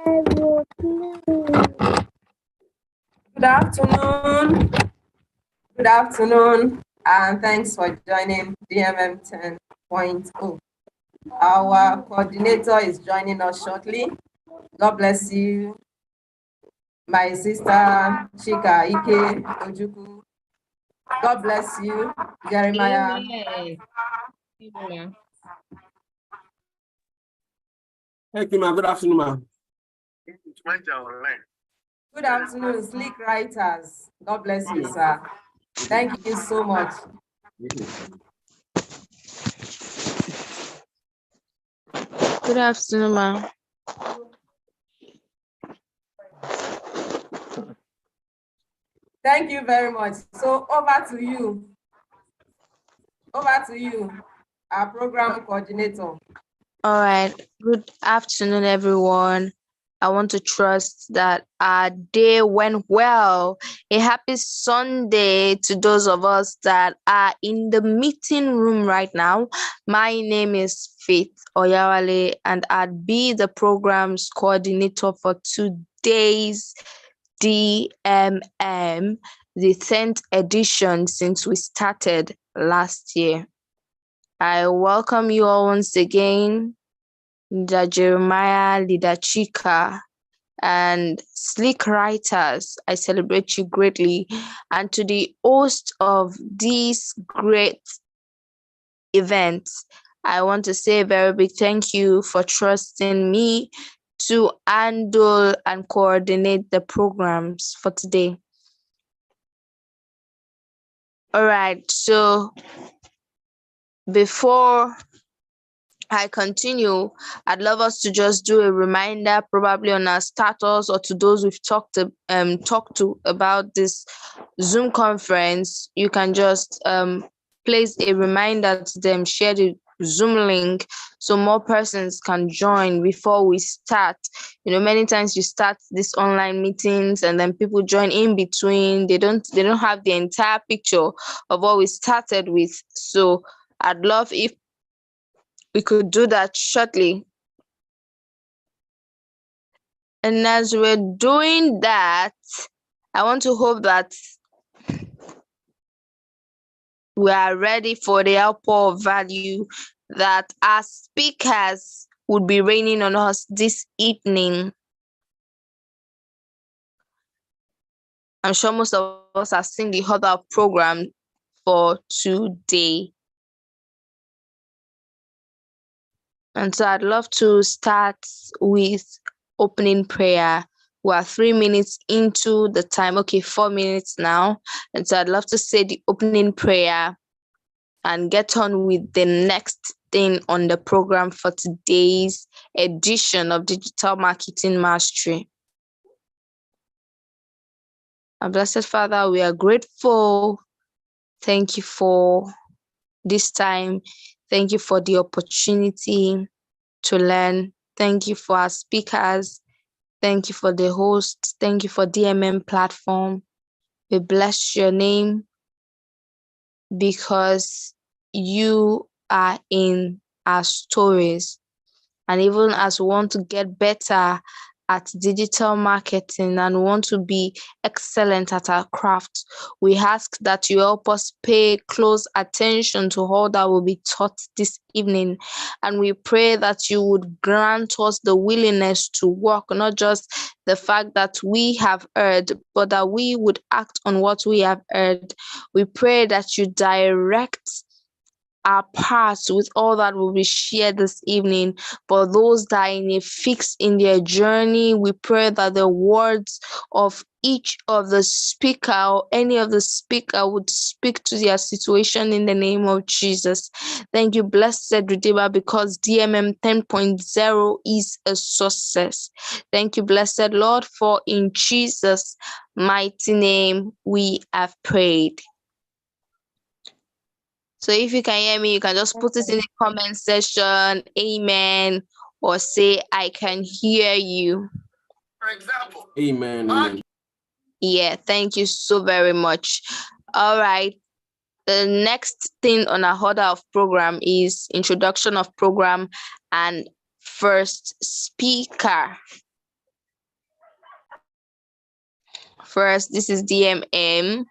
Good afternoon. Good afternoon, and thanks for joining DMM 10.0. Our coordinator is joining us shortly. God bless you, my sister Chika, Ike-Ojukwu. God bless you, Jeremiah. Amen. Thank you, ma'am. Good afternoon, ma'am. Good afternoon, Sleek Writers. God bless you, sir. Thank you so much. Good afternoon, ma'am. Thank you very much. So over to you. Over to you, our program coordinator. All right. Good afternoon, everyone. I want to trust that our day went well. A happy Sunday to those of us that are in the meeting room right now. My name is Faith Oyawale, and I'd be the program's coordinator for today's DMM, the 10th edition since we started last year. I welcome you all once again, Leader Jeremiah, Leader Chika, and Sleek Writers. I celebrate you greatly. And to the host of this great event, I want to say a very big thank you for trusting me to handle and coordinate the programs for today. All right, so before I continue, I'd love us to just do a reminder, probably on our status or to those we've talked to about this Zoom conference. You can just place a reminder to them, share the Zoom link so more persons can join before we start. You know, many times you start these online meetings and then people join in between. They don't have the entire picture of what we started with. So I'd love if we could do that shortly. And as we're doing that, I want to hope that we are ready for the outpour of value that our speakers would be raining on us this evening. I'm sure most of us have seen the other program for today. And so I'd love to start with opening prayer. We are 3 minutes into the time. Okay, 4 minutes now. And so I'd love to say the opening prayer and get on with the next thing on the program for today's edition of Digital Marketing Mastery. Our blessed Father, we are grateful. Thank you for this time. Thank you for the opportunity to learn. Thank you for our speakers. Thank you for the host. Thank you for DMM platform. We bless your name because you are in our stories. And even as we want to get better at digital marketing and want to be excellent at our craft, we ask that you help us pay close attention to all that will be taught this evening. And we pray that you would grant us the willingness to work, not just the fact that we have heard, but that we would act on what we have heard. We pray that you direct our paths with all that will be shared this evening. For those that are in a fix in their journey, we pray that the words of each of the speaker or any of the speaker would speak to their situation in the name of Jesus. Thank you, blessed Redeemer, because DMM 10.0 is a success. Thank you, blessed Lord, for in Jesus' mighty name we have prayed. So if you can hear me, you can just put it in the comment section, amen, or say, I can hear you. For example, amen. Yeah, thank you so very much. All right. The next thing on our order of program is introduction of program and first speaker. first. This is DMM.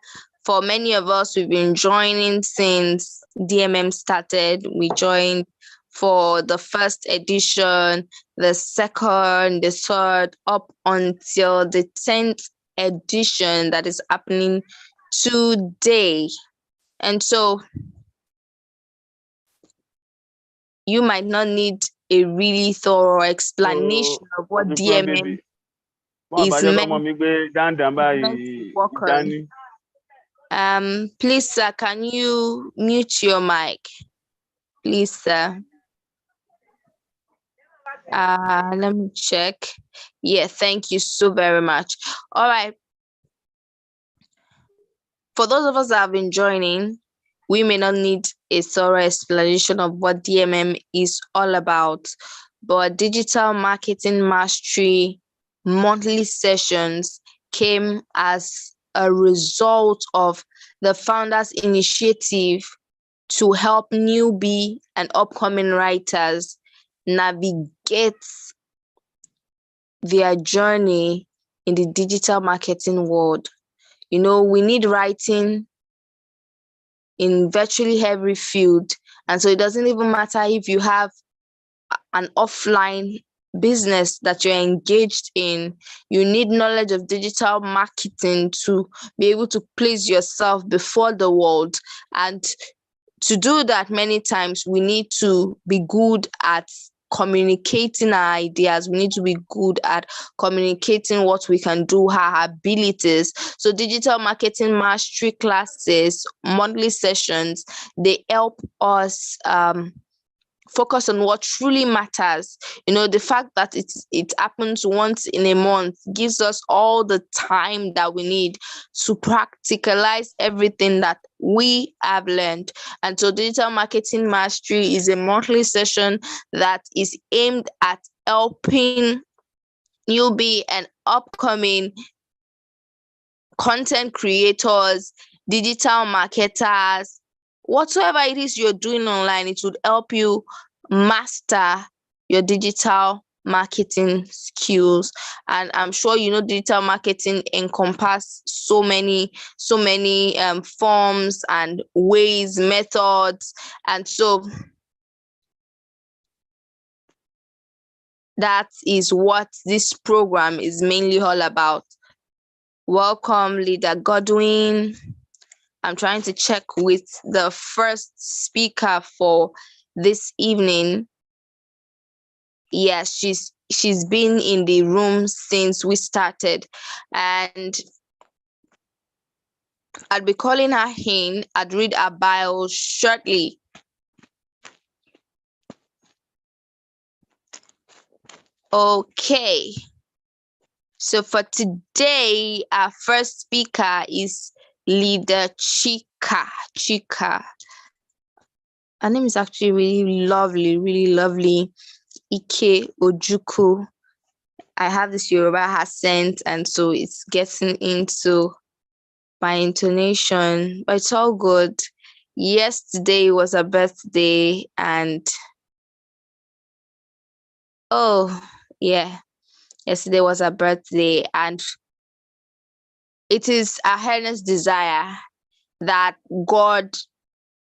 For many of us, we've been joining since DMM started. We joined for the first edition, the second, the third, up until the 10th edition that is happening today. And so you might not need a really thorough explanation of what DMM is meant to work on. Please, sir, can you mute your mic? Please, sir. Let me check. Yeah, thank you so very much. All right. For those of us that have been joining, we may not need a thorough explanation of what DMM is all about, but digital marketing mastery monthly sessions came as a result of the founders' initiative to help newbie and upcoming writers navigate their journey in the digital marketing world. You know, we need writing in virtually every field. And so it doesn't even matter if you have an offline business that you're engaged in, you need knowledge of digital marketing to be able to place yourself before the world. And to do that, many times we need to be good at communicating our ideas. We need to be good at communicating what we can do, our abilities. So digital marketing mastery classes, monthly sessions, they help us focus on what truly matters. You know, the fact that it happens once in a month gives us all the time that we need to practicalize everything that we have learned. And so digital marketing mastery is a monthly session that is aimed at helping newbie and upcoming content creators, digital marketers, whatsoever it is you're doing online. It would help you master your digital marketing skills. And I'm sure you know digital marketing encompasses so many forms and ways, methods. And so that is what this program is mainly all about. Welcome, Leader Godwin. I'm trying to check with the first speaker for this evening. Yes, she's been in the room since we started, and I'll be calling her in. I'd read her bio shortly. Okay. So for today, our first speaker is Leader Chika. Chika. Her name is actually really lovely. Ike-Ojukwu. I have this Yoruba accent, and so it's getting into my intonation, but it's all good. Yesterday was a birthday, and yesterday was a birthday, and it is a earnest desire that God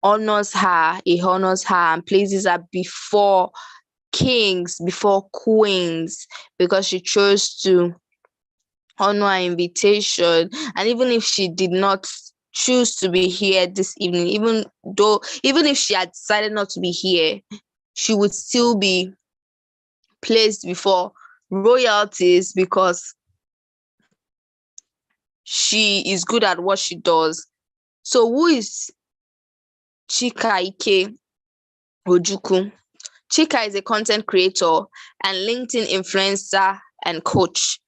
honors her. He honors her and places her before kings, before queens, because she chose to honor our invitation. And even if she did not choose to be here this evening, even if she had decided not to be here, she would still be placed before royalties because she is good at what she does. So who is Chika Ike-Ojukwu? Chika is a content creator and LinkedIn influencer and coach.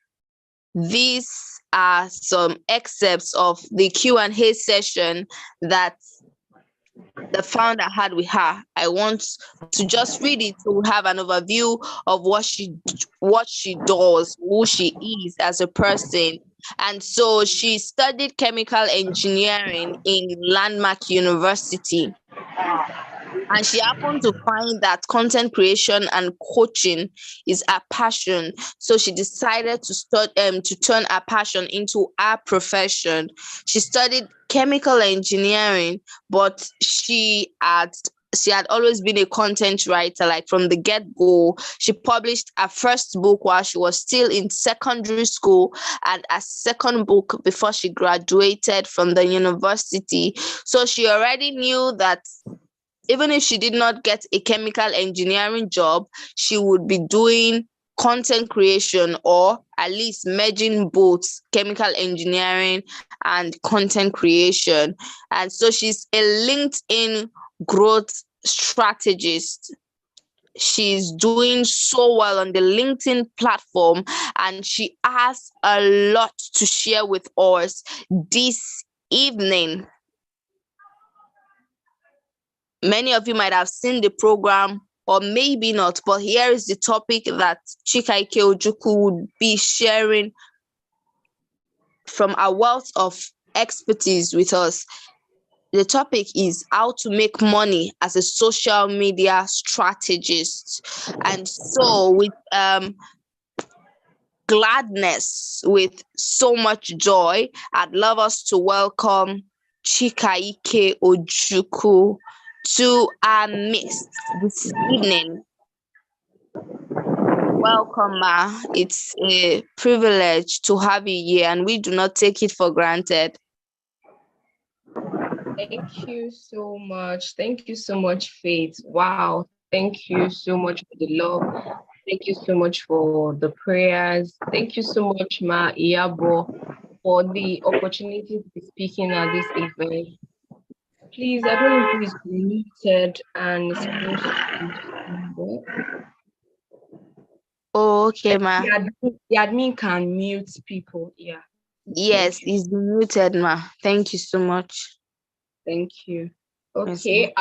These are some excerpts of the Q&A session that the founder had with her. I want to just read it to have an overview of what she does, who she is as a person. And so she studied chemical engineering in Landmark University. And she happened to find that content creation and coaching is her passion. So she decided to turn her passion into her profession. She studied chemical engineering, but she had always been a content writer, like from the get-go. She published her first book while she was still in secondary school, and a second book before she graduated from the university. So she already knew that even if she did not get a chemical engineering job, she would be doing content creation, or at least merging both chemical engineering and content creation. And so she's a LinkedIn growth strategist. She's doing so well on the LinkedIn platform, and she has a lot to share with us this evening. Many of you might have seen the program, or maybe not, but here is the topic that Chika Ike-Ojukwu would be sharing from a wealth of expertise with us. The topic is how to make money as a social media strategist. And so with gladness, with so much joy, I'd love us to welcome Chika Ike-Ojukwu to our midst this evening. Welcome, Ma. It's a privilege to have you here, and we do not take it for granted. Thank you so much. Thank you so much, Faith. Wow. Thank you so much for the love. Thank you so much for the prayers. Thank you so much, Ma Iyabo, for the opportunity to be speaking at this event. Please, I don't know who is muted and is supposed to. Oh, okay, Ma. The admin can mute people. Yeah. Yes, he's been muted, Ma. Thank you so much. Thank you. Yes, Okay.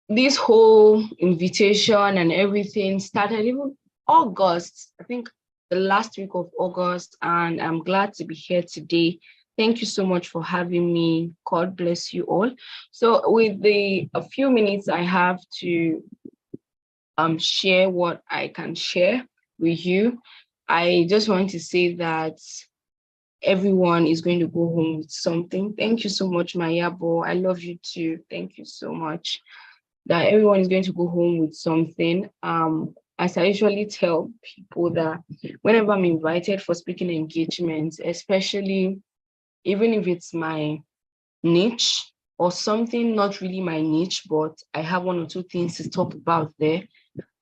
This whole invitation and everything started even August, I think the last week of August, and I'm glad to be here today. Thank you so much for having me. God bless you all. So with a few minutes I have to share what I can share with you, I just want to say that everyone is going to go home with something. Thank you so much, Mayabo. I love you too. Thank you so much. That everyone is going to go home with something. As I usually tell people, that whenever I'm invited for speaking engagements, especially even if it's my niche or something not really my niche, but I have one or two things to talk about there,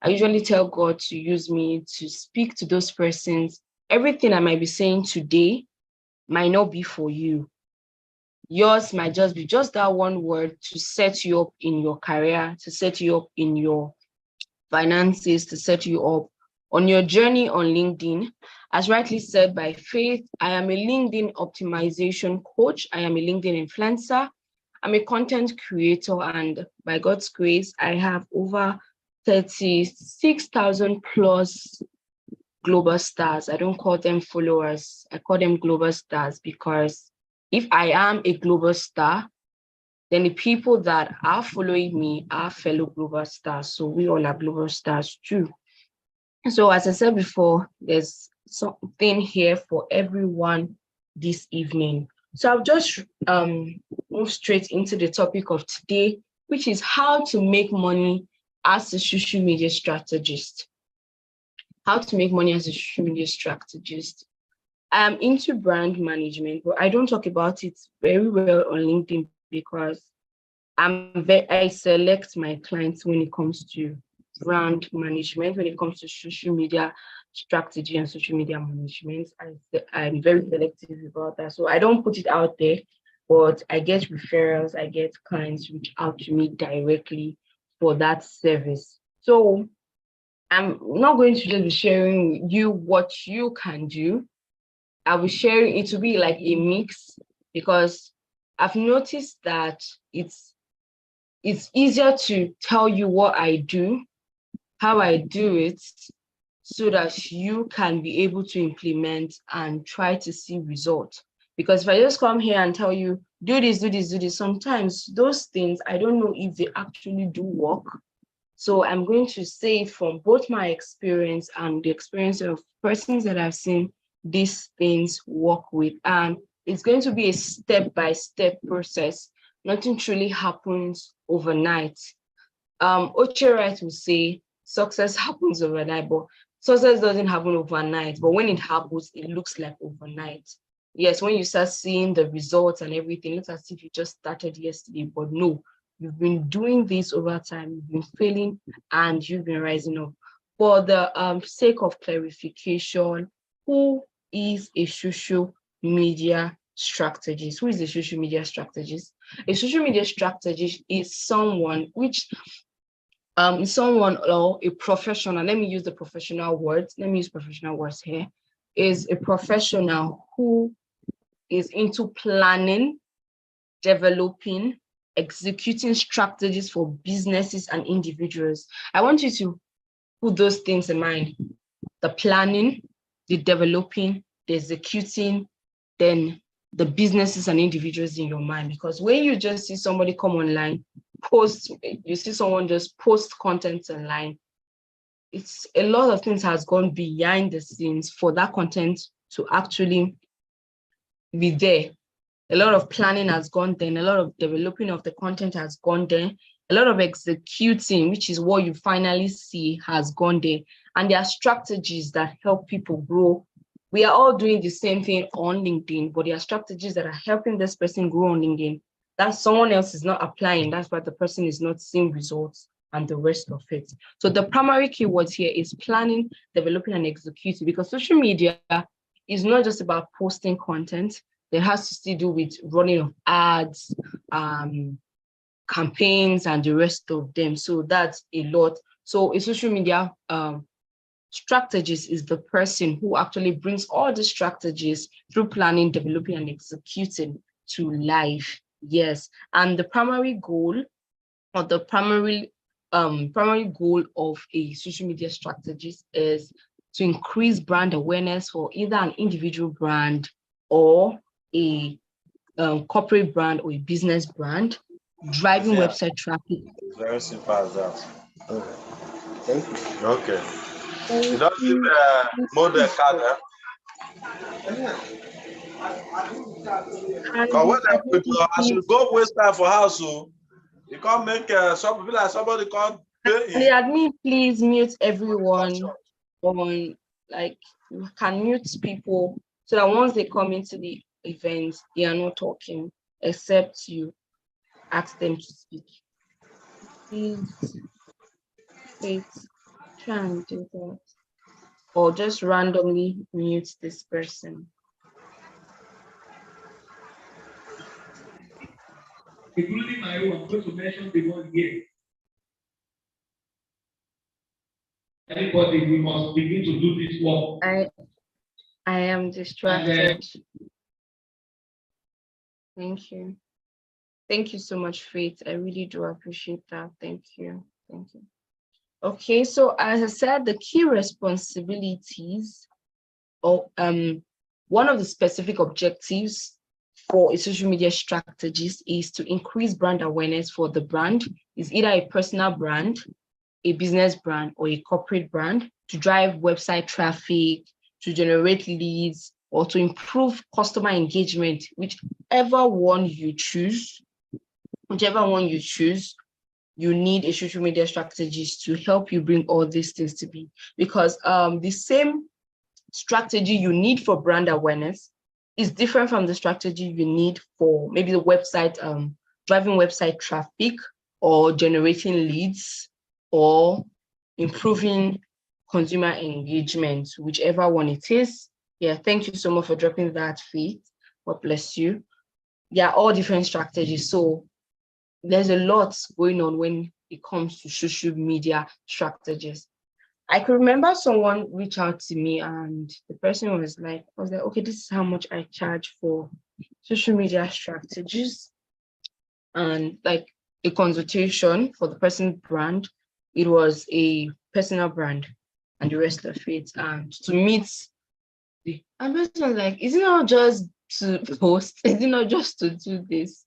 I usually tell God to use me to speak to those persons. Everything I might be saying today might not be for you. Yours might just be just that one word to set you up in your career, to set you up in your finances, to set you up on your journey on LinkedIn. As rightly said by Faith, I am a LinkedIn optimization coach. I am a LinkedIn influencer. I'm a content creator, and by God's grace, I have over 36,000 plus global stars. I don't call them followers. I call them global stars, because if I am a global star, then the people that are following me are fellow global stars. So we all are global stars too. So as I said before, there's something here for everyone this evening. So I'll just move straight into the topic of today, which is how to make money as a social media strategist. How to make money as a social media strategist. I'm into brand management, but I don't talk about it very well on LinkedIn, because I select my clients when it comes to brand management, when it comes to social media strategy and social media management. I'm very selective about that. So I don't put it out there, but I get referrals, I get clients reach out to me directly for that service. So I'm not going to just be sharing with you what you can do. I will share it to be like a mix, because I've noticed that it's easier to tell you what I do, how I do it, so that you can be able to implement and try to see results. Because if I just come here and tell you, do this, do this, do this, sometimes those things, I don't know if they actually do work. So I'm going to say from both my experience and the experience of persons that I've seen these things work with. And it's going to be a step-by-step process. Nothing truly happens overnight. Oche Wright will say success happens overnight, but success doesn't happen overnight. But when it happens, it looks like overnight. Yes, when you start seeing the results and everything, it's as if you just started yesterday, but no, you've been doing this over time, you've been failing, and you've been rising up. For the sake of clarification, who is a social media strategist? Who is a social media strategist? A social media strategist is someone which is someone or a professional. Let me use the professional words. Let me use professional words here. Is a professional who is into planning, developing, executing strategies for businesses and individuals. I want you to put those things in mind: the planning, the developing, the executing, then the businesses and individuals in your mind. Because when you just see somebody come online, you see someone just post content online, it's a lot of things has gone behind the scenes for that content to actually be there. A lot of planning has gone there, and a lot of developing of the content has gone there. A lot of executing, which is what you finally see, has gone there. And there are strategies that help people grow. We are all doing the same thing on LinkedIn, but there are strategies that are helping this person grow on LinkedIn that someone else is not applying. That's why the person is not seeing results and the rest of it. So the primary keywords here is planning, developing, and executing, because social media is not just about posting content. It has to still do with running of ads, campaigns, and the rest of them. So that's a lot. So a social media strategist is the person who actually brings all the strategies through planning, developing, and executing to life. Yes, and the primary goal, or the primary goal of a social media strategist is to increase brand awareness for either an individual brand or a corporate brand or a business brand, driving website traffic. Very simple as that. Okay. Thank you. Okay. Thank You don't you. give model card, eh? Because when I put, I should go waste time for house, so you can't make some people like somebody can't pay. The admin, please mute everyone on, like, you can mute people so that once they come into the event, they are not talking, except you ask them to speak. Please, wait, try and do that. Or just randomly mute this person. Including my own, I'm going to mention the one here. Anybody, we must begin to do this work. I am distracted. Thank you. Thank you so much, Faith. I really do appreciate that. Thank you. Thank you. Okay, so as I said, the key responsibilities, or one of the specific objectives for a social media strategist is to increase brand awareness for the brand. Is either a personal brand, a business brand, or a corporate brand, to drive website traffic, to generate leads, or to improve customer engagement, whichever one you choose, you need a social media strategist to help you bring all these things to be. Because the same strategy you need for brand awareness is different from the strategy you need for maybe the website, driving website traffic, or generating leads, or improving consumer engagement, whichever one it is. Yeah, thank you so much for dropping that, Faith. God bless you. Yeah, all different strategies. So there's a lot going on when it comes to social media strategies. I could remember someone reached out to me, and the person was like, okay, this is how much I charge for social media strategies. And like a consultation for the person's brand, it was a personal brand and the rest of it. And to meet and person was like, is it not just to post? Is it not just to do this?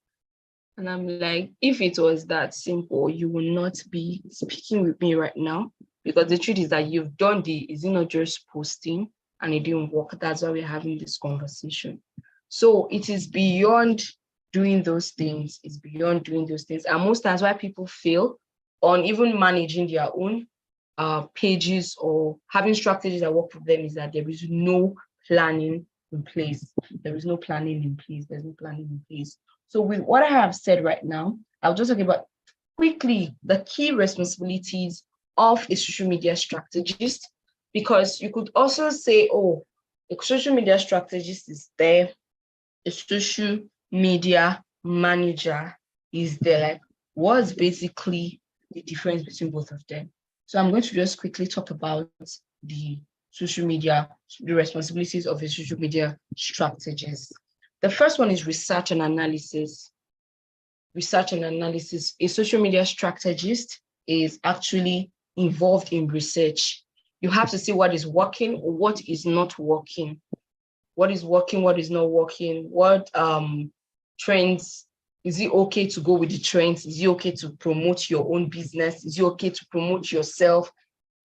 And I'm like, if it was that simple, you will not be speaking with me right now. Because the truth is that you've done is it not just posting and it didn't work? That's why we're having this conversation. So it is beyond doing those things. It's beyond doing those things. And most times why people fail on even managing their own pages or having strategies that work for them is that there is no planning in place. There is no planning in place. There's no planning in place. So with what I have said right now, I'll just talk about quickly the key responsibilities of a social media strategist, because you could also say, oh, a social media strategist is there, a social media manager is there. Like, what's basically the difference between both of them? So I'm going to just quickly talk about the responsibilities of a social media strategist. The first one is research and analysis. Research and analysis. A social media strategist is actually involved in research. You have to see what is working or what is not working. What is working, what is not working, what trends. Is it okay to go with the trends? Is it okay to promote your own business? Is it okay to promote yourself?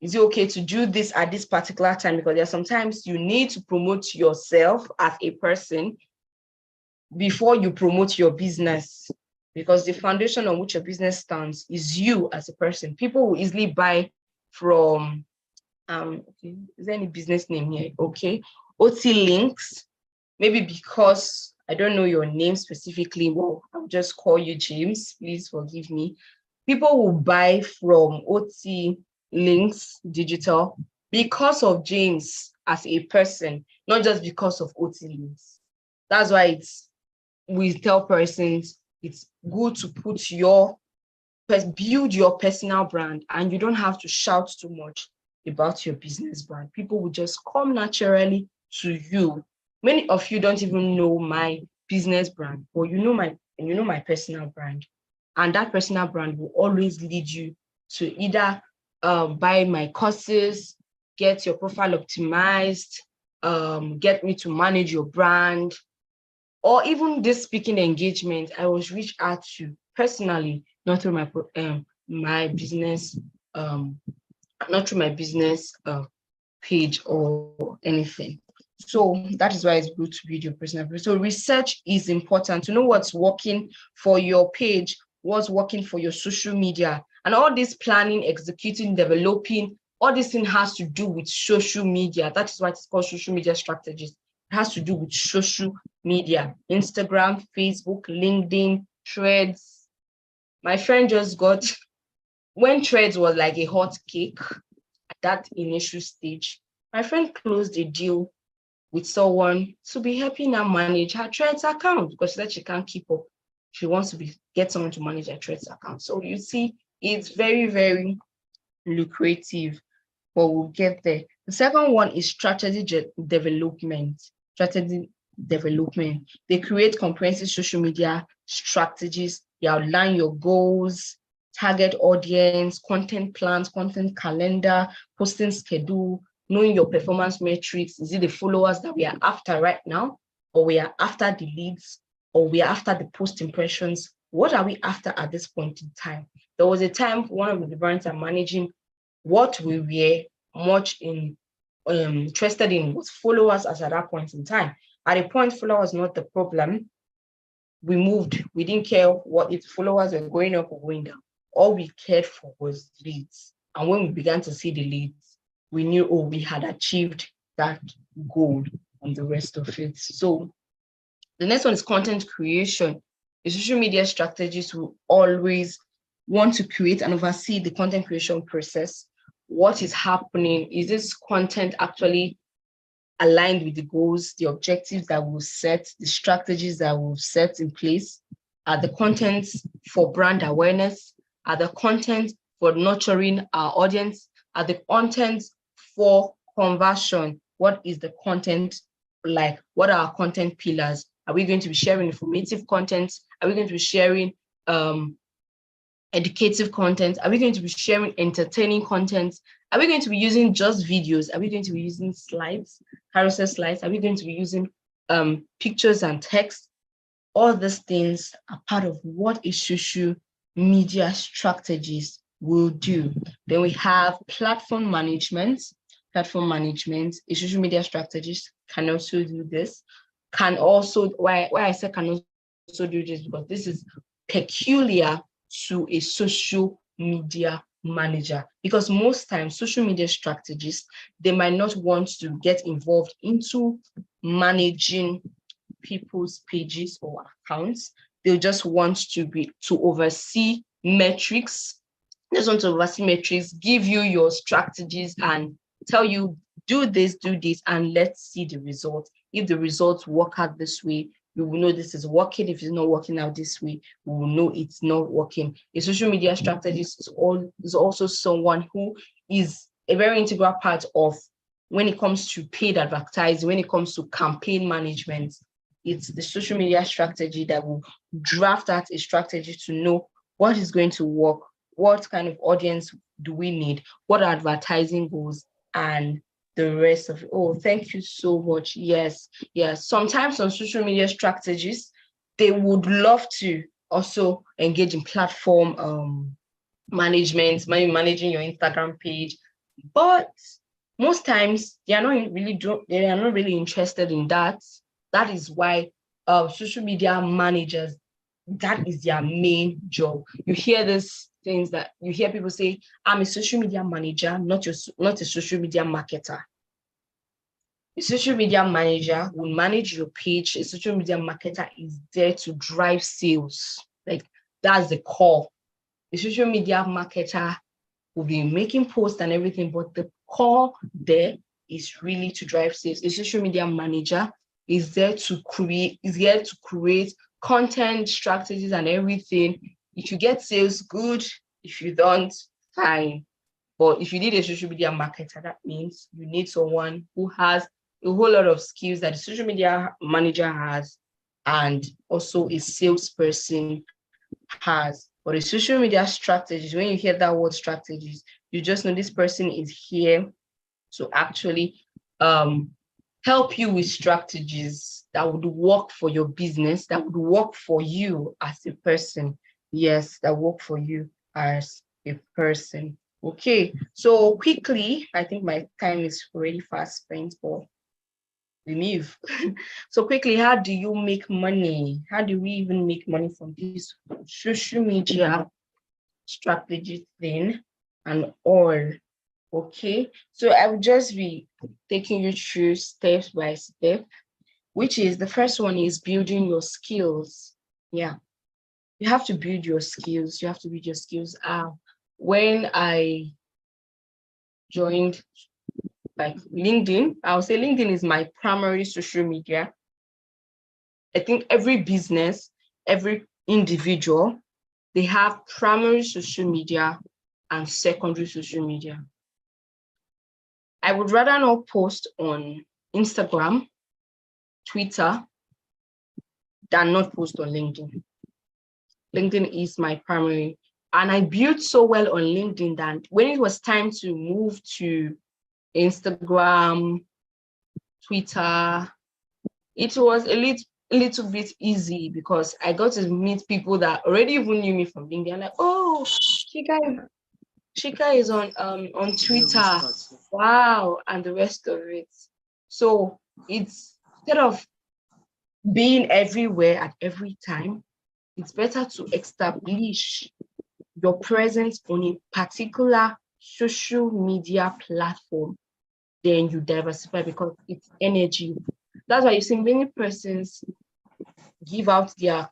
Is it okay to do this at this particular time? Because there are sometimes you need to promote yourself as a person before you promote your business, because the foundation on which your business stands is you as a person. People will easily buy from, okay, is there any business name here? Okay, OT links, maybe because I don't know your name specifically. Well, I'll just call you James. Please forgive me. People will buy from OT links digital because of James as a person, not just because of OT links. That's why we tell persons it's good to build your personal brand, and you don't have to shout too much about your business brand. People will just come naturally to you. Many of you don't even know my business brand, but you know my personal brand. And that personal brand will always lead you to either buy my courses, get your profile optimized, get me to manage your brand, or even this speaking engagement. I was reached out to personally, not through my business, not through my business page or anything. So that is why it's good to build your personal brand. So research is important to know what's working for your page, what's working for your social media, and all this planning, executing, developing, all this thing has to do with social media. That is why it's called social media strategies. It has to do with social media, Instagram, Facebook, LinkedIn, Threads. My friend just got, when Threads was like a hot cake at that initial stage, my friend closed a deal with someone to be helping her manage her Threads account because she said she can't keep up. She wants to get someone to manage her Threads account. So you see, it's very, very lucrative, but we'll get there. The second one is strategy development. Strategy development. They create comprehensive social media strategies. They outline your goals, target audience, content plans, content calendar, posting schedule, knowing your performance metrics. Is it the followers that we are after right now, or we are after the leads, or we are after the post impressions? What are we after at this point in time? There was a time one of the brands are managing what we were much interested in was followers as at that point in time. At a point, followers not the problem. We moved. We didn't care what if followers were going up or going down. All we cared for was leads. And when we began to see the leads, we knew, oh, we had achieved that goal and the rest of it. So the next one is content creation. The social media strategists will always want to create and oversee the content creation process. What is happening? Is this content actually aligned with the goals, the objectives that we'll set, the strategies that we'll set in place? Are the contents for brand awareness? Are the content for nurturing our audience? Are the contents for conversion? What is the content like? What are our content pillars? Are we going to be sharing informative content? Are we going to be sharing educative content? Are we going to be sharing entertaining content? Are we going to be using just videos? Are we going to be using slides, carousel slides? Are we going to be using pictures and text. All these things are part of what a social media strategist will do. Then we have platform management. Platform management, a social media strategist can also do this. Can also, why I say can also do this, because this is peculiar to a social media manager, because most times social media strategists, they might not want to get involved into managing people's pages or accounts. They'll just want to oversee metrics. They just want to oversee metrics, give you your strategies and tell you, do this, and let's see the results. If the results work out this way, we will know this is working. If it's not working out this way, we will know it's not working. A social media strategist is also someone who is a very integral part of when it comes to paid advertising, when it comes to campaign management. It's the social media strategy that will draft out a strategy to know what is going to work, what kind of audience do we need, what advertising goals, and the rest of it. Oh, thank you so much. Yes. Sometimes on social media strategists, they would love to also engage in platform management, maybe managing your Instagram page, but most times they are not really interested in that. That is why social media managers, that is their main job. You hear these things that you hear people say, I'm a social media manager, not a social media marketer. A social media manager will manage your page. A social media marketer is there to drive sales. Like, that's the core. A social media marketer will be making posts and everything, but the core there is really to drive sales. A social media manager is there to create content strategies and everything. If you get sales, good. If you don't, fine. But if you need a social media marketer, that means you need someone who has a whole lot of skills that a social media manager has, and also a salesperson has. But a social media strategist, when you hear that word strategist, you just know this person is here to actually help you with strategies that would work for your business, that would work for you as a person. Yes, that work for you as a person. Okay, so quickly, I think my time is already fast spent, but we move. So quickly, how do you make money? How do we even make money from this social media strategy thing and all? Okay, so I will just be taking you through step by step, which is the first one is building your skills. Yeah, you have to build your skills. You have to build your skills. When I joined like LinkedIn, I would say LinkedIn is my primary social media. I think every business, every individual, they have primary social media and secondary social media. I would rather not post on Instagram, Twitter, than not post on LinkedIn. LinkedIn is my primary. And I built so well on LinkedIn that when it was time to move to Instagram, Twitter, it was a little bit easy because I got to meet people that already even knew me from LinkedIn. Like, oh, Chika is on Twitter. Wow, and the rest of it. So it's instead of being everywhere at every time, it's better to establish your presence on a particular social media platform. Then you diversify because it's energy. That's why you see many persons give out their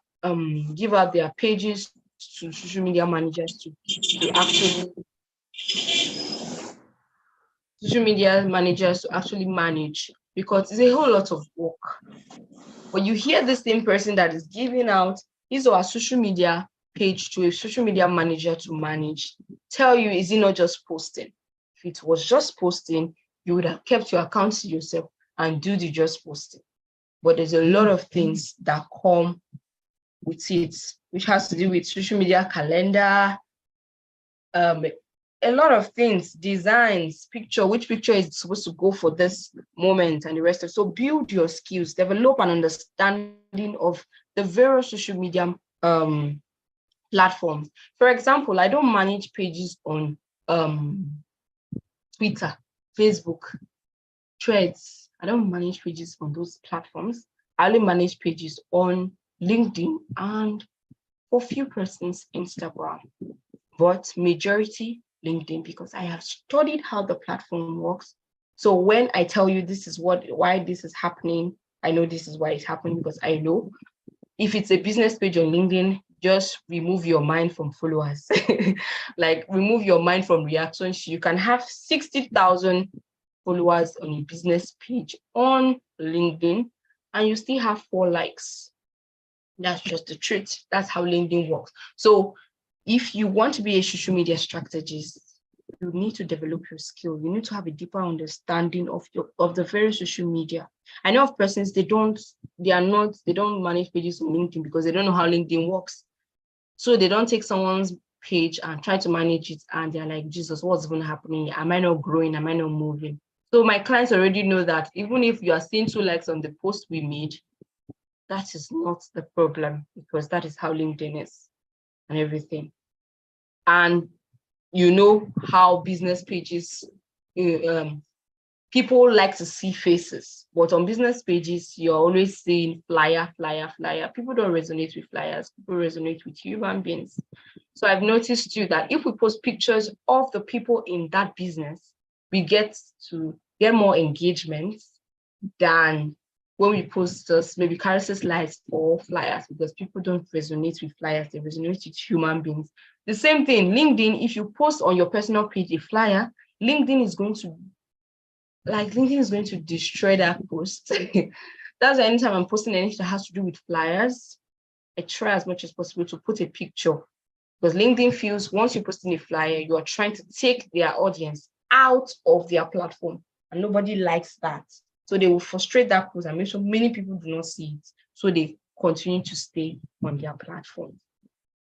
pages to social media managers to actually manage, because it's a whole lot of work. But you hear the same person that is giving out his or her social media page to a social media manager to manage, tell you, is it not just posting? If it was just posting, you would have kept your account to yourself and do the just posting. But there's a lot of things that come with it, which has to do with social media calendar, a lot of things, designs, which picture is supposed to go for this moment and the rest of it. So build your skills, develop an understanding of the various social media platforms. For example, I don't manage pages on Twitter, Facebook, Threads. I don't manage pages on those platforms. I only manage pages on LinkedIn and for few persons Instagram, but majority LinkedIn, because I have studied how the platform works. So when I tell you this is why this is happening, I know this is why it's happening, because I know if it's a business page on LinkedIn, just remove your mind from followers. Like remove your mind from reactions. You can have 60,000 followers on a business page on LinkedIn and you still have 4 likes. That's just the truth. That's how LinkedIn works. So if you want to be a social media strategist, you need to develop your skill. You need to have a deeper understanding of the various social media. I know of persons, they don't manage pages on LinkedIn because they don't know how LinkedIn works. So they don't take someone's page and try to manage it, and they're like, Jesus, what's even happening? Am I not growing? Am I not moving? So my clients already know that even if you are seeing 2 likes on the post we made, that is not the problem, because that is how LinkedIn is and everything. And you know how business pages, people like to see faces, but on business pages, you're always seeing flyer. People don't resonate with flyers, people resonate with human beings. So I've noticed too that if we post pictures of the people in that business, we get more engagement than when we post just maybe carousel slides or flyers, because people don't resonate with flyers, they resonate with human beings. The same thing, LinkedIn, if you post on your personal page a flyer, LinkedIn is going to destroy that post. That's why anytime I'm posting anything that has to do with flyers, I try as much as possible to put a picture, because LinkedIn feels once you're posting a flyer, you are trying to take their audience out of their platform, and nobody likes that. So they will frustrate that post and make sure many people do not see it. So they continue to stay on their platform.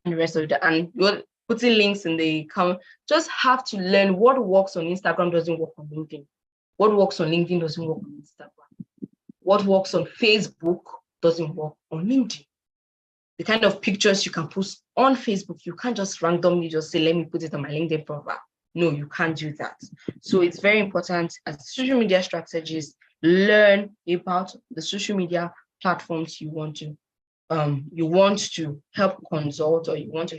And the rest of it, and you're putting links in the comment. Just have to learn what works on Instagram doesn't work on LinkedIn. What works on LinkedIn doesn't work on Instagram. What works on Facebook doesn't work on LinkedIn. The kind of pictures you can post on Facebook, you can't just randomly just say, let me put it on my LinkedIn profile. No, you can't do that. So it's very important as social media strategists, learn about the social media platforms you want to help consult, or you want to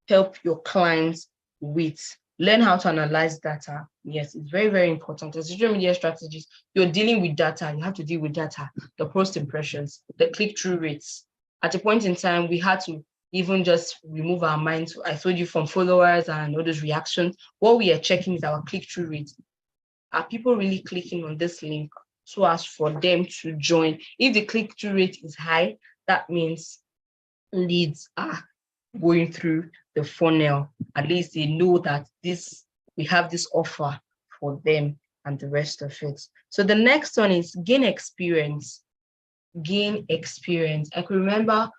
help your clients with. Learn how to analyze data. Yes, it's very, very important. As social media strategists, you're dealing with data. You have to deal with data, the post impressions, the click-through rates. At a point in time, we had to even just remove our minds. I told you, from followers and all those reactions. What we are checking is our click-through rate. Are people really clicking on this link so as for them to join? If the click-through rate is high, that means leads are going through the funnel. At least they know that we have this offer for them and the rest of it. So the next one is gain experience. Gain experience. I could remember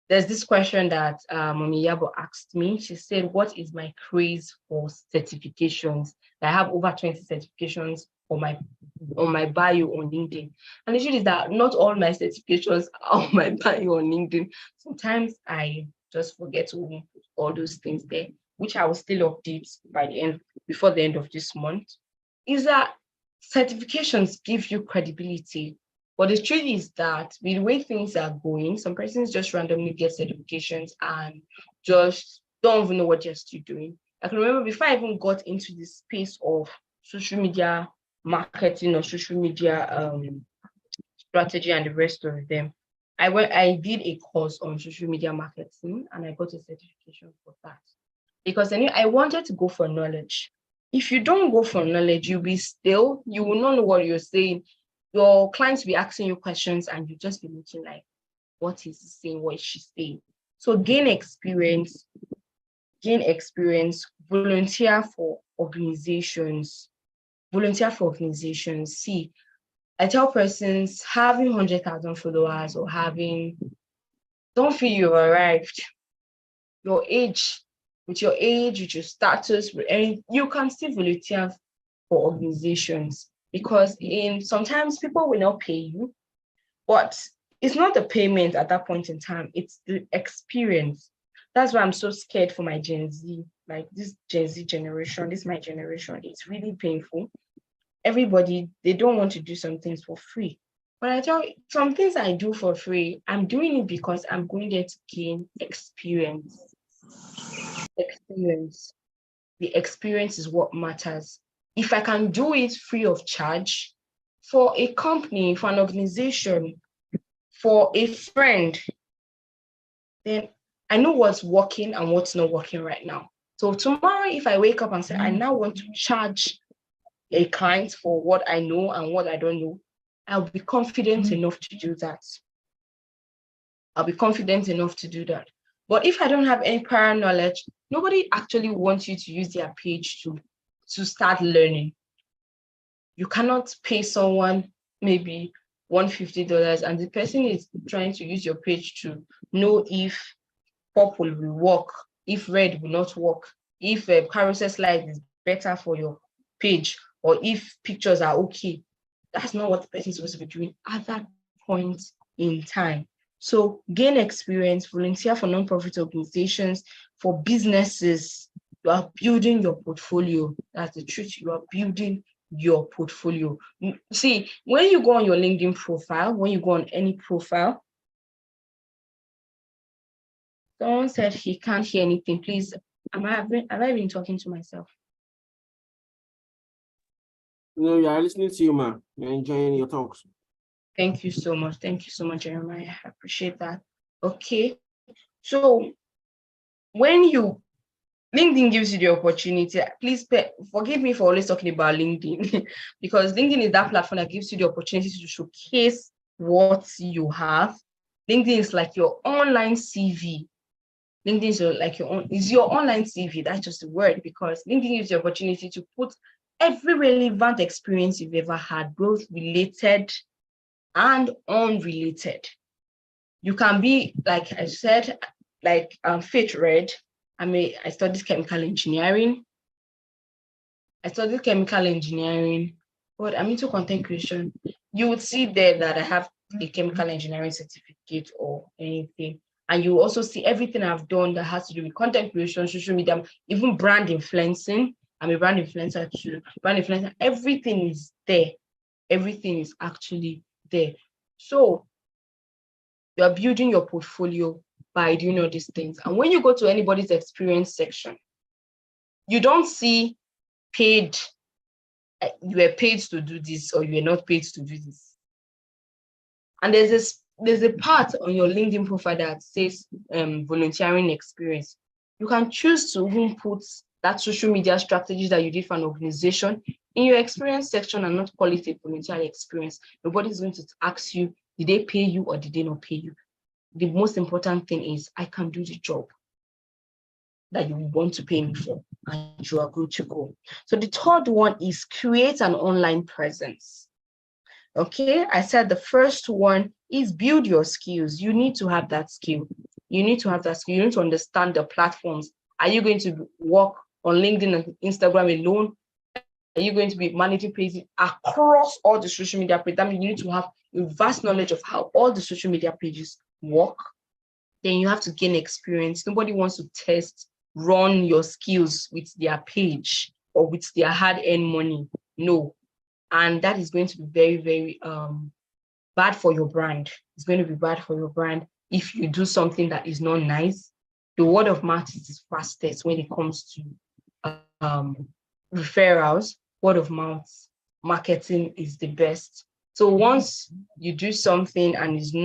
there's this question that Iyabo asked me. She said, what is my craze for certifications? I have over 20 certifications on my bio on LinkedIn. And the truth is that not all my certifications are on my bio on LinkedIn. Sometimes I just forget to put all those things there, which I will still update before the end of this month. Is that certifications give you credibility. But the truth is that with the way things are going, some persons just randomly get certifications and just don't even know what they're still doing. I can remember before I even got into the space of social media marketing or social media strategy and the rest of them, I did a course on social media marketing and I got a certification for that. Because I wanted to go for knowledge. If you don't go for knowledge, you will not know what you're saying. Your clients will be asking you questions and you just be looking like, what is he saying? What is she saying? So gain experience, volunteer for organizations. See, I tell persons having 100,000 followers or don't feel you've arrived. Your age with your age, with your status, and you can still volunteer for organizations, because sometimes people will not pay you, but it's not the payment at that point in time, it's the experience. That's why I'm so scared for my Gen Z, like this Gen Z generation, this my generation. It's really painful. Everybody, they don't want to do some things for free. But I tell you, some things I do for free, I'm doing it because I'm going there to gain experience. The experience is what matters. If I can do it free of charge for a company, for an organization, for a friend, then I know what's working and what's not working right now. So tomorrow, if I wake up and say, I now want to charge a client for what I know and what I don't know, I'll be confident enough to do that. But if I don't have any prior knowledge, nobody actually wants you to use their page to start learning. You cannot pay someone maybe $150 and the person is trying to use your page to know if purple will work, if red will not work, if a carousel slide is better for your page, or if pictures are okay. That's not what the person is supposed to be doing at that point in time. So gain experience, volunteer for nonprofit organizations, for businesses. You are building your portfolio. That's the truth. You are building your portfolio. See, when you go on your LinkedIn profile, when you go on any profile, someone said he can't hear anything. Please, have I been talking to myself? No, you are listening to you, man. You're enjoying your talks. Thank you so much. Thank you so much, Jeremiah. I appreciate that. Okay. So when LinkedIn gives you the opportunity, please forgive me for always talking about LinkedIn because LinkedIn is that platform that gives you the opportunity to showcase what you have. LinkedIn is like your online CV. LinkedIn is your online CV. That's just the word, because LinkedIn gives you the opportunity to put every relevant experience you've ever had, both related and unrelated. You can be, like I said, like Faith read. I studied chemical engineering. But I'm into content creation. You would see there that I have a chemical engineering certificate or anything. And you also see everything I've done that has to do with content creation, social media, even brand influencing. I'm a brand influencer too. Brand influencer, everything is there. Everything is actually there. So you are building your portfolio by doing all these things. And when you go to anybody's experience section, you don't see paid, you were paid to do this or you were not paid to do this. And there's a part on your LinkedIn profile that says volunteering experience. You can choose to even put that social media strategy that you did for an organization in your experience section and not call it a volunteer experience. Nobody's going to ask you, did they pay you or did they not pay you? The most important thing is, I can do the job that you want to pay me for, and you are good to go. So the third one is create an online presence. Okay, I said the first one is build your skills. You need to have that skill. You need to understand the platforms. Are you going to work on LinkedIn and Instagram alone? Are you going to be managing pages across all the social media pages? That means you need to have a vast knowledge of how all the social media pages work. Then you have to gain experience. Nobody wants to run your skills with their page or with their hard-earned money. No. And that is going to be very, very bad for your brand. It's going to be bad for your brand if you do something that is not nice. The word of mouth is fastest when it comes to referrals. Word of mouth marketing is the best. So once you do something and you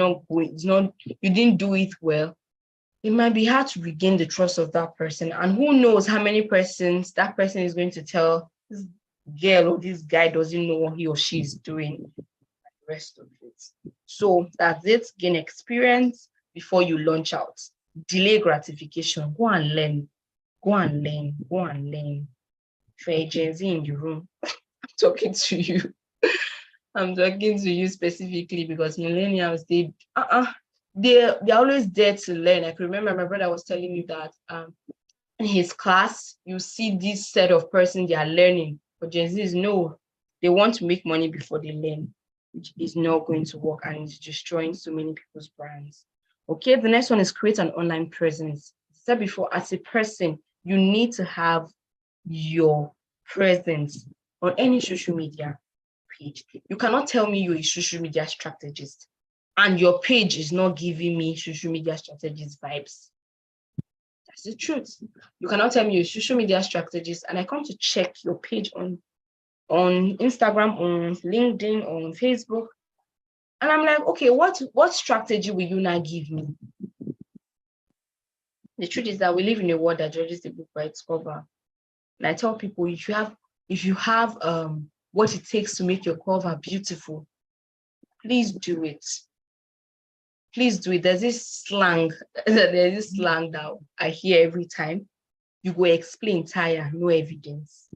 didn't do it well, it might be hard to regain the trust of that person. And who knows how many persons that person is going to tell, this girl or this guy doesn't know what he or she is doing. The rest of it. So that's it. Gain experience before you launch out. Delay gratification. Go and learn. For a Gen Z in the room, I'm talking to you. I'm talking to you specifically because millennials, they're always there to learn. I can remember my brother was telling me that in his class, you see this set of person they are learning. But Gen Z is no, they want to make money before they learn, which is not going to work and it's destroying so many people's brands. Okay, the next one is create an online presence. I said before, as a person, you need to have your presence on any social media page. You cannot tell me you're a social media strategist and your page is not giving me social media strategist vibes. That's the truth. You cannot tell me you're a social media strategist and I come to check your page on Instagram, on LinkedIn, on Facebook. And I'm like, okay, what strategy will you now give me? The truth is that we live in a world that judges the book by its cover. And I tell people, if you have what it takes to make your cover beautiful, please do it. Please do it. There's this slang that I hear every time. You go explain tire, no evidence.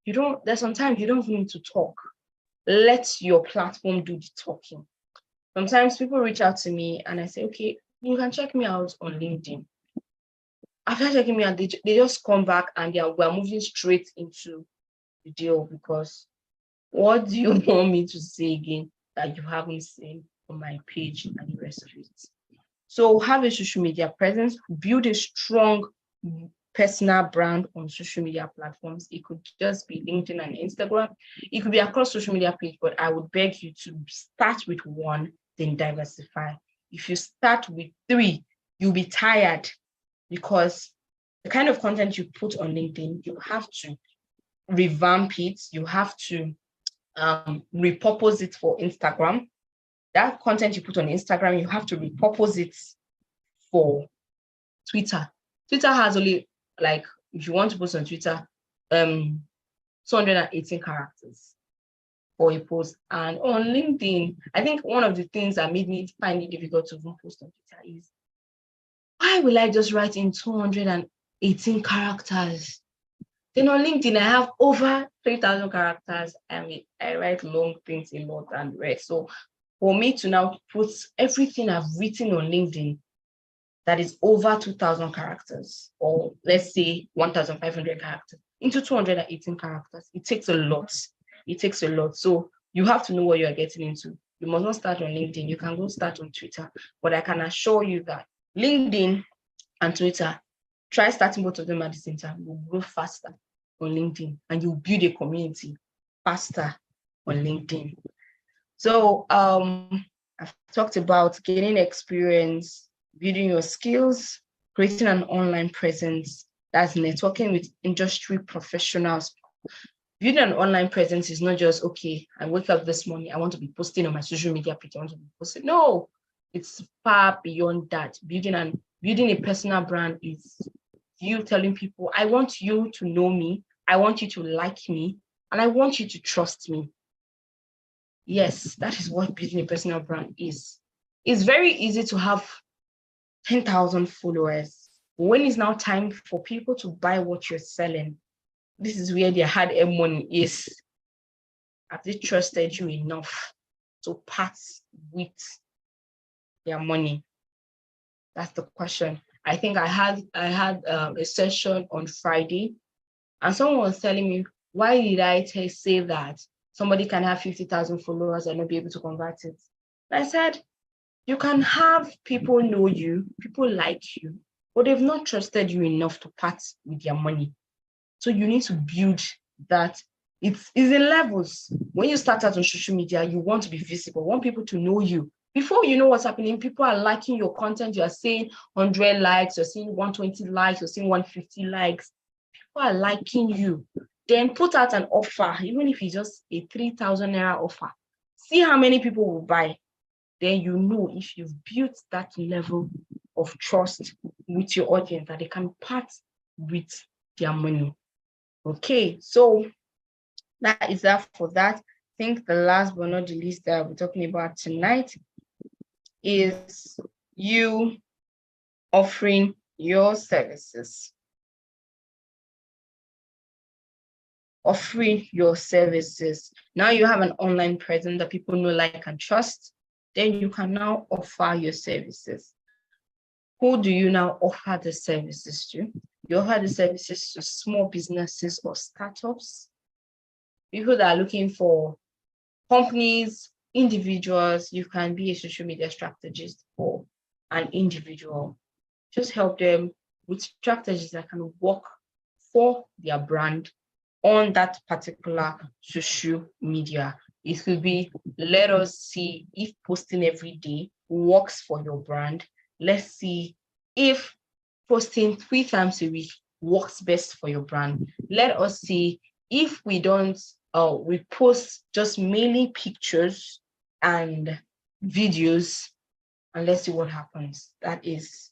There's sometimes you don't need to talk. Let your platform do the talking. Sometimes people reach out to me and I say, okay, you can check me out on LinkedIn. After checking me out, they just come back and we're moving straight into the deal because what do you want me to say again that you haven't seen on my page and the rest of it? So have a social media presence, build a strong personal brand on social media platforms. It could just be LinkedIn and Instagram. It could be across social media page, but I would beg you to start with one, then diversify. If you start with 3, you'll be tired because the kind of content you put on LinkedIn, you have to revamp it. You have to repurpose it for Instagram. That content you put on Instagram, you have to repurpose it for Twitter. Twitter has only, like, if you want to post on Twitter, 218 characters for a post. And on LinkedIn, I think one of the things that made me find it difficult to even post on Twitter is, why will I just write in 218 characters? Then on LinkedIn, I have over 3,000 characters. I mean, I write long things a lot and rest. So for me to now put everything I've written on LinkedIn that is over 2,000 characters, or let's say 1,500 characters, into 218 characters, it takes a lot. It takes a lot. So you have to know what you're getting into. You must not start on LinkedIn. You can go start on Twitter. But I can assure you that LinkedIn and Twitter, try starting both of them at the same time. You'll grow faster on LinkedIn and you'll build a community faster on LinkedIn. So I've talked about gaining experience, building your skills, creating an online presence, that's networking with industry professionals. Building an online presence is not just, okay, I wake up this morning, I want to be posting on my social media page, I want to be posting. No, it's far beyond that. Building a personal brand is you telling people, I want you to know me, I want you to like me, and I want you to trust me. Yes, that is what building a personal brand is. It's very easy to have 10,000 followers. When it's now time for people to buy what you're selling, this is where their hard-earned money is. Have they trusted you enough to part with their money? That's the question. I think I had a session on Friday, and someone was telling me, why did I say that somebody can have 50,000 followers and not be able to convert it? And I said, you can have people know you, people like you, but they've not trusted you enough to part with their money. So you need to build that. It's in levels. When you start out on social media, you want to be visible, you want people to know you. Before you know what's happening, people are liking your content. You are seeing 100 likes, you're seeing 120 likes, you're seeing 150 likes. People are liking you. Then put out an offer, even if it's just a 3,000 naira offer. See how many people will buy. Then you know if you've built that level of trust with your audience that they can part with their money. Okay, so that is that for that. I think the last but not the least that we're talking about tonight is you offering your services. Offering your services. Now you have an online presence that people know, like, and trust. Then you can now offer your services. who do you now offer the services to? You offer the services to small businesses or startups, people that are looking for companies, individuals. You can be a social media strategist for an individual. Just help them with strategies that can work for their brand on that particular social media. It could be, let us see if posting every day works for your brand. Let's see if posting 3 times a week works best for your brand. Let us see if we don't, we post just mainly pictures and videos, and let's see what happens. That is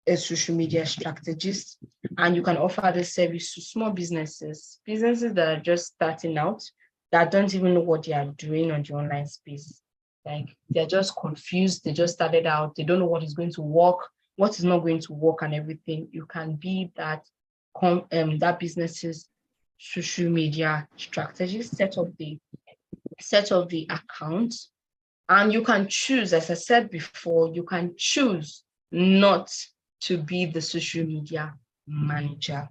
a social media strategist. And you can offer this service to small businesses that are just starting out, that don't even know what they are doing on the online space. Like, they're just confused. They just started out. They don't know what is going to work, what is not going to work, and everything. You can be that business's social media strategist. Set up the account, and you can choose, as I said before, you can choose not to be the social media manager,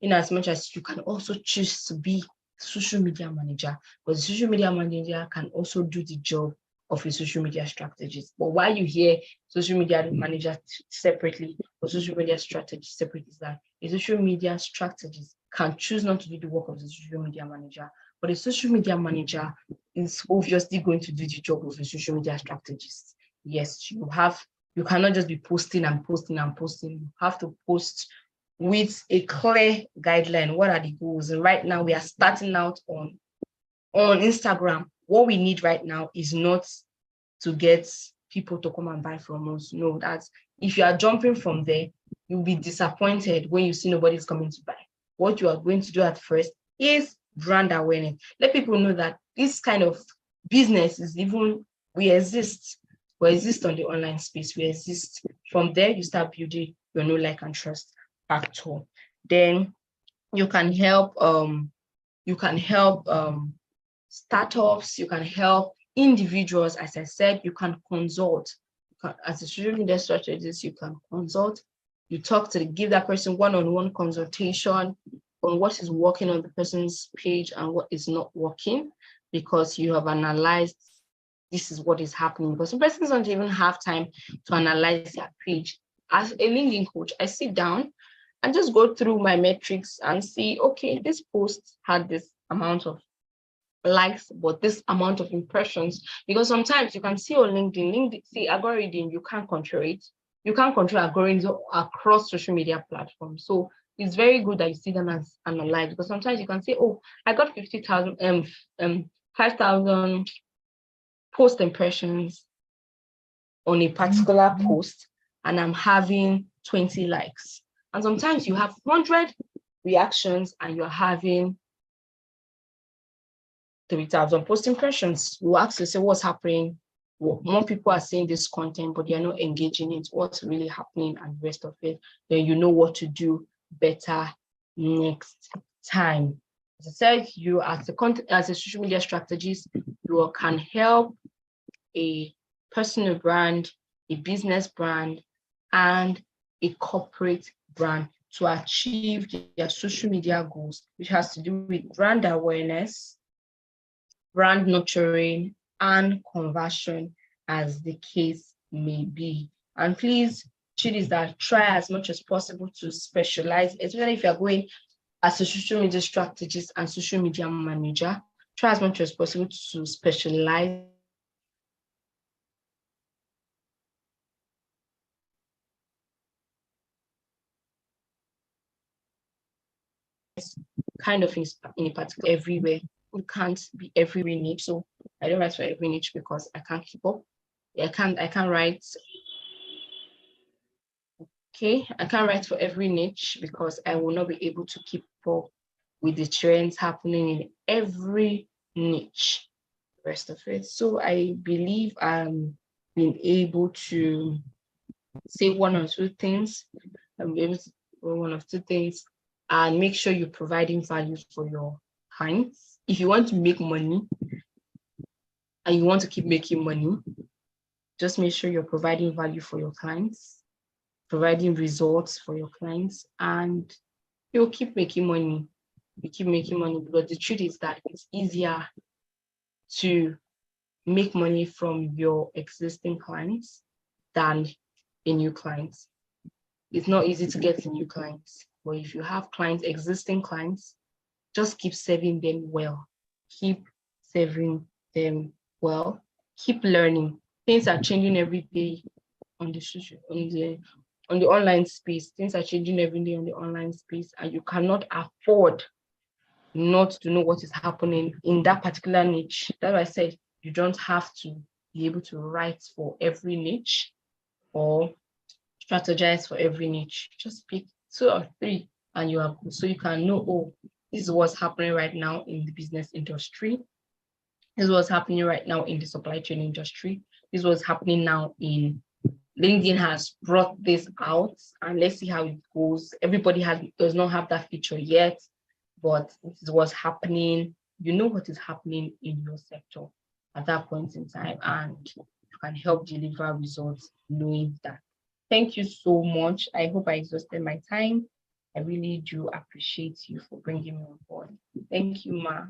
in as much as you can also choose to be social media manager, but the social media manager can also do the job of a social media strategist. But why you hear social media manager separately or social media strategist separately is that a social media strategist can choose not to do the work of the social media manager, but a social media manager is obviously going to do the job of a social media strategist. Yes, you cannot just be posting and posting and posting. You have to post with a clear guideline. What are the goals? And right now we are starting out on Instagram. What we need right now is not to get people to come and buy from us. No, that's, if you are jumping from there, you'll be disappointed when you see nobody's coming to buy. What you are going to do at first is brand awareness. Let people know that this kind of business is even, we exist on the online space. We exist. From there, you start building your know, like, and trust factor. Then you can help startups, you can help individuals. As I said, you can consult. As a social media strategist, you can consult. You give that person one-on-one consultation on what is working on the person's page and what is not working, because you have analyzed this is what is happening. Because some persons don't even have time to analyze their page. As a LinkedIn coach, I sit down and just go through my metrics and see, okay, this post had this amount of likes, but this amount of impressions. Because sometimes you can see on LinkedIn, see algorithm, you can't control it. You can't control algorithms across social media platforms. So it's very good that you see them as analyzed, because sometimes you can say, oh, I got 5,000 post impressions on a particular post, and I'm having 20 likes. And sometimes you have 100 reactions and you're having 3,000 post impressions. You ask yourself, what's happening? Well, more people are seeing this content, but they're not engaging in it. What's really happening and the rest of it? Then you know what to do better next time. As I said, you as a social media strategist, you can help a personal brand, a business brand, and a corporate brand to achieve their social media goals, which has to do with brand awareness, brand nurturing, and conversion, as the case may be. And please, is that try as much as possible to specialize, especially if you're going as a social media strategist and social media manager. Try as much as possible to specialize kind of in a particular everywhere. You can't be every niche. So I don't write for every niche because I can't keep up. I can't write. Okay, I can't write for every niche because I will not be able to keep up with the trends happening in every niche, the rest of it. So I believe I'm being able to say one or two things. I'm able to say one or two things, and make sure you're providing value for your clients. If you want to make money and you want to keep making money, just make sure you're providing value for your clients. providing results for your clients, and you'll keep making money. You keep making money, because the truth is that it's easier to make money from your existing clients than a new client. It's not easy to get new clients, but if you have clients, existing clients, just keep serving them well. Keep serving them well. Keep learning. Things are changing every day on the online space. Things are changing every day on the online space, and you cannot afford not to know what is happening in that particular niche. That's why I said you don't have to be able to write for every niche or strategize for every niche. Just pick 2 or 3 and you are good. So you can know, oh, this is what's happening right now in the business industry. This is what's happening right now in the supply chain industry. This is what's happening now in LinkedIn has brought this out, and let's see how it goes. Everybody does not have that feature yet, but this is what's happening. You know what is happening in your sector at that point in time, and you can help deliver results knowing that. Thank you so much. I hope I exhausted my time. I really do appreciate you for bringing me on board. Thank you, Ma.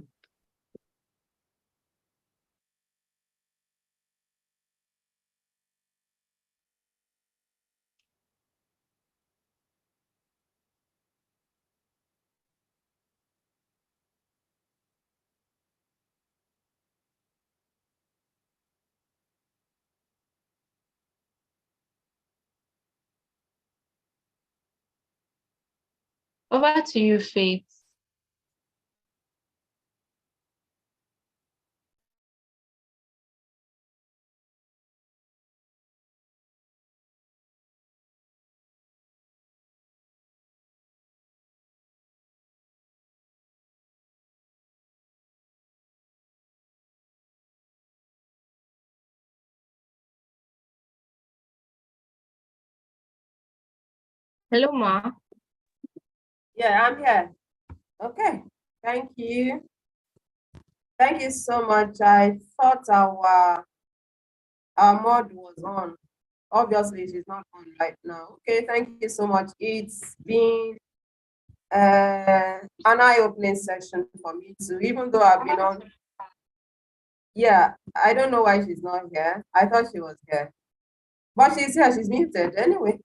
Over to you, Faith. Hello, Ma. Yeah, I'm here. Okay, thank you. Thank you so much. I thought our mod was on. Obviously, she's not on right now. Okay, thank you so much. It's been an eye-opening session for me too, even though I've been on. Yeah, I don't know why she's not here. I thought she was here. But she's here, she's muted anyway.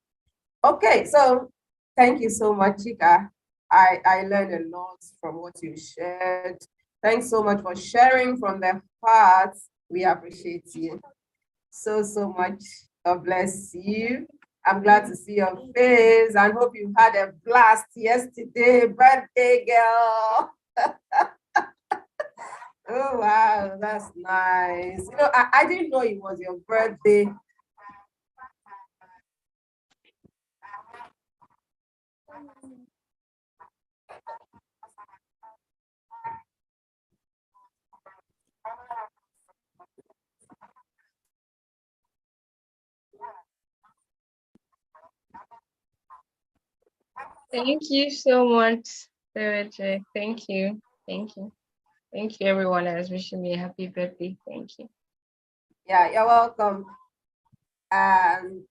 Okay, so thank you so much, Chika. I learned a lot from what you shared. Thanks so much for sharing from the heart. We appreciate you so much. God bless you. I'm glad to see your face and hope you had a blast yesterday. Birthday girl. Oh, wow, that's nice. You know, I didn't know it was your birthday. Thank you so much, Sarah J. Thank you. Thank you. Thank you, everyone that is wishing me a happy birthday. Thank you. Yeah, you're welcome. And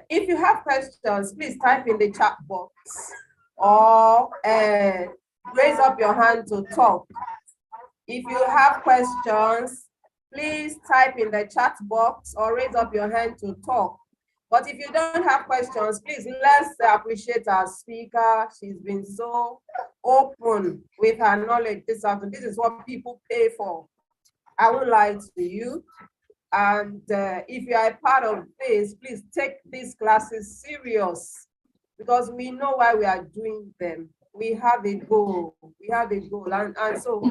if you have questions, please type in the chat box or raise up your hand to talk. If you have questions, please type in the chat box or raise up your hand to talk. But if you don't have questions, please let's appreciate our speaker. She's been so open with her knowledge this afternoon. This is what people pay for. I won't lie to you. And if you are a part of this, please take these classes serious because we know why we are doing them. We have a goal. We have a goal. And so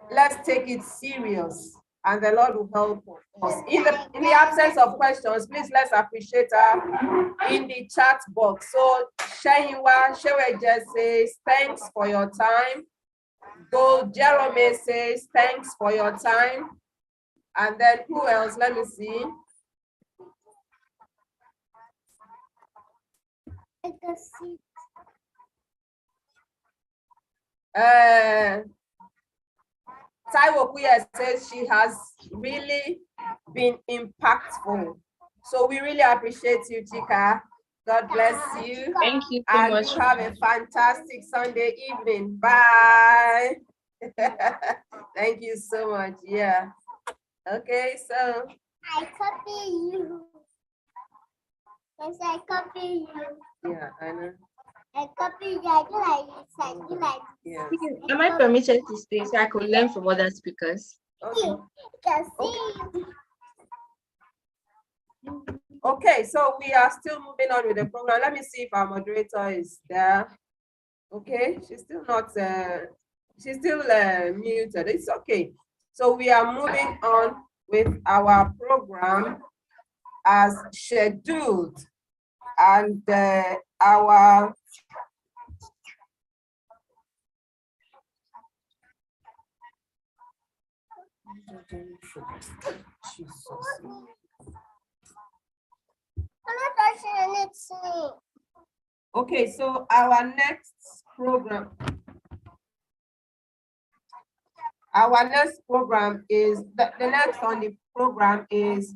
let's take it serious and the Lord will help us. In the absence of questions, please let's appreciate her in the chat box. So Sheyiwa Sheweje says, thanks for your time. Go Jerome says, thanks for your time. And then who else? Let me see. Taiwo Kuya says she has really been impactful. So we really appreciate you, Chika. God bless you. Thank you so And much. you have a fantastic Sunday evening. Bye. Thank you so much. Yeah. Okay, so. I copy you. Yes, I copy you. Yeah, I know. I copy you. I do like this. I do like this. Yeah. Am I permitted to stay so I could learn from other speakers? Okay. You can see you. Okay, so we are still moving on with the program. Let me see if our moderator is there. Okay, she's still not, she's still muted. It's okay. So we are moving on with our program as scheduled. And our I'm not touching anything. okay, so our next program is the next on the program is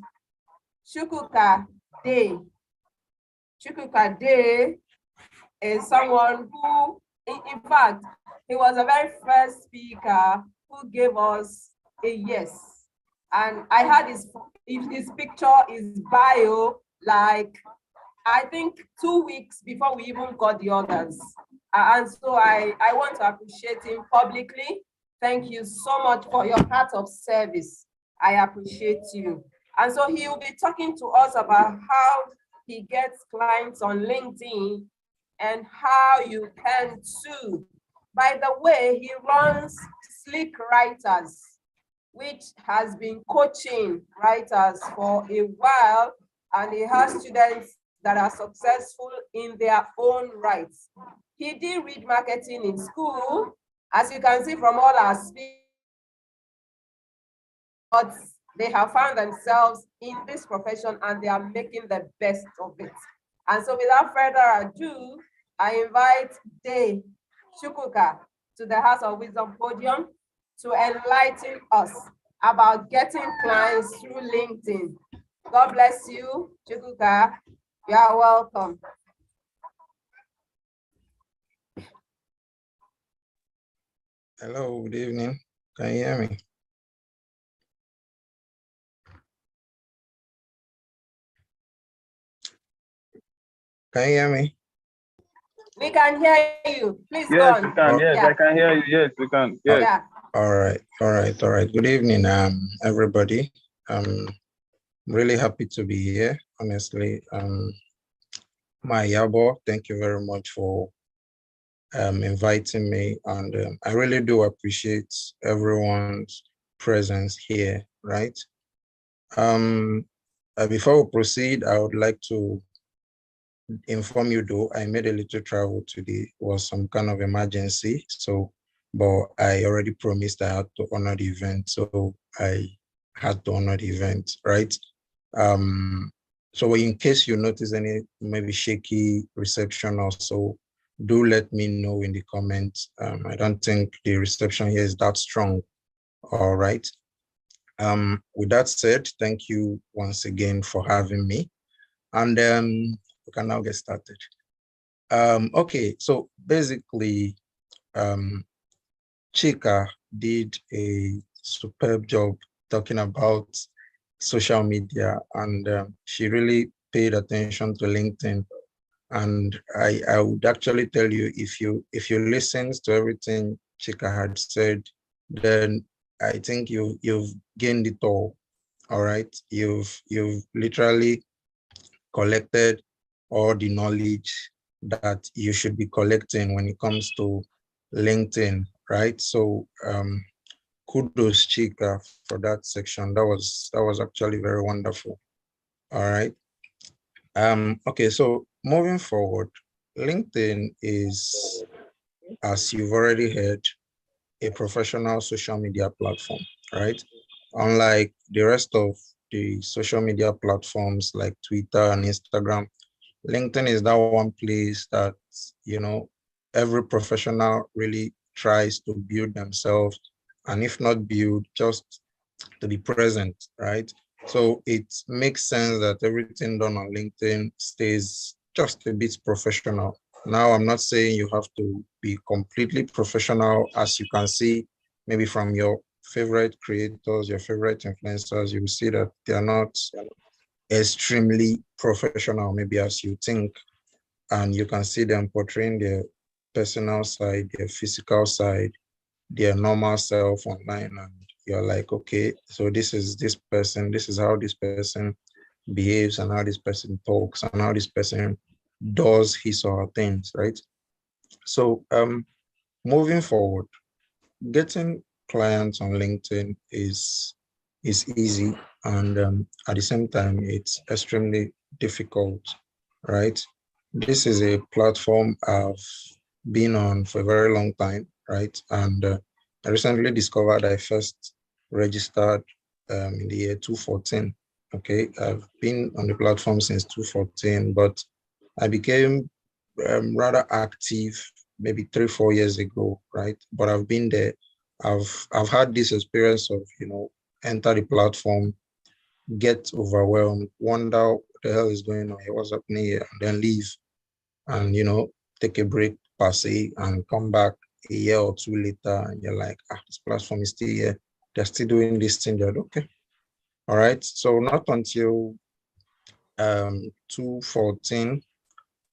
Chukwuka Day. Chukwuka Day is someone who, in fact, he was the very first speaker who gave us a yes. And I had his picture, his bio, like, I think 2 weeks before we even got the others. And so I want to appreciate him publicly. Thank you so much for your heart of service. I appreciate you. And so he will be talking to us about how he gets clients on LinkedIn and how you can too. By the way, he runs Slick Writers, which has been coaching writers for a while, and he has students that are successful in their own rights. He did read marketing in school, as you can see from all our speakers, but they have found themselves in this profession and they are making the best of it. And so without further ado, I invite Day Chukwuka to the House of Wisdom podium to enlighten us about getting clients through LinkedIn. God bless you, Chukwuka. You are welcome. Hello, good evening. Can you hear me? Can you hear me? We can hear you. Please go Yes, on. we can. Yes, Yeah. I can hear you. Yes, we can. Yes. Yeah. All right. Good evening, everybody. I'm really happy to be here, honestly. My Iyabo, thank you very much for inviting me, and I really do appreciate everyone's presence here, right? Before we proceed, I would like to inform you though, I made a little travel today. It was some kind of emergency, so, but I already promised I had to honor the event, so I had to honor the event, right? So in case you notice any maybe shaky reception or so, do let me know in the comments. I don't think the reception here is that strong. All right. With that said, thank you once again for having me. And we can now get started. Okay, so basically, Chika did a superb job talking about social media, and she really paid attention to LinkedIn. And I would actually tell you, if you listen to everything Chika had said, then I think you've gained it all. All right, you've literally collected all the knowledge that you should be collecting when it comes to LinkedIn, right? So kudos, Chika, for that section. That was actually very wonderful. All right. Okay, so moving forward, LinkedIn is, as you've already heard, a professional social media platform, right? Unlike the rest of the social media platforms like Twitter and Instagram, LinkedIn is that one place that, you know, every professional really tries to build themselves, and if not build, just to be present, right? So it makes sense that everything done on LinkedIn stays just a bit professional. Now, I'm not saying you have to be completely professional. As you can see, maybe from your favorite creators, your favorite influencers, you will see that they are not extremely professional, maybe as you think. And you can see them portraying their personal side, their physical side, their normal self online. And you're like, okay, so this is this person, this is how this person behaves and how this person talks and how this person does his or her things, right? So moving forward, getting clients on LinkedIn is easy, and at the same time it's extremely difficult, right? This is a platform I've been on for a very long time, right? And I recently discovered I first registered in the year 2014. Okay, I've been on the platform since 2014, but I became rather active maybe 3-4 years ago, right? But I've been there. I've had this experience of, enter the platform, get overwhelmed, wonder what the hell is going on here, what's happening here, and then leave and take a break per se and come back a year or two later and you're like, this platform is still here. They're still doing this thing. They're okay. All right. So not until 2014.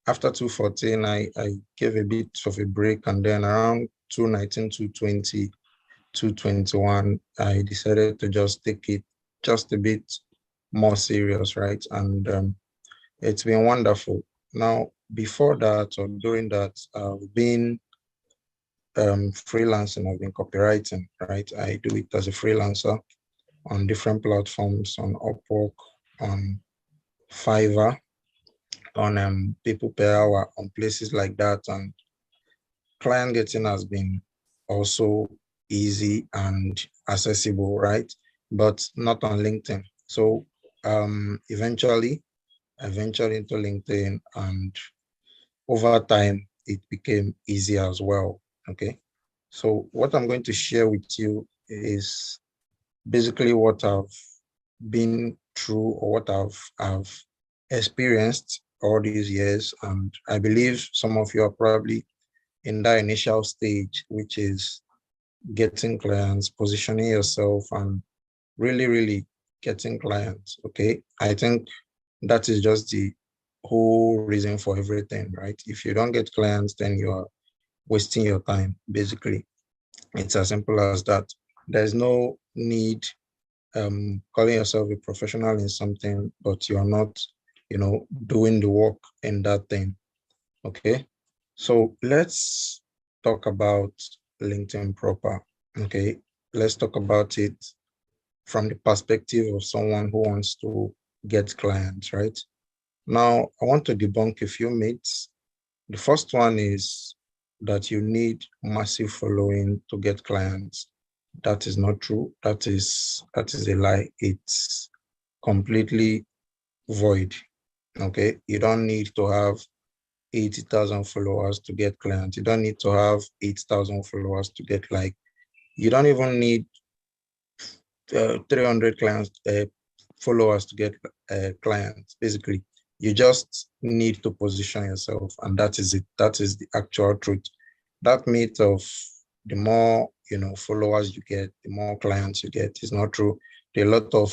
After 2014, I gave a bit of a break, and then around 2019, 2020, 2021, I decided to just take it just a bit more serious, right? And it's been wonderful. Now, before that or during that, I've been freelancing, I've been copywriting, right? I do it as a freelancer on different platforms, on Upwork, on Fiverr, on people per hour, on places like that. And client getting has been also easy and accessible, right? But not on LinkedIn. So eventually, I ventured into LinkedIn, and over time, it became easy as well. Okay. So what I'm going to share with you is basically what I've been through or what I've experienced all these years. And I believe some of you are probably in that initial stage, which is getting clients, positioning yourself, and really, really getting clients. Okay. I think that is just the whole reason for everything, right? If you don't get clients, then you are wasting your time, basically. It's as simple as that. There's no need calling yourself a professional in something, but you are not, doing the work in that thing. Okay. So let's talk about LinkedIn proper. Okay. Let's talk about it from the perspective of someone who wants to get clients, right? Now, I want to debunk a few myths. The first one is that you need massive following to get clients. That is not true. That is a lie. It's completely void. Okay. You don't need to have 80,000 followers to get clients. You don't need to have 8,000 followers to get you don't even need 300 clients, followers to get clients. Basically, you just need to position yourself, and that is it. That is the actual truth. That myth of the more followers you get, the more clients you get is not true. There are a lot of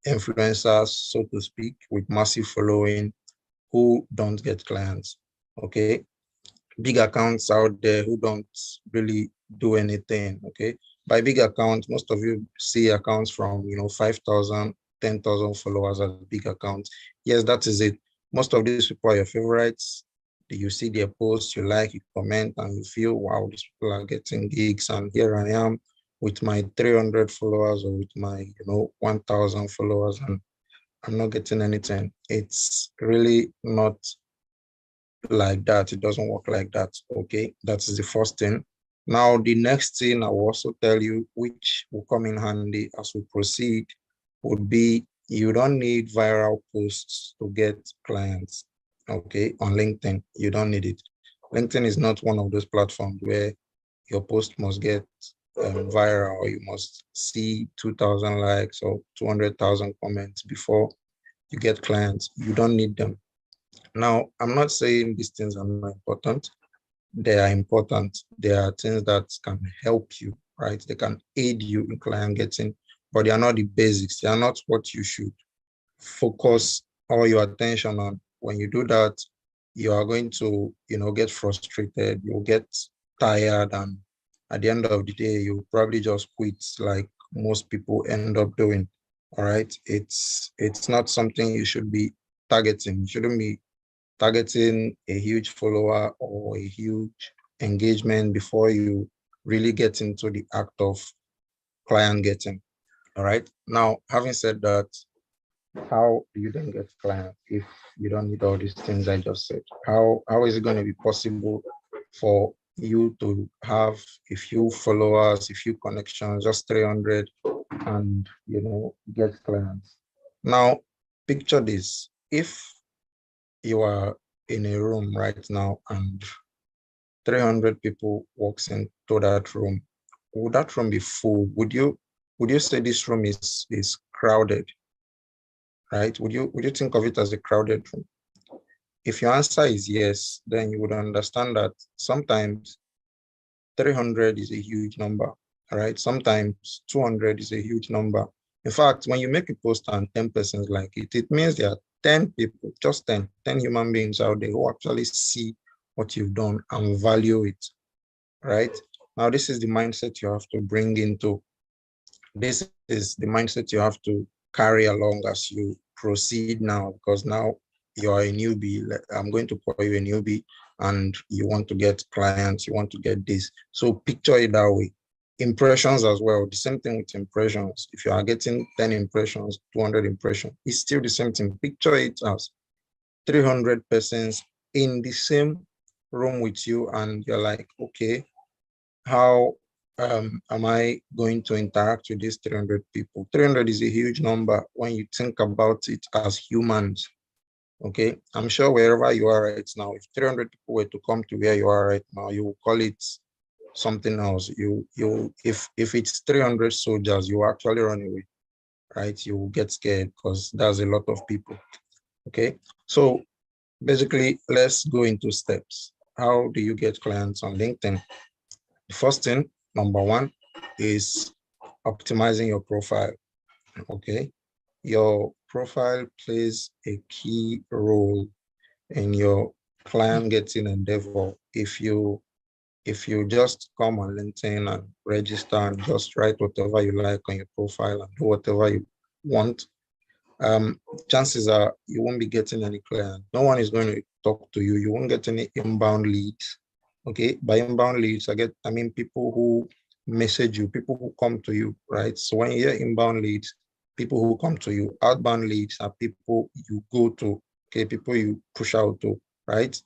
influencers, so to speak, with massive following who don't get clients. Okay, big accounts out there who don't really do anything. Okay, by big account, most of you see accounts from 5,000, 10,000 followers as big accounts. Yes, that is it. Most of these people are your favorites. You see their posts, you like, you comment, and you feel, wow, these people are getting gigs, and here I am with my 300 followers or with my 1,000 followers, and I'm not getting anything. It's really not like that. It doesn't work like that. Okay, that is the first thing. Now, the next thing I will also tell you, which will come in handy as we proceed, would be you don't need viral posts to get clients. Okay, on LinkedIn, you don't need it. LinkedIn is not one of those platforms where your post must get viral, or you must see 2,000 likes or 200,000 comments before you get clients. You don't need them. Now, I'm not saying these things are not important. They are important. They are things that can help you, right? They can aid you in client getting, but they are not the basics. They are not what you should focus all your attention on. When you do that, you are going to, get frustrated. You'll get tired, and at the end of the day, you'll probably just quit, like most people end up doing. All right. It's not something you should be targeting. You shouldn't be targeting a huge follower or a huge engagement before you really get into the act of client getting. All right. Now, having said that, how do you then get clients if you don't need all these things I just said? How is it going to be possible for you to have a few followers, a few connections, just 300, and get clients? Now, picture this. If you are in a room right now and 300 people walks into that room, would that room be full? Would you say this room is crowded? Right? Would you think of it as a crowded room? If your answer is yes, then you would understand that sometimes 300 is a huge number, right? Sometimes 200 is a huge number. In fact, when you make a post and 10 persons like it means there are 10 people, just 10 human beings out there who actually see what you've done and value it, right? Now, this is the mindset you have to bring into. This is the mindset you have to carry along as you proceed now, because now you are a newbie. I'm going to call you a newbie, and you want to get clients, you want to get this. So picture it that way. Impressions as well, the same thing with impressions. If you are getting 10 impressions, 200 impressions, it's still the same thing. Picture it as 300 persons in the same room with you, and you're like, okay, how am I going to interact with these 300 people? 300 is a huge number when you think about it as humans. Okay, I'm sure wherever you are right now, if 300 people were to come to where you are right now, you will call it something else. If it's 300 soldiers, you actually run away, right? You will get scared because there's a lot of people. Okay, so basically, let's go into steps. How do you get clients on LinkedIn? The first thing, number one, is optimizing your profile. Okay, your profile plays a key role in your client getting endeavor. If you just come on LinkedIn and register and just write whatever you like on your profile and do whatever you want, chances are you won't be getting any client. No one is going to talk to you. You won't get any inbound leads. Okay, by inbound leads, I mean people who message you, people who come to you, right? So when you hear inbound leads, people who come to you. Outbound leads are people you go to, okay, people you push out to, right?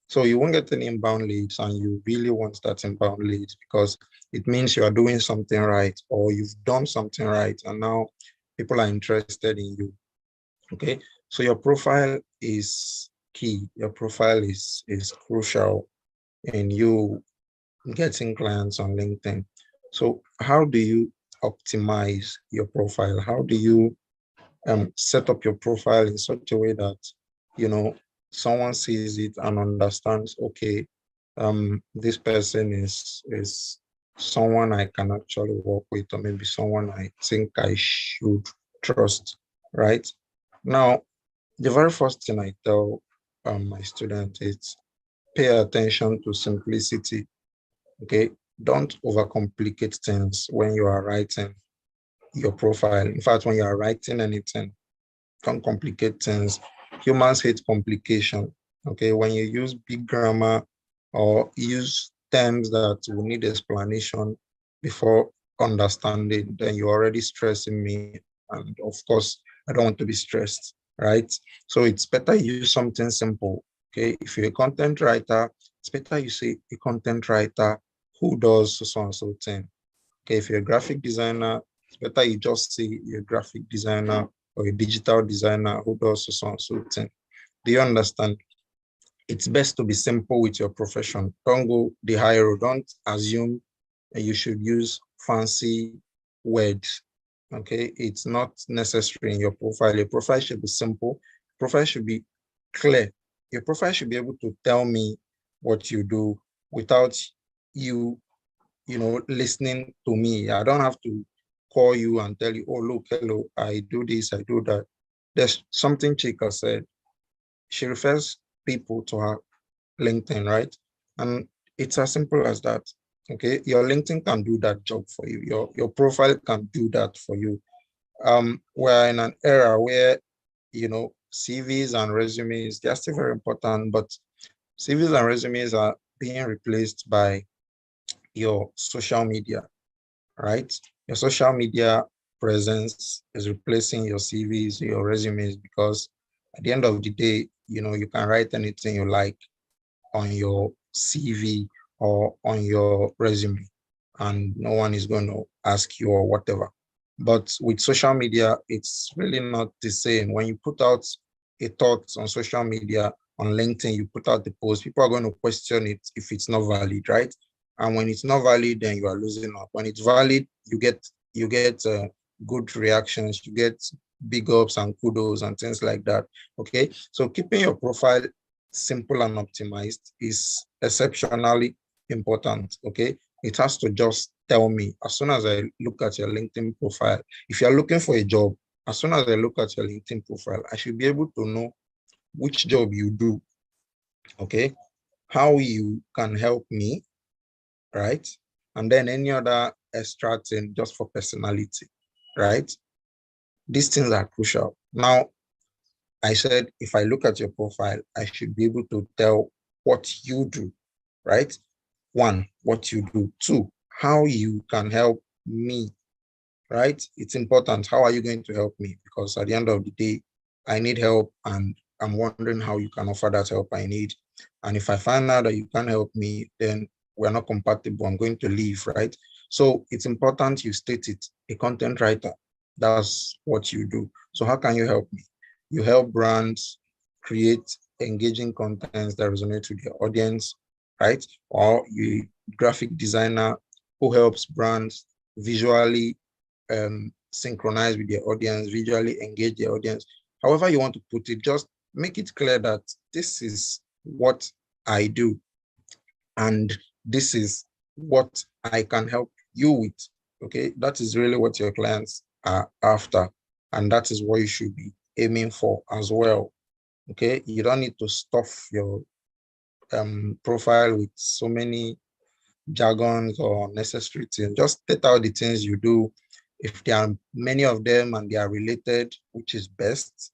So you won't get any inbound leads, and you really want that inbound leads because it means you are doing something right, or you've done something right, and now people are interested in you. Okay, so your profile is key. Your profile is crucial in you getting clients on LinkedIn. So how do you optimize your profile? How do you set up your profile in such a way that someone sees it and understands, okay, this person is someone I can actually work with, or maybe someone I think I should trust, right? Now, the very first thing I tell my students is pay attention to simplicity. Okay, don't overcomplicate things when you are writing your profile. In fact, when you are writing anything, don't complicate things. Humans hate complication. Okay, when you use big grammar or use terms that will need explanation before understanding, then you're already stressing me. And of course, I don't want to be stressed, right? So it's better you use something simple. Okay, if you're a content writer, it's better you say a content writer who does so and so thing. Okay, if you're a graphic designer, it's better you just say you're a graphic designer or a digital designer who does so and so thing. Do you understand? It's best to be simple with your profession. Don't go the high road. Don't assume you should use fancy words. Okay, it's not necessary in your profile. Your profile should be simple. Profile should be clear. Your profile should be able to tell me what you do without you, listening to me. I don't have to call you and tell you, oh, look, hello, I do this, I do that. There's something Chika said. She refers people to her LinkedIn, right? And it's as simple as that. Okay, your LinkedIn can do that job for you. Your profile can do that for you. We're in an era where, CVs and resumes, they're still very important, but CVs and resumes are being replaced by your social media, right? Your social media presence is replacing your CVs, your resumes, because at the end of the day, you can write anything you like on your CV or on your resume, and no one is going to ask you or whatever. But with social media, it's really not the same. When you put out a thought on social media, on LinkedIn, you put out the post, people are going to question it if it's not valid, right? And when it's not valid, then you are losing out. When it's valid, you get good reactions, you get big ups and kudos and things like that. Okay, so keeping your profile simple and optimized is exceptionally important. Okay, it has to just tell me as soon as I look at your LinkedIn profile. If you're looking for a job, as soon as I look at your LinkedIn profile, I should be able to know which job you do. Okay, how you can help me, right? And then any other extra thing just for personality, right? These things are crucial. Now, I said, if I look at your profile, I should be able to tell what you do, right? One, what you do. Two, how you can help me, right? It's important. How are you going to help me? Because at the end of the day, I need help and I'm wondering how you can offer that help I need. And if I find out that you can't help me, then we're not compatible. I'm going to leave, right? So it's important you state it. A content writer, that's what you do. So how can you help me? You help brands create engaging contents that resonate with their audience, right? Or you graphic designer who helps brands visually synchronize with their audience, visually engage their audience. However you want to put it, just make it clear that this is what I do and this is what I can help you with. Okay, that is really what your clients are after, and that is what you should be aiming for as well. Okay, you don't need to stuff your profile with so many jargons or necessary things. Just state out the things you do. If there are many of them and they are related, which is best,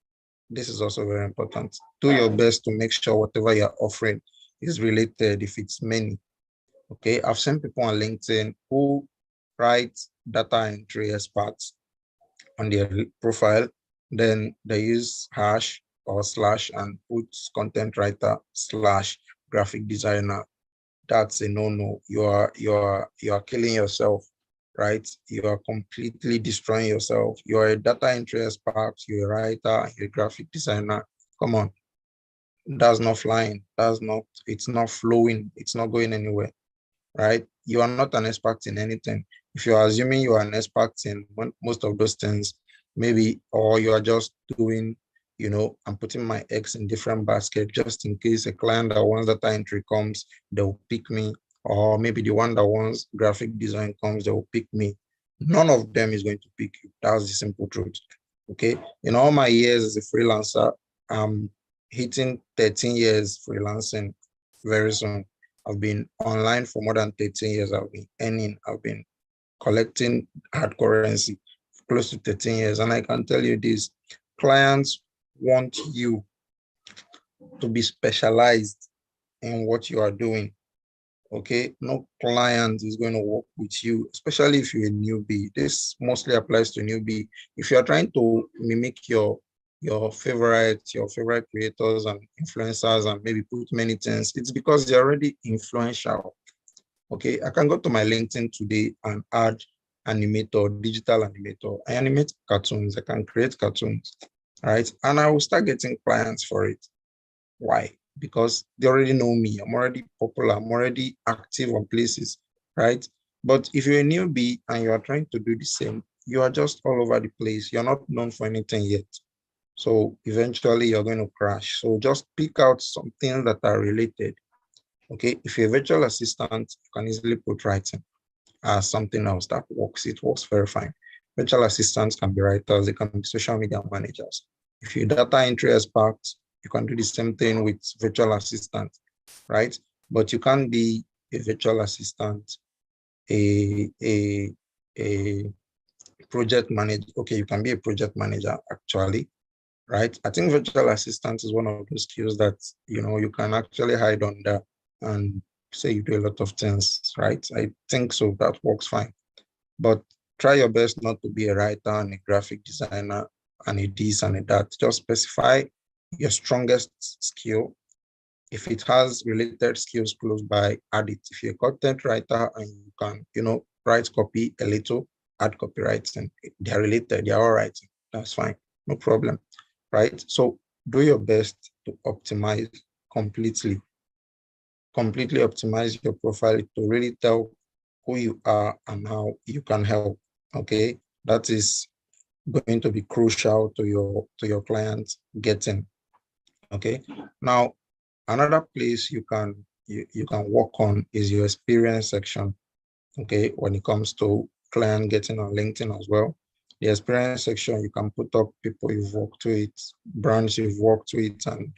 this is also very important. Do your best to make sure whatever you're offering is related if it's many. Okay, I've seen people on LinkedIn who write data entry experts on their profile, then they use hash or slash and put content writer slash graphic designer. That's a no-no. You are killing yourself, right? You are completely destroying yourself. You are a data entry expert, you're a writer, you're a graphic designer. Come on. That's not flying. It's not flowing, it's not going anywhere, right? You are not an expert in anything. If you're assuming you are an expert in most of those things, maybe, or you are just doing, I'm putting my eggs in different baskets just in case a client that wants data entry comes, they'll pick me, or maybe the one that wants graphic design comes, they'll pick me. None of them is going to pick you. That's the simple truth. Okay. In all my years as a freelancer, I'm hitting 13 years freelancing very soon. I've been online for more than 13 years. I've been earning, I've been collecting hard currency for close to 13 years. And I can tell you this, clients want you to be specialized in what you are doing. Okay, no client is going to work with you, especially if you're a newbie. This mostly applies to newbie. If you're trying to mimic your favorite creators and influencers and maybe put many things, it's because they're already influential. Okay, I can go to my LinkedIn today and add animator, digital animator. I animate cartoons, I can create cartoons, right? And I will start getting clients for it. Why? Because they already know me. I'm already popular. I'm already active on places, right? But if you're a newbie and you are trying to do the same, you are just all over the place. You're not known for anything yet. So eventually you're going to crash. So just pick out some things that are related. Okay, if you're a virtual assistant, you can easily put writing as something else that works. It works very fine. Virtual assistants can be writers, they can be social media managers. If you're data entry expert, you can do the same thing with virtual assistant, right? But you can't be a virtual assistant, a project manager. Okay, you can be a project manager actually, right? I think virtual assistant is one of those skills that, you know, you can actually hide under and say you do a lot of things, right? I think so, that works fine. But try your best not to be a writer and a graphic designer and a this and a that. Just specify your strongest skill. If it has related skills close by, add it. If you're a content writer and you can, you know, write copy a little, add copywriting. They're related, they're all writing. That's fine, no problem, right? So do your best to optimize completely optimize your profile to really tell who you are and how you can help. Okay, that is going to be crucial to your clients getting. Okay, now another place you can work on is your experience section. Okay, when it comes to client getting on LinkedIn as well, the experience section, you can put up people you've worked with, brands you've worked with, and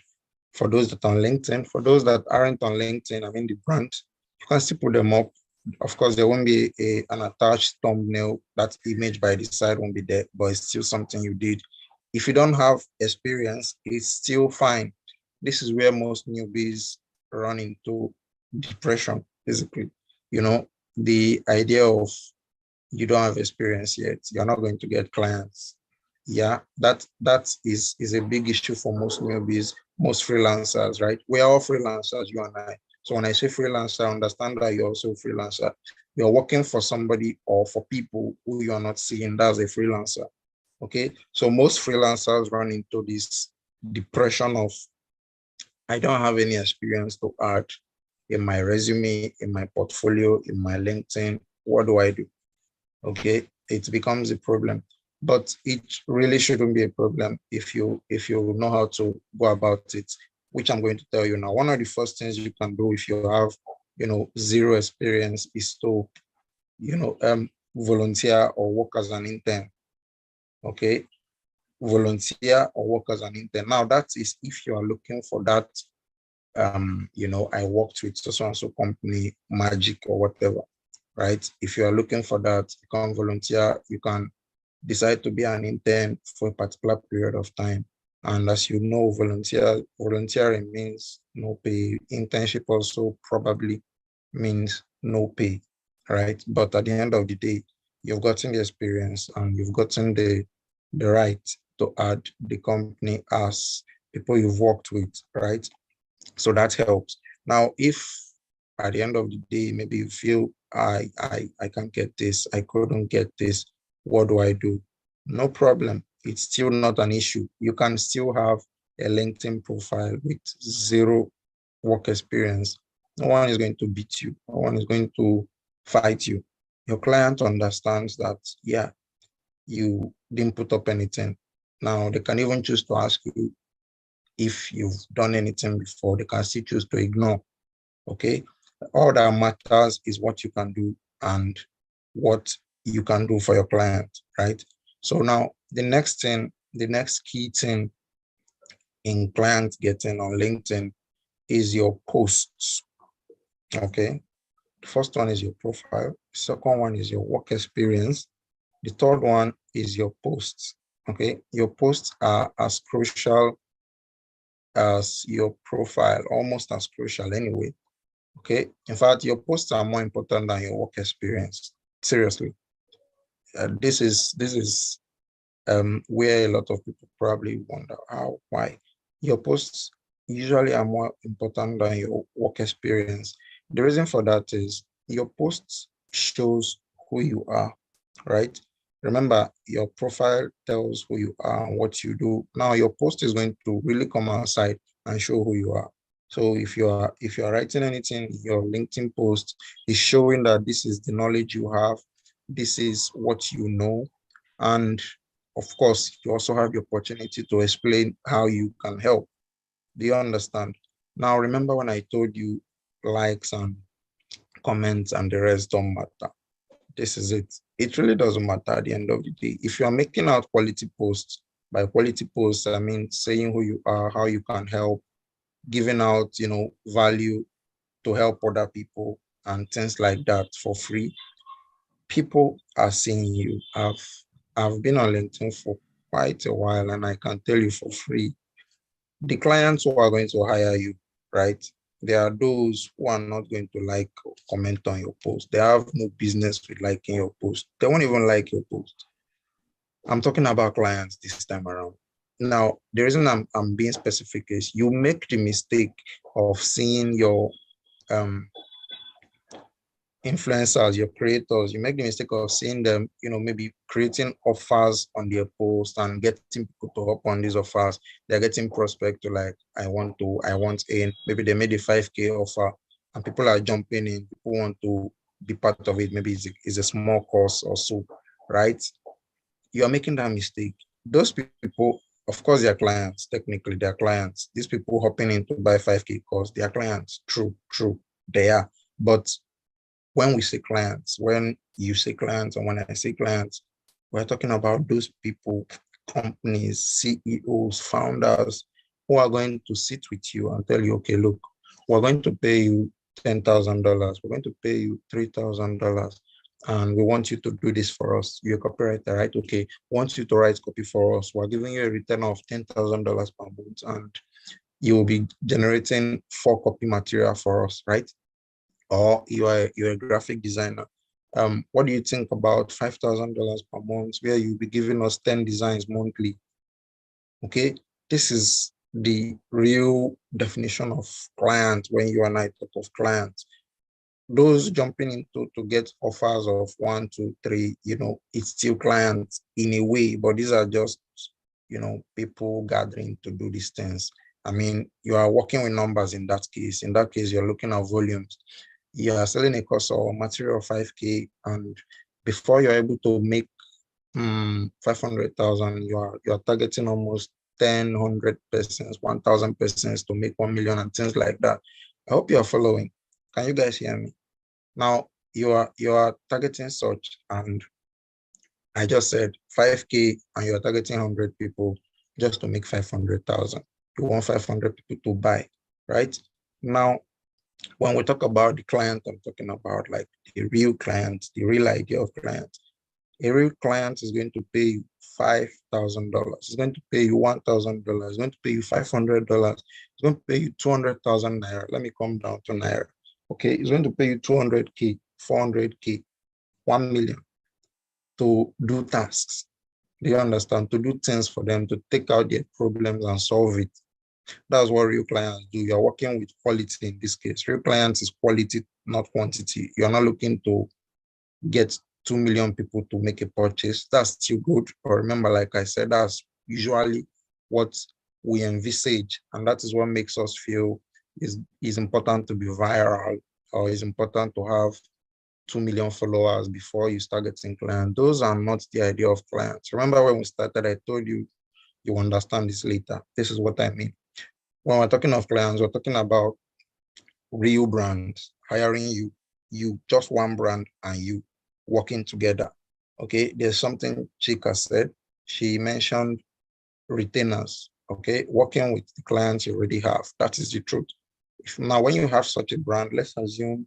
for those that are on LinkedIn, for those that aren't on LinkedIn, I mean the brand, you can still put them up. Of course, there won't be an attached thumbnail. That image by the side won't be there, but it's still something you did. If you don't have experience, it's still fine. This is where most newbies run into depression, basically. You know, the idea of you don't have experience yet, you're not going to get clients. Yeah, that is a big issue for most newbies, most freelancers, right? We are all freelancers, you and I. So when I say freelancer, I understand that you're also a freelancer. You're working for somebody or for people who you are not seeing. That's a freelancer. Okay. So most freelancers run into this depression of, I don't have any experience to add in my resume, in my portfolio, in my LinkedIn. What do I do? Okay, it becomes a problem. But it really shouldn't be a problem if you know how to go about it, which I'm going to tell you now. One of the first things you can do if you have, you know, zero experience is to, you know, volunteer or work as an intern. Okay, volunteer or work as an intern. Now that is if you are looking for that. You know, I worked with so and so company, Magic or whatever, right? If you are looking for that, you can volunteer. You can decide to be an intern for a particular period of time. And as you know, volunteering means no pay. Internship also probably means no pay, right? But at the end of the day, you've gotten the experience and you've gotten the right to add the company as people you've worked with, right? So that helps. Now, if at the end of the day, maybe you feel I can't get this, I couldn't get this, what do I do? No problem. It's still not an issue. You can still have a LinkedIn profile with zero work experience. No one is going to beat you. No one is going to fight you. Your client understands that, yeah, you didn't put up anything. Now, they can even choose to ask you if you've done anything before. They can still choose to ignore. Okay. All that matters is what you can do and what you can do for your client, right? So now the next key thing in client getting on LinkedIn is your posts. Okay. The first one is your profile. The second one is your work experience. The third one is your posts. Okay. Your posts are as crucial as your profile, almost as crucial anyway. Okay. In fact, your posts are more important than your work experience. Seriously. This is where a lot of people probably wonder why. Your posts usually are more important than your work experience. The reason for that is your posts shows who you are, right? Remember, your profile tells who you are and what you do. Now your post is going to really come outside and show who you are. So if you are writing anything in your LinkedIn post, it's showing that this is the knowledge you have, this is what you know, and of course, you also have the opportunity to explain how you can help. Do you understand? Now, remember when I told you likes and comments and the rest don't matter. This is it. It really doesn't matter at the end of the day. If you are making out quality posts, by quality posts, I mean saying who you are, how you can help, giving out, value to help other people and things like that for free. People are seeing you. I've been on LinkedIn for quite a while, and I can tell you for free, the clients who are going to hire you, right? There are those who are not going to like or comment on your post. They have no business with liking your post. They won't even like your post. I'm talking about clients this time around. Now, the reason I'm being specific is you make the mistake of seeing your influencers, your creators, you make the mistake of seeing them, maybe creating offers on their post and getting people to hop on these offers. They're getting prospect to like, I want in, maybe they made a 5K offer and people are jumping in, people want to be part of it. Maybe it's a small course or so, right? You are making that mistake. Those people, of course, they are clients, technically they are clients. These people hopping in to buy 5K course, they are clients, true, they are. But when we say clients, when you say clients, and when I say clients, we're talking about those people, companies, CEOs, founders, who are going to sit with you and tell you, okay, look, we're going to pay you $10,000. We're going to pay you $3,000. And we want you to do this for us. You're a copywriter, right? Okay, we want you to write copy for us. We're giving you a return of $10,000 per month, and you will be generating 4 copy material for us, right? Or you're a graphic designer. What do you think about $5,000 per month, where you'll be giving us 10 designs monthly? Okay, this is the real definition of client when you and I talk of clients. Those jumping into to get offers of 1, 2, 3, it's still clients in a way, but these are just, people gathering to do these things. I mean, you are working with numbers in that case. In that case, you're looking at volumes. You are selling a course or material of 5K, and before you're able to make 500,000, you're targeting almost 100 persons, 1,000 persons to make 1 million and things like that. I hope you are following. Can you guys hear me? Now you are targeting such, and I just said 5K, and you are targeting 100 people just to make 500,000. You want 500 people to buy, right? Now, when we talk about the client, I'm talking about like the real client, the real idea of client. A real client is going to pay you $5,000. It's going to pay you $1,000. It's going to pay you $500. It's going to pay you 200,000 naira. Let me come down to naira. Okay, it's going to pay you 200K, 400K, 1 million to do tasks. Do you understand? To do things for them, to take out their problems and solve it. That's what real clients do. You're working with quality in this case. Real clients is quality, not quantity. You're not looking to get 2 million people to make a purchase. That's still good. But remember, like I said, that's usually what we envisage. And that is what makes us feel is important to be viral, or is important to have 2 million followers before you start getting clients. Those are not the idea of clients. Remember when we started, I told you, you understand this later. This is what I mean. When we're talking of clients, we're talking about real brands hiring you just one brand and you working together. Okay, there's something Chika said. She mentioned retainers. Okay, working with the clients you already have. That is the truth. Now, when you have such a brand, let's assume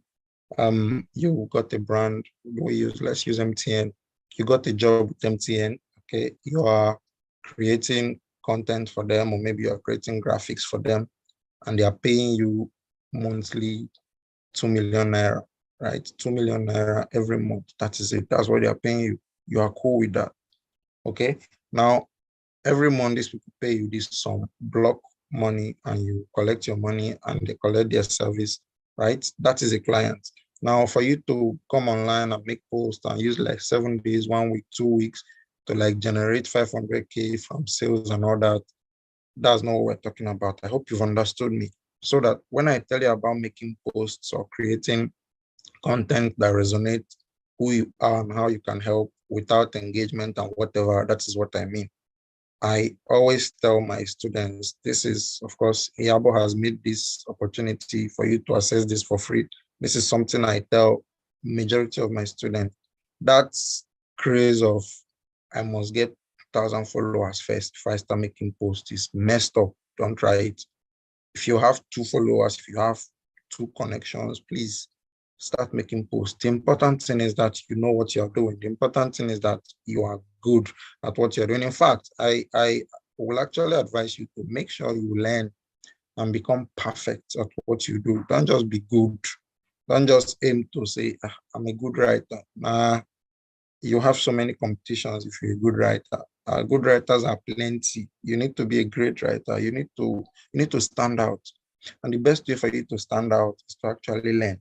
you got a brand, let's use MTN. You got a job with MTN. Okay, you are creating content for them, or maybe you're creating graphics for them, and they are paying you monthly 2 million naira, right? 2 million naira every month. That is it. That's what they are paying you. You are cool with that. Okay. Now, every month, these people pay you this sum, block money, and you collect your money and they collect their service, right? That is a client. Now, for you to come online and make posts and use like 7 days, 1 week, 2 weeks to like generate 500K from sales and all that, that's not what we're talking about. I hope you've understood me. so that when I tell you about making posts or creating content that resonates who you are and how you can help without engagement and whatever, that is what I mean. I always tell my students, this is, of course, Iyabo has made this opportunity for you to access this for free. This is something I tell majority of my students. That's craze of, I must get 1,000 followers first if I start making posts is messed up. Don't try it. If you have 2 followers, if you have 2 connections, please start making posts. The important thing is that you know what you're doing. The important thing is that you are good at what you're doing. In fact, I will actually advise you to make sure you learn and become perfect at what you do. Don't just be good. Don't just aim to say, I'm a good writer. Nah, you have so many competitions if you're a good writer. Good writers are plenty. You need to be a great writer. You need to stand out. And the best way for you to stand out is to actually learn.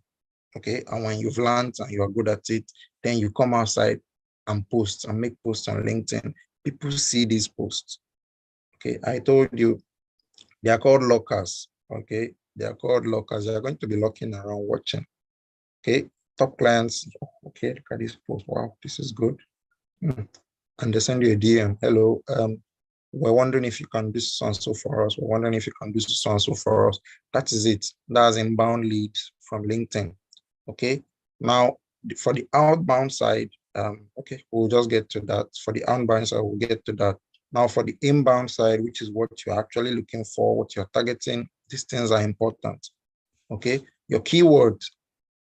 Okay. And when you've learned and you are good at it, then you come outside and post and make posts on LinkedIn. People see these posts. Okay. I told you they are called lockers. Okay. They are called lockers. They are going to be locking around watching. Okay. Top clients. Okay. Look at this post. Wow. This is good. And they send you a DM. Hello. We're wondering if you can do so and so for us. We're wondering if you can do so and so for us. That is it. That's inbound leads from LinkedIn. Okay. Now, for the outbound side, okay, we'll just get to that. For the outbound side, we'll get to that. Now, for the inbound side, which is what you're actually looking for, what you're targeting, these things are important. Okay. Your keyword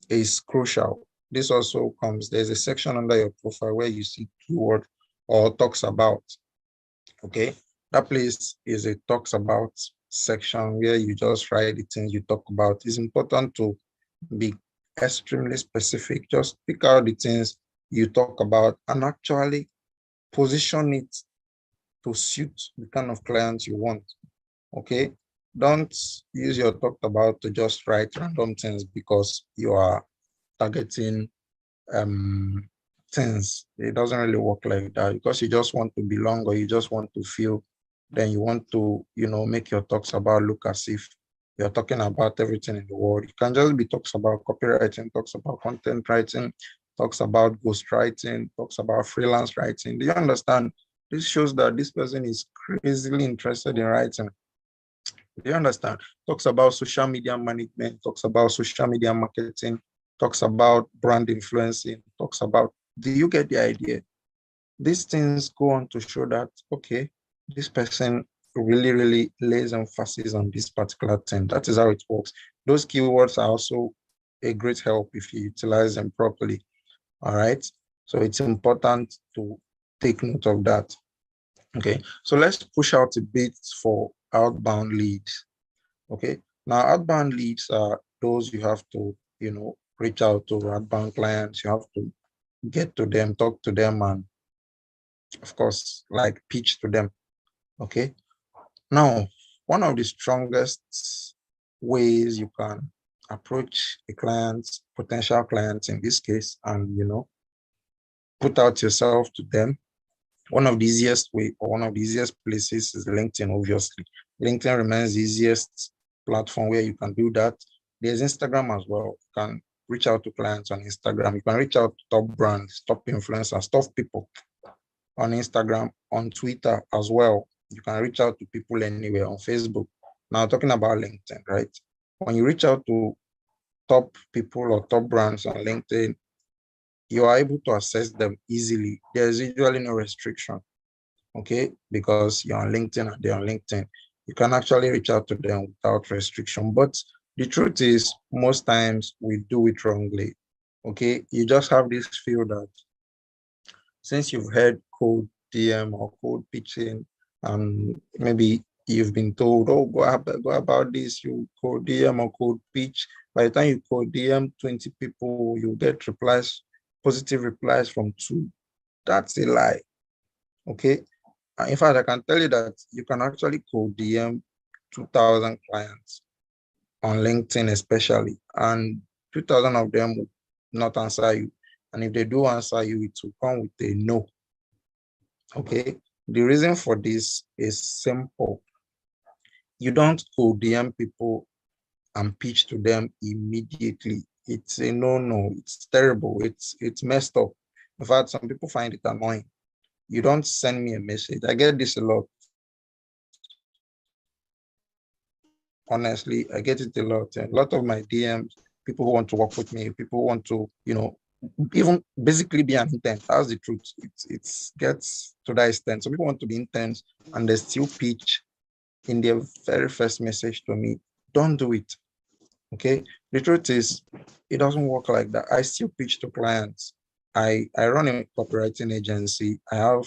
is crucial. This also comes, there's a section under your profile where you see keyword or talks about. Okay. That place is a talks about section where you just write the things you talk about. It's important to be extremely specific. Just pick out the things you talk about and actually position it to suit the kind of clients you want. Okay. Don't use your talked about to just write random things because you are targeting things. It doesn't really work like that because you just want to belong or you just want to feel, then you want to, make your talks about look as if you're talking about everything in the world. It can just be talks about copywriting, talks about content writing, talks about ghostwriting, talks about freelance writing. Do you understand? This shows that this person is crazily interested in writing. Do you understand? Talks about social media management, talks about social media marketing, talks about brand influencing, talks about, do you get the idea? These things go on to show that, okay, this person really, really lays emphasis on this particular thing. That is how it works. Those keywords are also a great help if you utilize them properly. All right. So it's important to take note of that. Okay. So let's push out a bit for outbound leads. Okay. Now, outbound leads are those you have to, reach out to outbound clients. You have to get to them, talk to them, and of course, like pitch to them. Okay. Now, one of the strongest ways you can approach a client, potential clients in this case, and put out yourself to them. One of the easiest way or one of the easiest places is LinkedIn, obviously. LinkedIn remains the easiest platform where you can do that. There's Instagram as well. You can reach out to clients on Instagram. You can reach out to top brands, top influencers, top people on Instagram, on Twitter as well. You can reach out to people anywhere on Facebook. Now, talking about LinkedIn, right? When you reach out to top people or top brands on LinkedIn, you are able to access them easily. There's usually no restriction, okay? Because you're on LinkedIn and they're on LinkedIn. You can actually reach out to them without restriction. But the truth is, most times we do it wrongly, okay? You just have this feel that since you've heard cold DM or cold pitching, maybe you've been told, oh, go about this, you cold DM or cold pitch. By the time you cold DM 20 people, you get replies, positive replies from 2. That's a lie, okay? In fact, I can tell you that you can actually cold DM 2,000 clients on LinkedIn especially, and 2,000 of them will not answer you. And if they do answer you, it will come with a no. Okay. The reason for this is simple. You don't cold DM people and pitch to them immediately. It's a no. It's terrible. It's messed up. In fact, some people find it annoying. You don't send me a message. I get this a lot. Honestly, I get it a lot. A lot of my DMs, people who want to work with me, people who want to, even basically be an intern. That's the truth. It gets to that extent. Some people want to be interns and they still pitch in their very first message to me. Don't do it. Okay. The truth is, it doesn't work like that. I still pitch to clients. I run a copywriting agency. I have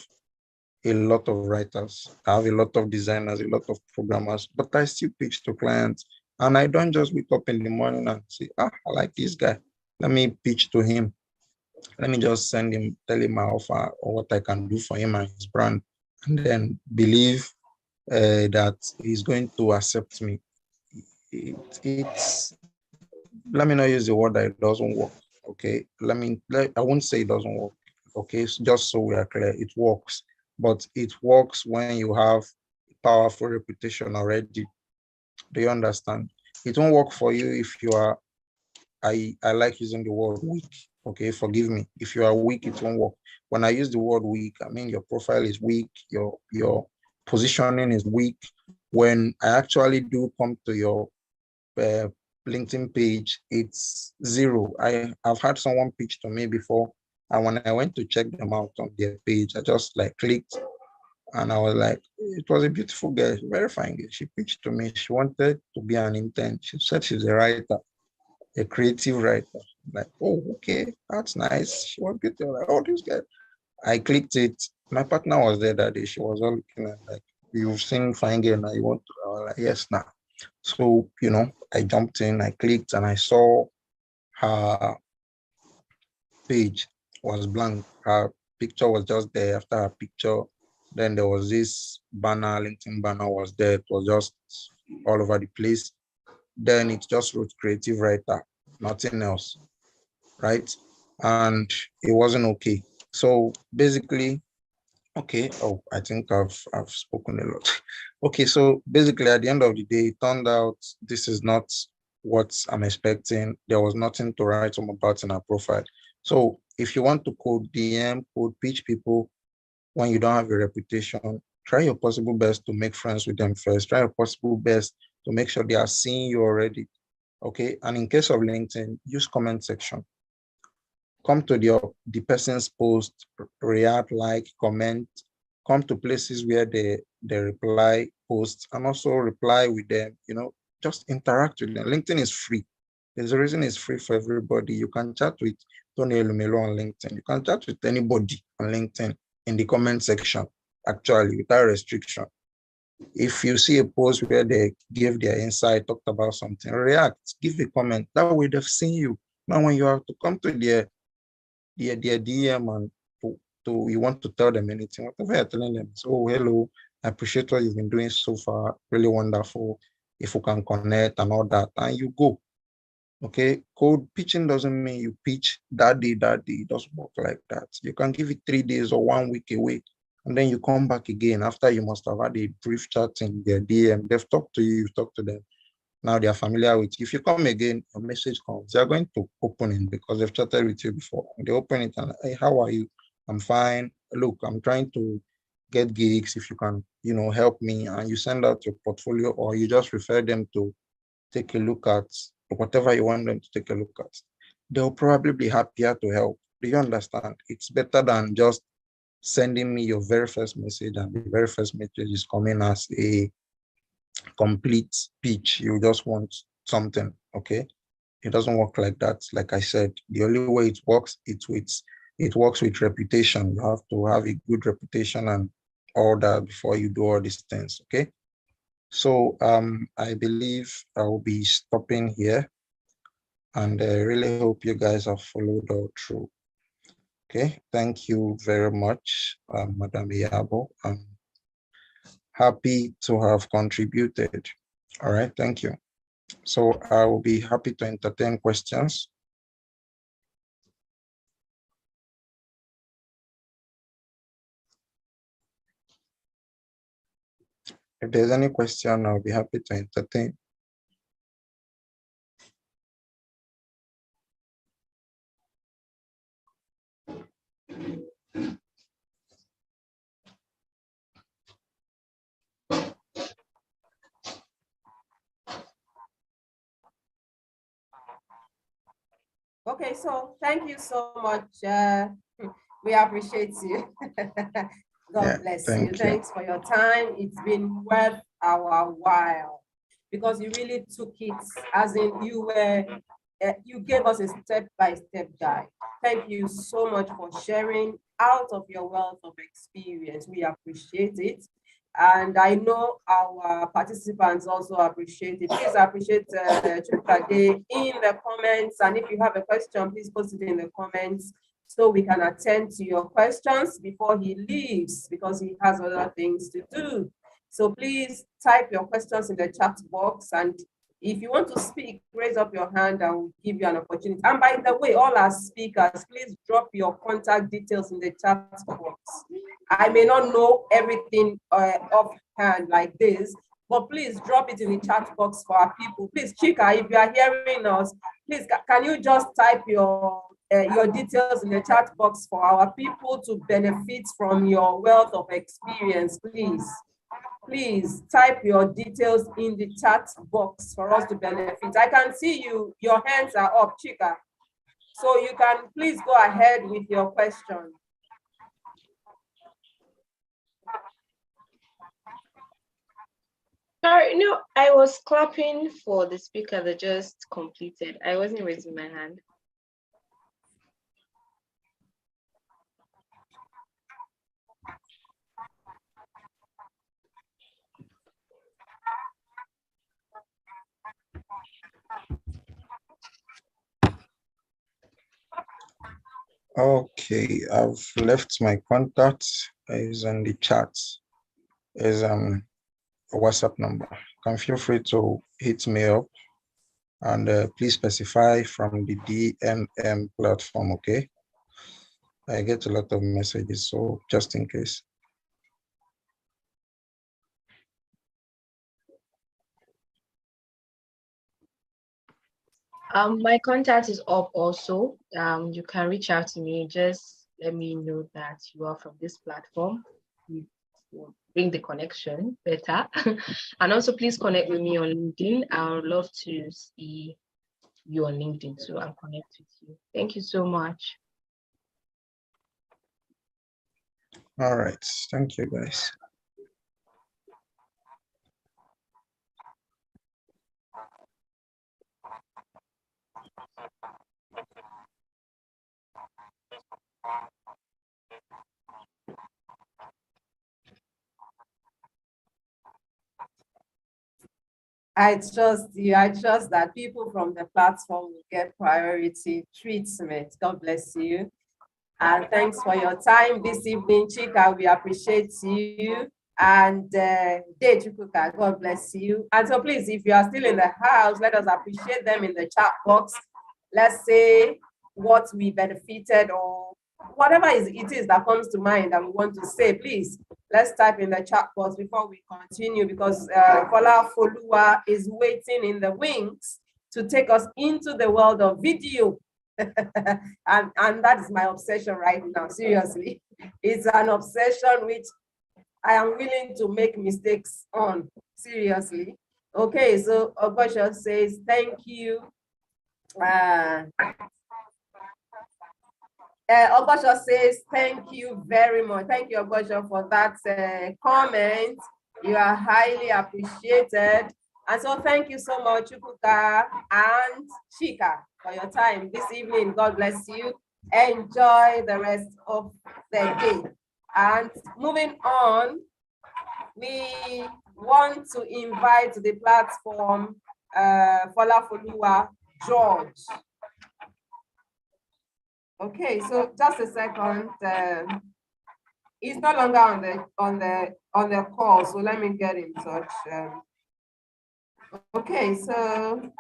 a lot of writers. I have a lot of designers, a lot of programmers, but I still pitch to clients. And I don't just wake up in the morning and say, I like this guy. Let me pitch to him. Let me just send him, tell him my offer or what I can do for him and his brand, and then believe that he's going to accept me. It's let me not use the word that it doesn't work. Okay, I won't say it doesn't work. Okay, so just so we are clear, it works, but it works when you have a powerful reputation already. Do you understand? It won't work for you if you are. I like using the word weak. Okay, forgive me. If you are weak, it won't work. When I use the word weak, I mean your profile is weak, your positioning is weak. When I actually do come to your uh, LinkedIn page, it's zero. I've had someone pitch to me before, and when I went to check them out on their page, I just like clicked, and I was like, it was a beautiful girl, very fine girl. She pitched to me. She wanted to be an intern. She said she's a writer, a creative writer. Like, oh, okay, that's nice. She was beautiful. Like, oh, this guy. I clicked it. My partner was there that day. She was all looking at like, you've seen fine girl now. You want to? I was like, yes, now. So, I jumped in, I clicked, and I saw her page was blank. Her picture was just there. After her picture, then there was this banner, LinkedIn banner was there. It was just all over the place. Then it just wrote creative writer, nothing else, right? And it wasn't okay. So basically, okay. Oh, I think I've spoken a lot. Okay, so basically at the end of the day, it turned out this is not what I'm expecting. There was nothing to write home about in our profile. So if you want to code DM, code pitch people when you don't have a reputation, try your possible best to make friends with them first. Try your possible best to make sure they are seeing you already. Okay. And in case of LinkedIn, use comment section. Come to the person's post, react, like, comment, come to places where they reply posts and also reply with them, just interact with them. LinkedIn is free. There's a reason it's free for everybody. You can chat with Tony Elumelo on LinkedIn. You can chat with anybody on LinkedIn in the comment section, actually, without restriction. If you see a post where they give their insight, talked about something, react, give a comment. That way they've seen you. Now, when you have to come to their DM and you want to tell them anything, whatever you're telling them, so hello, I appreciate what you've been doing so far, really wonderful. If you can connect and all that, and you go. Okay, code pitching doesn't mean you pitch that day. It doesn't work like that. You can give it 3 days or 1 week away, and then you come back again after you must have had a brief chat in their DM. They've talked to you, you've talked to them. Now they are familiar with you. If you come again, a message comes. They are going to open it because they've chatted with you before. They open it and, hey, how are you? I'm fine. Look, I'm trying to get gigs. If you can, help me, and you send out your portfolio or you just refer them to take a look at whatever you want them to take a look at. They'll probably be happier to help. Do you understand? It's better than just sending me your very first message and the very first message is coming as a complete pitch. You just want something, okay? It doesn't work like that. Like I said, the only way it works, it works with reputation. You have to have a good reputation and all that before you do all these things, okay? So I believe I will be stopping here, and I really hope you guys have followed all through. Okay, thank you very much, Madam Iyabo. I'm happy to have contributed. All right, thank you. So I will be happy to entertain questions. If there's any question, I'll be happy to entertain. Okay, so thank you so much. We appreciate you. God bless you. thank you. Thanks for your time. It's been worth our while because you really took it as in you gave us a step-by-step guide. Thank you so much for sharing out of your wealth of experience. We appreciate it. And I know our participants also appreciate it. Please appreciate Chukwuka in the comments. And if you have a question, please post it in the comments so we can attend to your questions before he leaves because he has other things to do. So please type your questions in the chat box. And if you want to speak, raise up your hand and we'll give you an opportunity. And by the way, all our speakers, please drop your contact details in the chat box. I may not know everything offhand like this, but please drop it in the chat box for our people. Please, Chika, if you are hearing us, please, can you just type your details in the chat box for our people to benefit from your wealth of experience, please. Please type your details in the chat box for us to benefit. I can see you, your hands are up, Chika. So you can please go ahead with your question. Sorry, no, I was clapping for the speaker that just completed. I wasn't raising my hand. Okay, I've left my contact is in the chat. Is a WhatsApp number. You can feel free to hit me up and please specify from the DMM platform, okay? I get a lot of messages, so just in case. My contact is up also. You can reach out to me. Just let me know that you are from this platform. You will bring the connection better. And also please connect with me on LinkedIn. I would love to see you on LinkedIn so I'll connect with you. Thank you so much. All right, thank you guys. I trust you. I trust that people from the platform will get priority treatment. God bless you. And thanks for your time this evening, Chika. We appreciate you. And Chukwuka, God bless you. And so please, if you are still in the house, let us appreciate them in the chat box. Let's say what we benefited or whatever it is that comes to mind that we want to say, please. Let's type in the chat box before we continue because Fola is waiting in the wings to take us into the world of video. and that is my obsession right now, seriously. It's an obsession which I am willing to make mistakes on, seriously. Okay, so Ogosha says, thank you. Ogosha says, thank you very much. Thank you, Ogosha, for that comment. You are highly appreciated. And so thank you so much, Chukwuka and Chika, for your time this evening. God bless you. Enjoy the rest of the day. And moving on, we want to invite to the platform Fola George. Okay, so just a second. He's no longer on the call, so let me get in touch. Okay, so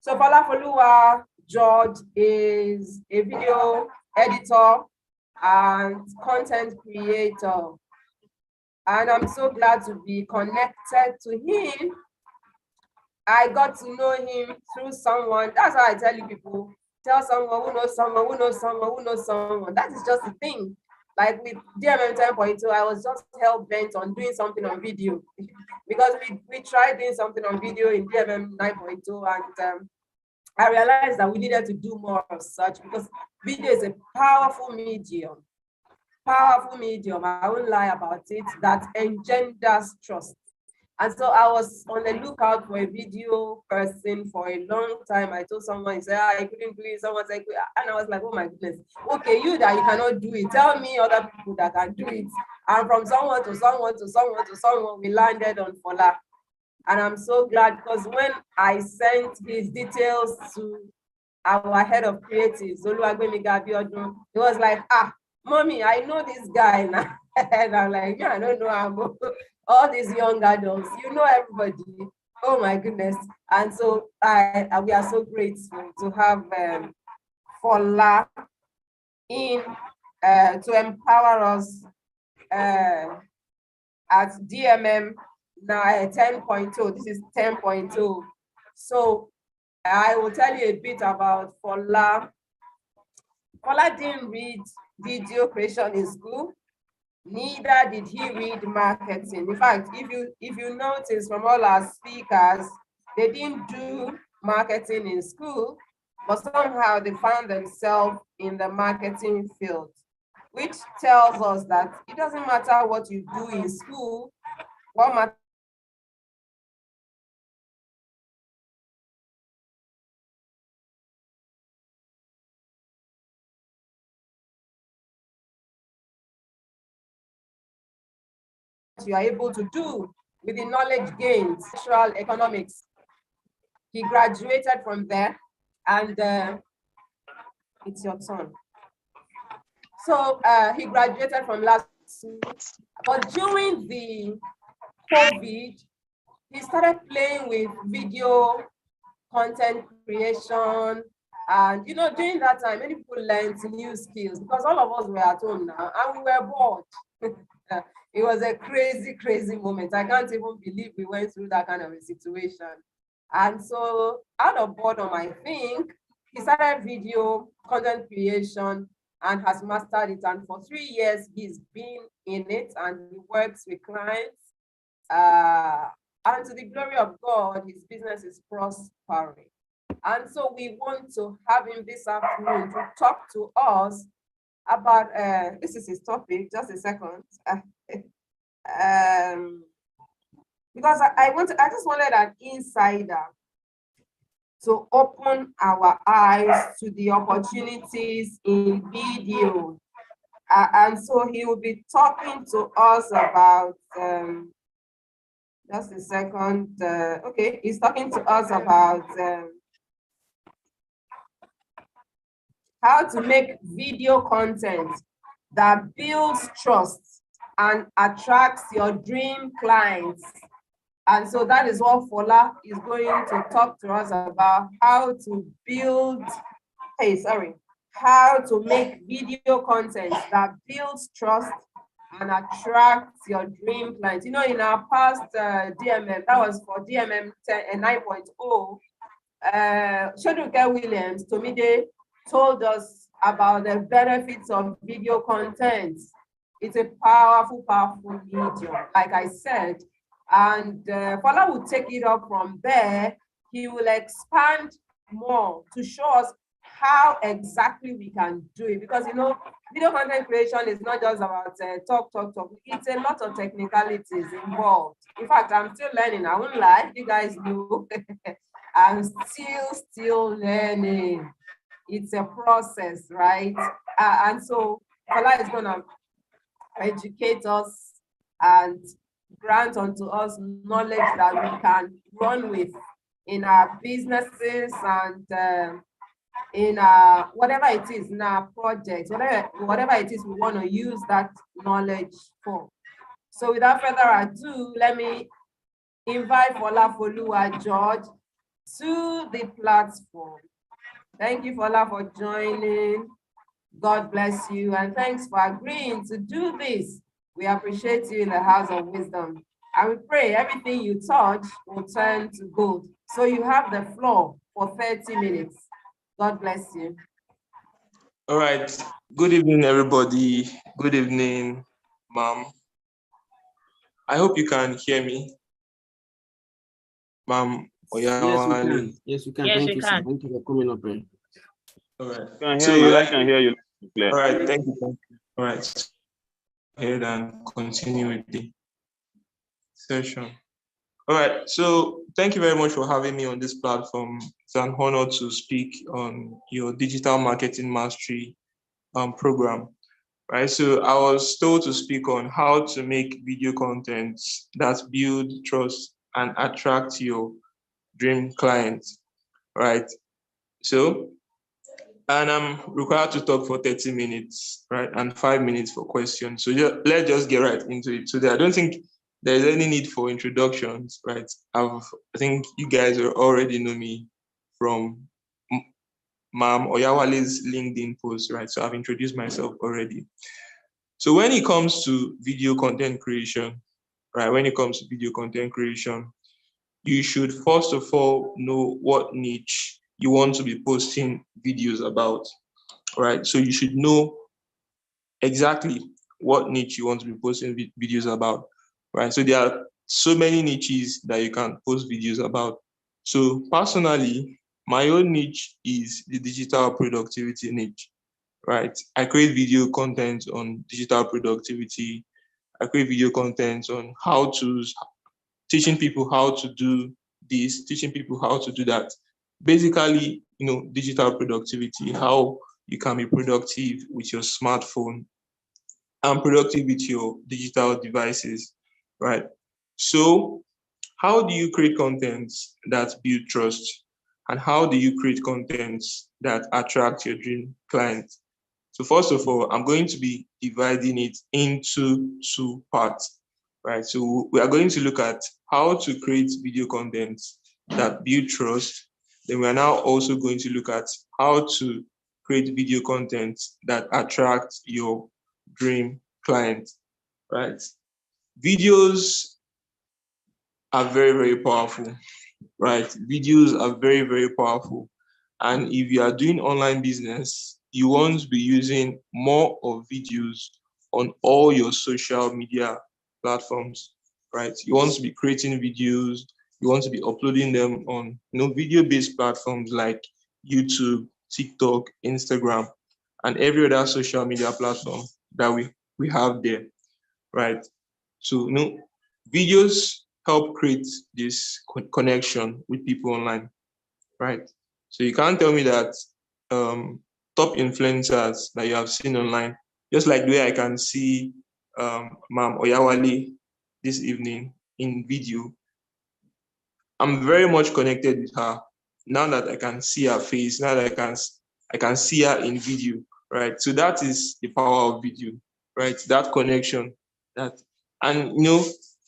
Fola George is a video editor and content creator, and I'm so glad to be connected to him I got to know him through someone. That's how I tell you people. Tell someone who knows someone, who knows someone, who knows someone. That is just the thing. Like with DMM 10.2, I was just hell-bent on doing something on video. Because we tried doing something on video in DMM 9.2, and I realized that we needed to do more of such because video is a powerful medium. Powerful medium, I won't lie about it, that engenders trust. And so I was on the lookout for a video person for a long time. I told someone, he said, I couldn't do it. Someone said, and I was like, oh my goodness. Okay, you that you cannot do it, tell me other people that can do it. And from someone to someone to someone to someone, we landed on Fola. And I'm so glad because when I sent his details to our head of creatives, he was like, mommy, I know this guy now. And I'm like, yeah, I don't know him. All these young adults, you know everybody. Oh my goodness. And so we are so grateful to have Fola in to empower us at DMM now 10.2. This is 10.2. So I will tell you a bit about Fola. Fola didn't read video creation in school. Neither did he read marketing. In fact, if you notice from all our speakers, they didn't do marketing in school, but somehow they found themselves in the marketing field, which tells us that it doesn't matter what you do in school, what matters you are able to do with the knowledge gained, natural economics. He graduated from there, and it's your turn. So he graduated from last year, but during the COVID, he started playing with video content creation. And during that time, many people learned new skills because all of us were at home now and we were bored. It was a crazy, crazy moment. I can't even believe we went through that kind of a situation. And so out of boredom, I think, he started video content creation and has mastered it. And for 3 years, he's been in it and he works with clients. And to the glory of God, his business is prospering. And so we want to have him this afternoon to talk to us about, this is his topic, just a second. Because I just wanted an insider to open our eyes to the opportunities in video. And so he will be talking to us about, just a second, okay, he's talking to us about how to make video content that builds trust and attracts your dream clients. And so that is what Fola is going to talk to us about, how to build, how to make video content that builds trust and attracts your dream clients. In our past DMM, that was for DMM 9.0, Chukwuka Williams, Tomide, told us about the benefits of video content. It's a powerful, powerful medium, like I said. And Fola will take it up from there. He will expand more to show us how exactly we can do it. Because, video content creation is not just about talk. It's a lot of technicalities involved. In fact, I'm still learning. I won't lie, you guys know. I'm still learning. It's a process, right? And so Fola is going to educate us and grant unto us knowledge that we can run with in our businesses and in our, whatever it is, in our projects, whatever it is we want to use that knowledge for. So without further ado, let me invite Fola George to the platform. Thank you, Fola, for joining. God bless you, and thanks for agreeing to do this. We appreciate you in the House of Wisdom. I will pray everything you touch will turn to gold. So you have the floor for 30 minutes. God bless you. All right. Good evening, everybody. Good evening, ma'am. I hope you can hear me. Ma'am Oyawale. Yes, we can. Yes, Thank we you, sir. can. Thank you for coming up here. All right. I can hear you. I can hear you clear. All right. Thank you. All right. Go ahead and continue with the session. All right. So thank you very much for having me on this platform. It's an honor to speak on your digital marketing mastery program. Right. So I was told to speak on how to make video content that build trust and attract your dream clients. Right. So, and I'm required to talk for 30 minutes, right? And 5 minutes for questions. So let's just get right into it. So I don't think there's any need for introductions, right? I think you guys already know me from Ma'am Oyawale's LinkedIn post, right? So I've introduced myself already. So when it comes to video content creation, right? When it comes to video content creation, you should first of all know what niche you want to be posting videos about, right? So you should know exactly what niche you want to be posting videos about, right? So there are so many niches that you can post videos about. So personally, my own niche is the digital productivity niche, right? I create video content on digital productivity. I create video content on how to, teaching people how to do this, teaching people how to do that. Basically, digital productivity, how you can be productive with your smartphone and productive with your digital devices, right? So, how do you create content that build trust? And how do you create content that attract your dream client? So first of all, I'm going to be dividing it into two parts, right? So we are going to look at how to create video content that build trust. Then we are now also going to look at how to create video content that attract your dream client, right? Videos are very, very powerful, right? Videos are very, very powerful. And if you are doing online business, you want to be using more of videos on all your social media platforms, right? You want to be creating videos, you want to be uploading them on video-based platforms like YouTube, TikTok, Instagram, and every other social media platform that we have there, right? So videos help create this connection with people online, right? So you can't tell me that top influencers that you have seen online, just like the way I can see Ma'am Oyawale this evening in video, I'm very much connected with her now that I can see her face, now that I can see her in video, right? So that is the power of video, right? That connection, that, and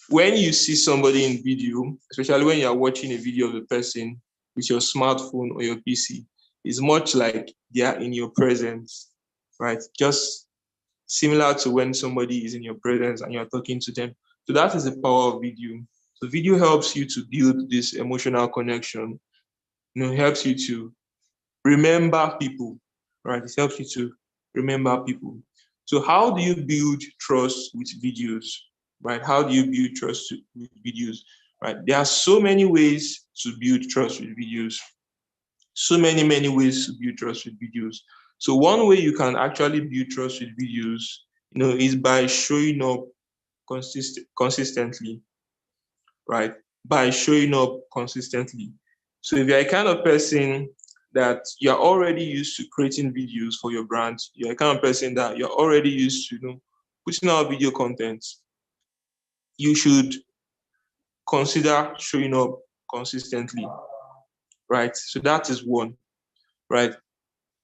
when you see somebody in video, especially when you are watching a video of the person with your smartphone or your PC, it's much like they are in your presence, right? Just similar to when somebody is in your presence and you're talking to them. So that is the power of video. So video helps you to build this emotional connection. Helps you to remember people, right? It helps you to remember people. So how do you build trust with videos, right? How do you build trust with videos, right? There are so many ways to build trust with videos. So many ways to build trust with videos. So one way you can actually build trust with videos, is by showing up consistently, right? By showing up consistently. So if you're a kind of person that you're already used to creating videos for your brand, you're a kind of person that you're already used to, putting out video content, you should consider showing up consistently, right? So that is one, right?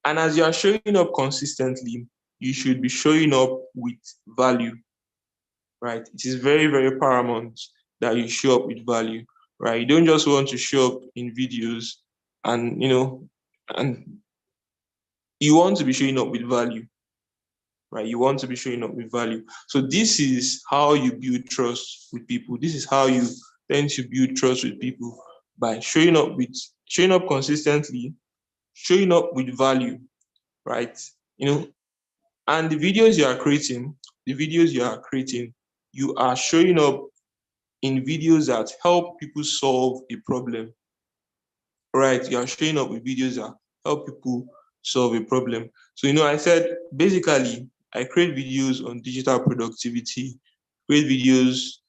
And as you are showing up consistently, you should be showing up with value, right? It is very, very paramount that you show up with value, right? You don't just want to show up in videos and, and you want to be showing up with value, right? You want to be showing up with value. So this is how you build trust with people. This is how you tend to build trust with people, by showing up consistently, showing up with value, right? And the videos you are creating, you are showing up in videos that help people solve a problem, right? You are showing up with videos that help people solve a problem. So, I said, basically, I create videos on digital productivity, create videos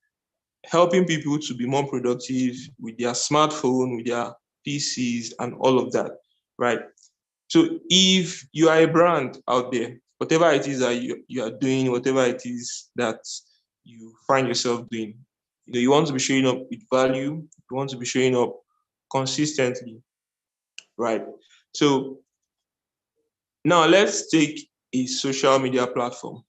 helping people to be more productive with their smartphone, with their PCs, and all of that, right? So if you are a brand out there, whatever it is that you are doing, whatever it is that you find yourself doing, you want to be showing up with value, you want to be showing up consistently, right? So now let's take a social media platform,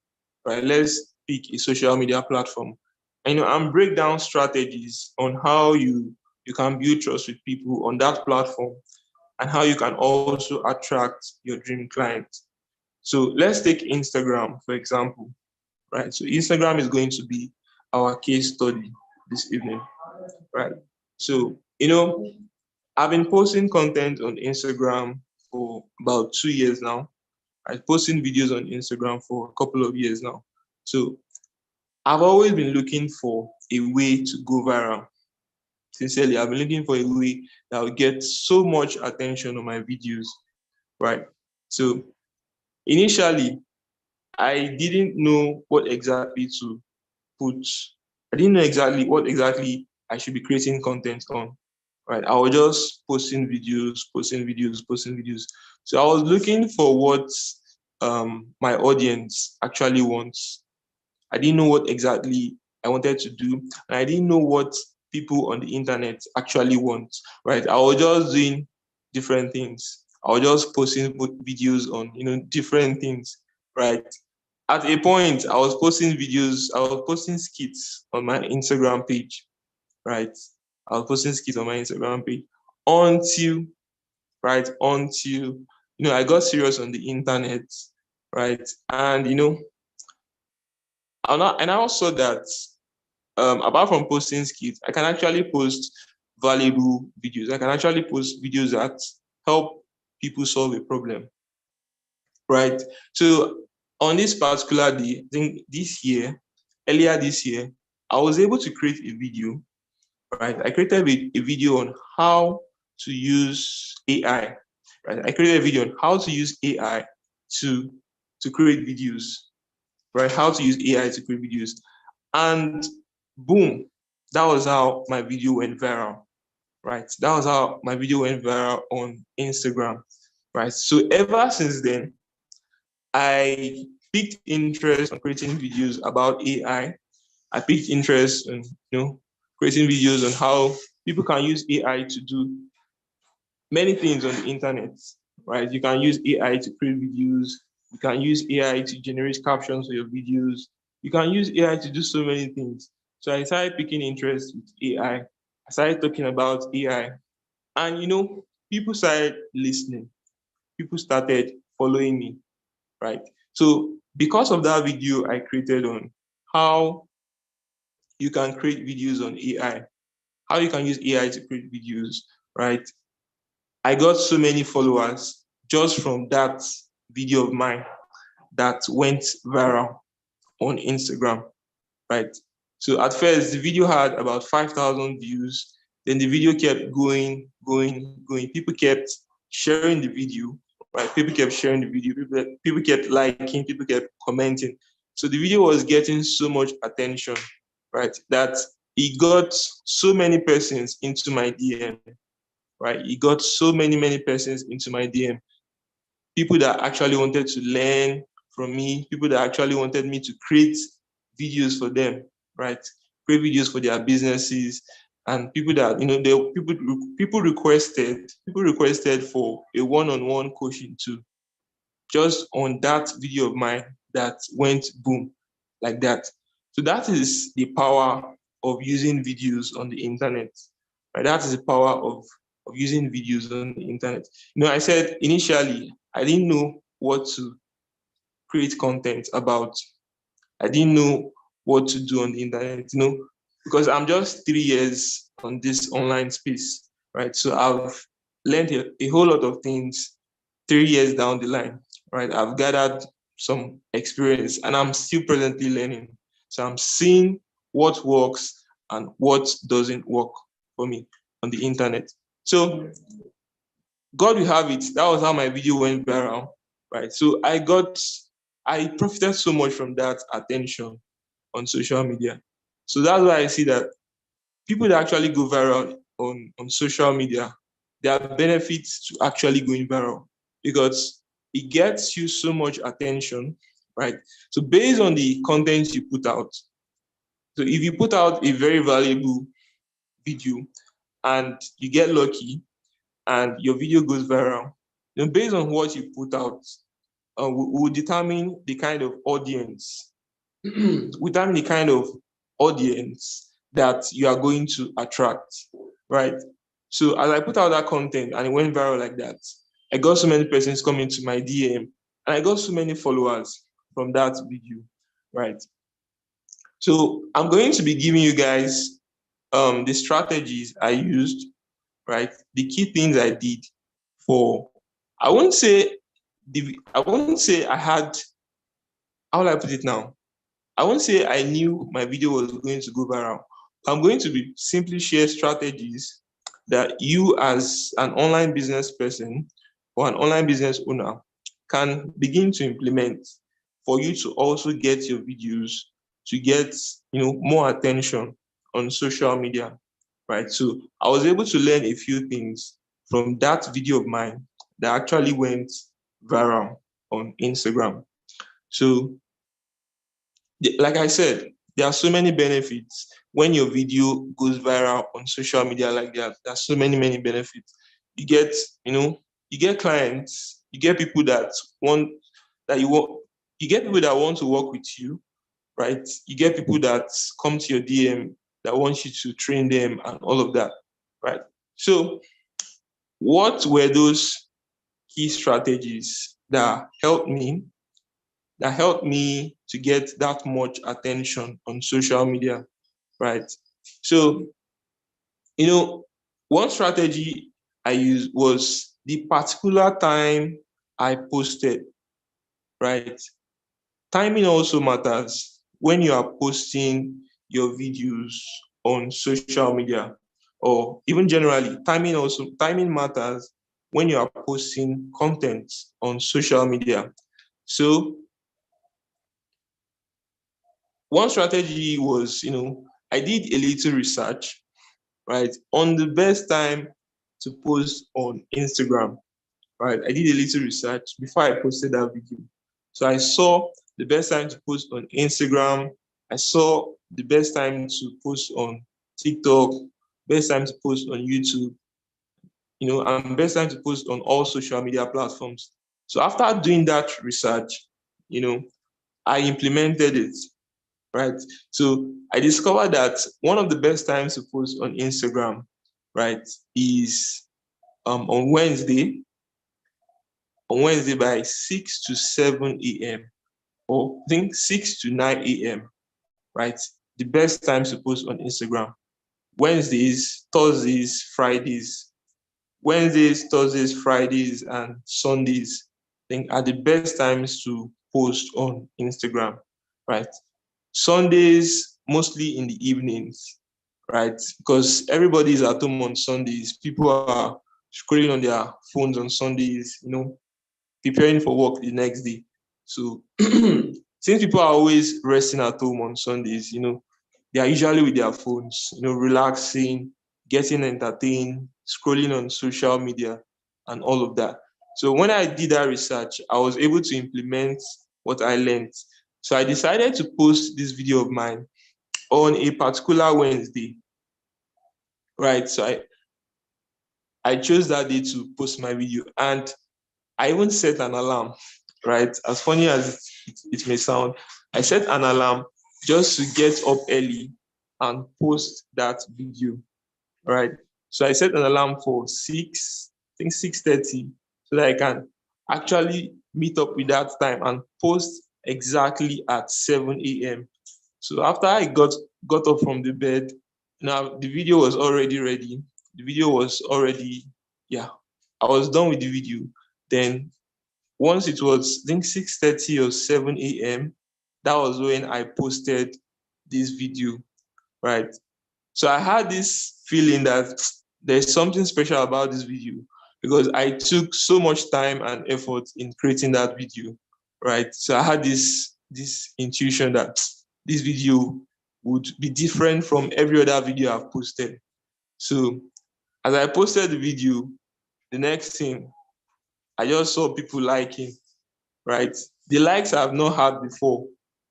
right? Let's pick a social media platform and break down strategies on how you can build trust with people on that platform, and how you can also attract your dream clients. So let's take Instagram, for example, right? So Instagram is going to be our case study this evening, right? So, I've been posting content on Instagram for about 2 years now. I'm posting videos on Instagram for a couple of years now. So I've always been looking for a way to go viral. Sincerely, I've been looking for a way that will get so much attention on my videos, right? So initially, I didn't know what exactly to put. I didn't know exactly what exactly I should be creating content on, right? I was just posting videos. So I was looking for what my audience actually wants. I didn't know what exactly I wanted to do, and I didn't know what people on the internet actually want, right? I was just doing different things. I was just posting videos on, different things, right? At a point, I was posting skits on my Instagram page, right? I was posting skits on my Instagram page until, I got serious on the internet, right? And, I now saw that apart from posting skits, I can actually post valuable videos. I can actually post videos that help people solve a problem, right? So on this particular day, I think earlier this year, I was able to create a video, right? I created a video on how to use AI, right? I created a video on how to use AI to create videos, right? How to use AI to create videos. And boom, that was how my video went viral, right? That was how my video went viral on Instagram, right? So ever since then, I picked interest in creating videos about AI. I picked interest in, creating videos on how people can use AI to do many things on the internet, right? You can use AI to create videos. You can use AI to generate captions for your videos. You can use AI to do so many things. So I started picking interest with AI. I started talking about AI. And, people started listening. People started following me, right? So because of that video I created on how you can create videos on AI, how you can use AI to create videos, right? I got so many followers just from that video of mine that went viral on Instagram, right? So at first, the video had about 5,000 views. Then the video kept going. People kept sharing the video, right? People kept sharing the video. People kept liking, people kept commenting. So the video was getting so much attention, right? That it got so many persons into my DM, right? It got so many persons into my DM. People that actually wanted to learn from me, people that actually wanted me to create videos for them, right? Create videos for their businesses, and people that people requested for a one-on-one coaching too, just on that video of mine that went boom like that. So that is the power of using videos on the internet, right? That is the power of using videos on the internet. I said initially I didn't know what to create content about. I didn't know what to do on the internet, because I'm just 3 years on this online space, right? So I've learned a whole lot of things 3 years down the line, right? I've gathered some experience and I'm still presently learning. So I'm seeing what works and what doesn't work for me on the internet. So God will have it. That was how my video went viral, right? So I profited so much from that attention on social media. So that's why I see that people that actually go viral on social media, there are benefits to actually going viral because it gets you so much attention, right? So based on the content you put out, so if you put out a very valuable video and you get lucky and your video goes viral, based on what you put out, will determine the kind of audience, determine the kind of audience that you are going to attract, right? So as I put out that content and it went viral like that, I got so many persons coming to my DM and I got so many followers from that video, right? So I'm going to be giving you guys the strategies I used, right? The key things I did for, I wouldn't say I had, how will I put it now? I won't say I knew my video was going to go viral. I'm going to be simply share strategies that you as an online business person or an online business owner can begin to implement for you to also get your videos to get more attention on social media, right? So I was able to learn a few things from that video of mine that actually went viral on Instagram. So like I said, there are so many benefits when your video goes viral on social media like that. There are so many benefits. You get, you get clients, you get people that you get people that want to work with you, right? You get people that come to your DM that want you to train them and all of that, right? So what were those key strategies that helped me to get that much attention on social media, right? So, one strategy I used was the particular time I posted, right? Timing also matters when you are posting your videos on social media, or even generally, timing matters when you are posting content on social media. So one strategy was, I did a little research, right, on the best time to post on Instagram, right? I did a little research before I posted that video. So I saw the best time to post on Instagram. I saw the best time to post on TikTok, best time to post on YouTube, and best time to post on all social media platforms. So after doing that research, I implemented it. Right. So I discovered that one of the best times to post on Instagram, right, is on Wednesday by 6 to 7 a.m. or I think 6 to 9 a.m. Right. The best times to post on Instagram. Wednesdays, Thursdays, Fridays. Wednesdays, Thursdays, Fridays, and Sundays, I think are the best times to post on Instagram. Right. Sundays, mostly in the evenings, right? Because everybody is at home on Sundays. People are scrolling on their phones on Sundays, preparing for work the next day. So since people are always resting at home on Sundays, they are usually with their phones, relaxing, getting entertained, scrolling on social media and all of that. So when I did that research, I was able to implement what I learned. So I decided to post this video of mine on a particular Wednesday, right? So I chose that day to post my video, and I even set an alarm, right? As funny as it may sound, I set an alarm just to get up early and post that video, right? So I set an alarm for 6:30 so that I can actually meet up with that time and post exactly at 7 a.m. So after I got up from the bed, now the video was already ready. The video was already, yeah, I was done with the video. Then once it was, I think 6:30 or 7 a.m., that was when I posted this video, right? So I had this feeling that there's something special about this video because I took so much time and effort in creating that video, right? So I had this intuition that this video would be different from every other video I've posted. So as I posted the video, the next thing, I just saw people liking, right? The likes I've not had before,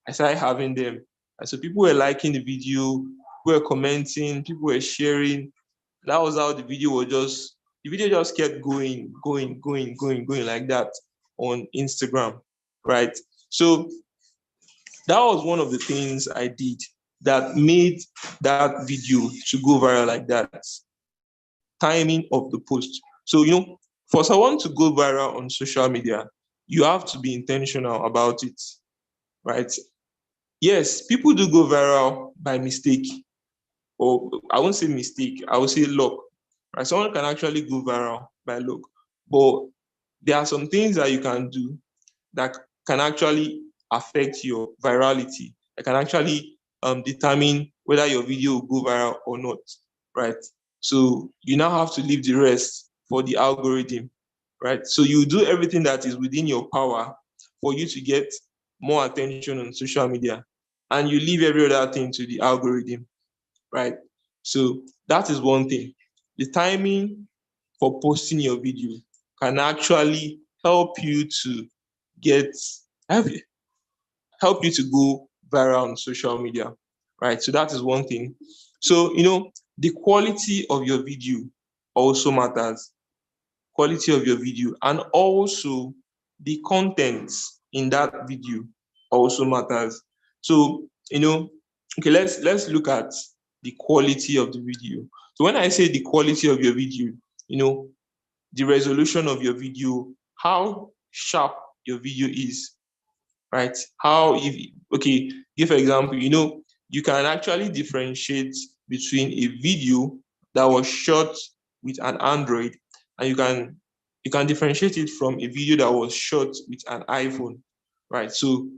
I started having them. And so people were liking the video, people were commenting, people were sharing. That was how the video just kept going like that on Instagram, right? So that was one of the things I did that made that video to go viral like that. Timing of the post. So, for someone to go viral on social media, you have to be intentional about it, right? Yes, people do go viral by mistake, or I won't say mistake, I will say luck, right? Someone can actually go viral by luck, but there are some things that you can do that can actually affect your virality. That can actually determine whether your video will go viral or not, right? So you now have to leave the rest for the algorithm, right? So you do everything that is within your power for you to get more attention on social media, and you leave every other thing to the algorithm, right? So that is one thing. The timing for posting your video can actually help you to help you to go viral on social media, right? So that is one thing. So, the quality of your video also matters. Quality of your video, and also the content in that video also matters. So, okay, let's look at the quality of the video. So when I say the quality of your video, the resolution of your video, how sharp your video is, right? Give an example, you can actually differentiate between a video that was shot with an Android, and you can differentiate it from a video that was shot with an iPhone, right? So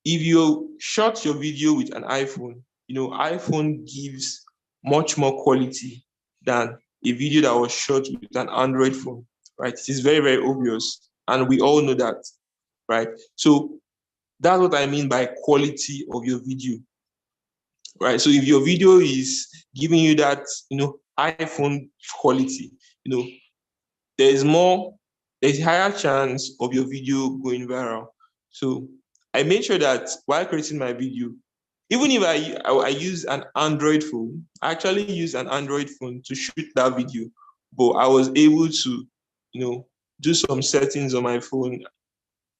if you shot your video with an iPhone, iPhone gives much more quality than a video that was shot with an Android phone, right? It is very, very obvious, and we all know that, right? So that's what I mean by quality of your video, right? So if your video is giving you that, iPhone quality, there's a higher chance of your video going viral. So I made sure that while creating my video, even if I use an Android phone, I actually use an Android phone to shoot that video, but I was able to, do some settings on my phone,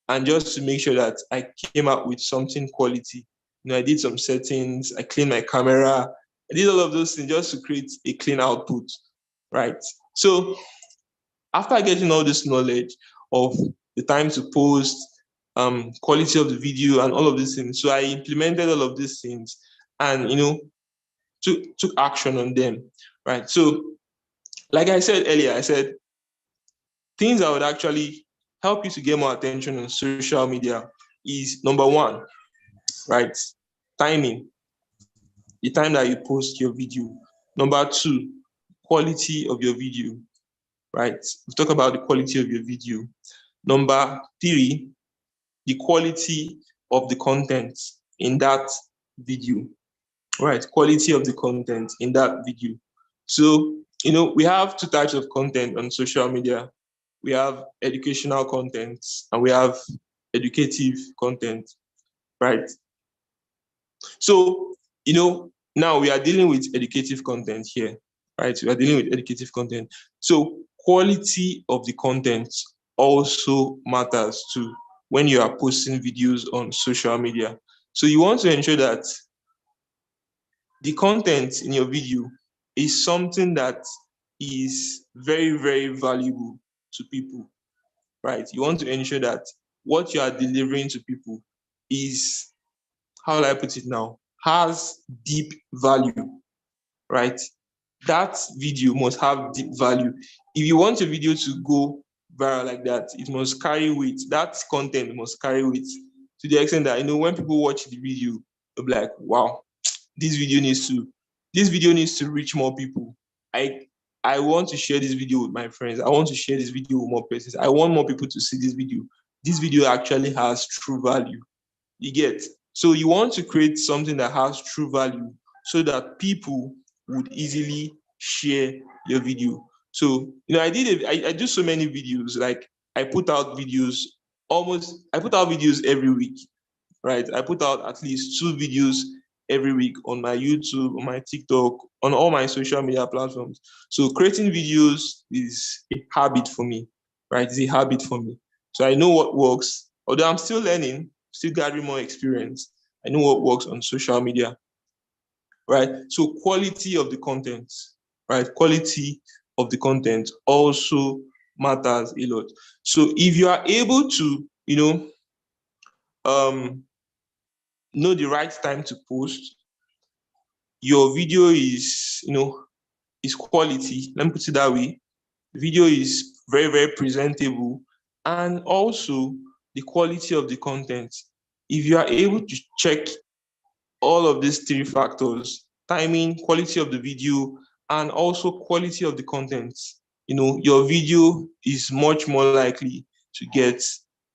and just to make sure that I came out with something quality. I did some settings, I cleaned my camera, I did all of those things just to create a clean output, right? So after getting all this knowledge of the time to post, quality of the video, and all of these things, so I implemented all of these things and, took action on them, right? So like I said earlier, I said things that would actually help you to get more attention on social media is number one, right? Timing, the time that you post your video. Number two, quality of your video, right? We talk about the quality of your video. Number three, the quality of the content in that video, right? Quality of the content in that video. So, we have two types of content on social media. We have educational content and we have educative content, right? So, now we are dealing with educative content here, right? We are dealing with educative content. So quality of the content also matters too when you are posting videos on social media. So you want to ensure that the content in your video is something that is very, very valuable to people, right? You want to ensure that what you are delivering to people is, how will I put it now, has deep value, right? That video must have deep value. If you want a video to go viral like that, it must carry weight. That content must carry weight to the extent that, when people watch the video, they'll be like, wow, this video needs to reach more people. I want to share this video with my friends. I want to share this video with more persons. I want more people to see this video. This video actually has true value. You get? So you want to create something that has true value so that people would easily share your video. So, I do so many videos. Like, I put out videos every week, right? I put out at least 2 videos every week on my YouTube, on my TikTok, on all my social media platforms. So creating videos is a habit for me, right? It's a habit for me. So I know what works, although I'm still learning, still gathering more experience. I know what works on social media, right? So quality of the content, right? Quality of the content also matters a lot. So if you are able to, know the right time to post, your video is quality. Let me put it that way. The video is very, very presentable, and also the quality of the content. If you are able to check all of these 3 factors, timing, quality of the video, and also quality of the content, your video is much more likely to get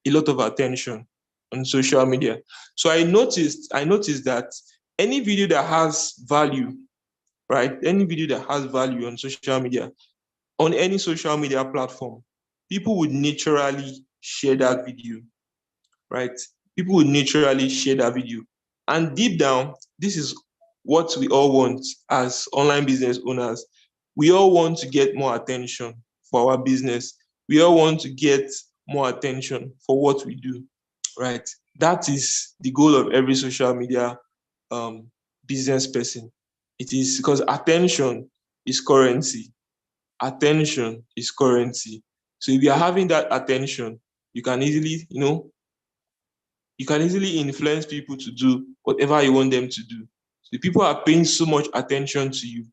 a lot of attention on social media. So I noticed that any video that has value, right? Any video that has value on social media, on any social media platform, people would naturally share that video, right? People would naturally share that video. And deep down, this is what we all want as online business owners. We all want to get more attention for our business. We all want to get more attention for what we do, right? That is the goal of every social media business person. It is because attention is currency. Attention is currency. So if you are having that attention, you can easily, influence people to do whatever you want them to do. So if people are paying so much attention to you,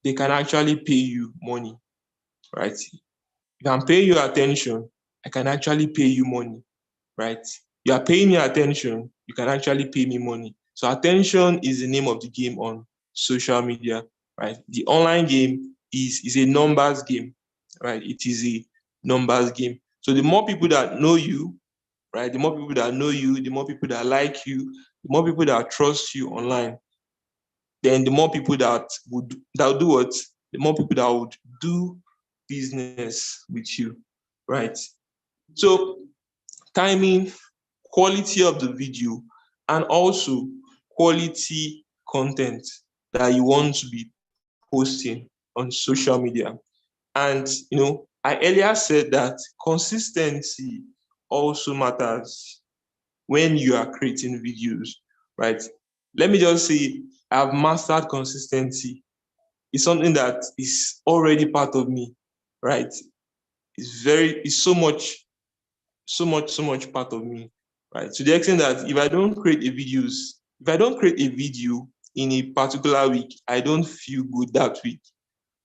they can actually pay you money, right? If I'm paying you attention, I can actually pay you money, right? You are paying me attention, you can actually pay me money. So attention is the name of the game on social media, right? The online game is a numbers game, right? It is a numbers game. So the more people that know you, right? The more people that know you, the more people that like you, the more people that trust you online, then the more people that would do what? The more people that would do business with you, right? So timing, quality of the video, and also quality content that you want to be posting on social media. And I earlier said that consistency also matters when you are creating videos, right? Let me just say, I've mastered consistency. It's something that is already part of me, right? It's so much part of me, right? To the extent that if I don't create a video in a particular week, I don't feel good that week,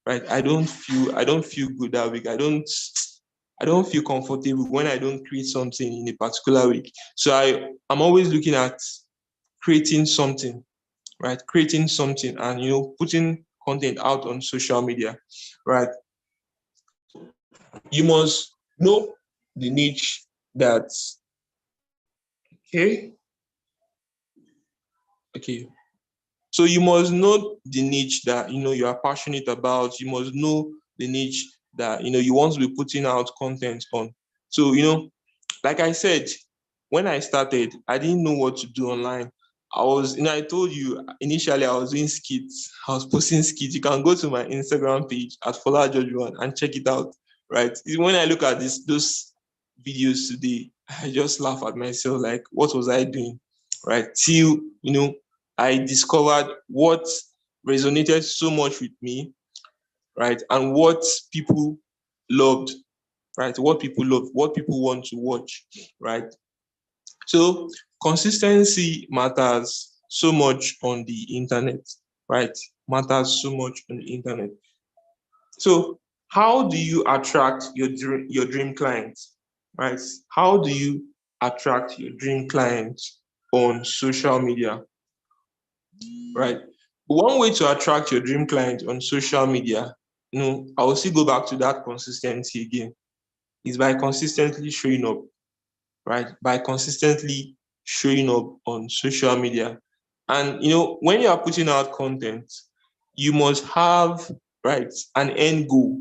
right? I don't feel good that week. I don't feel comfortable when I don't create something in a particular week. So I'm always looking at creating something, right? Creating something and putting content out on social media, right? You must know the niche that okay. So you must know the niche that you are passionate about. You must know the niche that you want to be putting out content on. So like I said, when I started, I didn't know what to do online. I told you initially I was doing skits. I was posting skits. You can go to my Instagram page at Fola and check it out, right? When I look at those videos today, I just laugh at myself, like, what was I doing, right? Till I discovered what resonated so much with me, right? And what people loved. right? What people love, what people want to watch, right? So consistency matters so much on the internet, right? Matters so much on the internet. So how do you attract your dream clients, right? How do you attract your dream clients on social media, right? One way to attract your dream client on social media, I will still go back to that consistency again, is by consistently showing up, right? By consistently showing up on social media. And when you are putting out content, you must have, right, an end goal,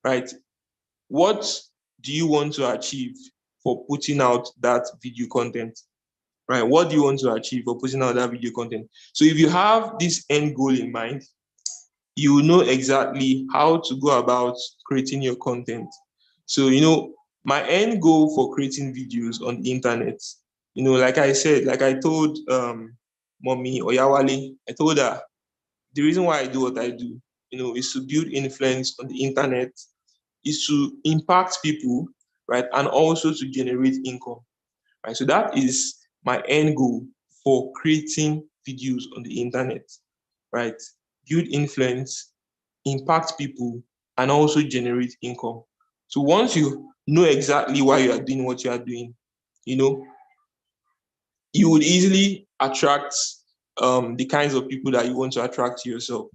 right? What do you want to achieve for putting out that video content, right? What do you want to achieve for putting out that video content? So if you have this end goal in mind, you know exactly how to go about creating your content. So, my end goal for creating videos on the internet, like I said, like I told Mommy Oyawale, I told her the reason why I do what I do, is to build influence on the internet, is to impact people, right? And also to generate income, right? So that is my end goal for creating videos on the internet, right? Build influence, impact people, and also generate income. So once you know exactly why you are doing what you are doing, you would easily attract the kinds of people that you want to attract to yourself,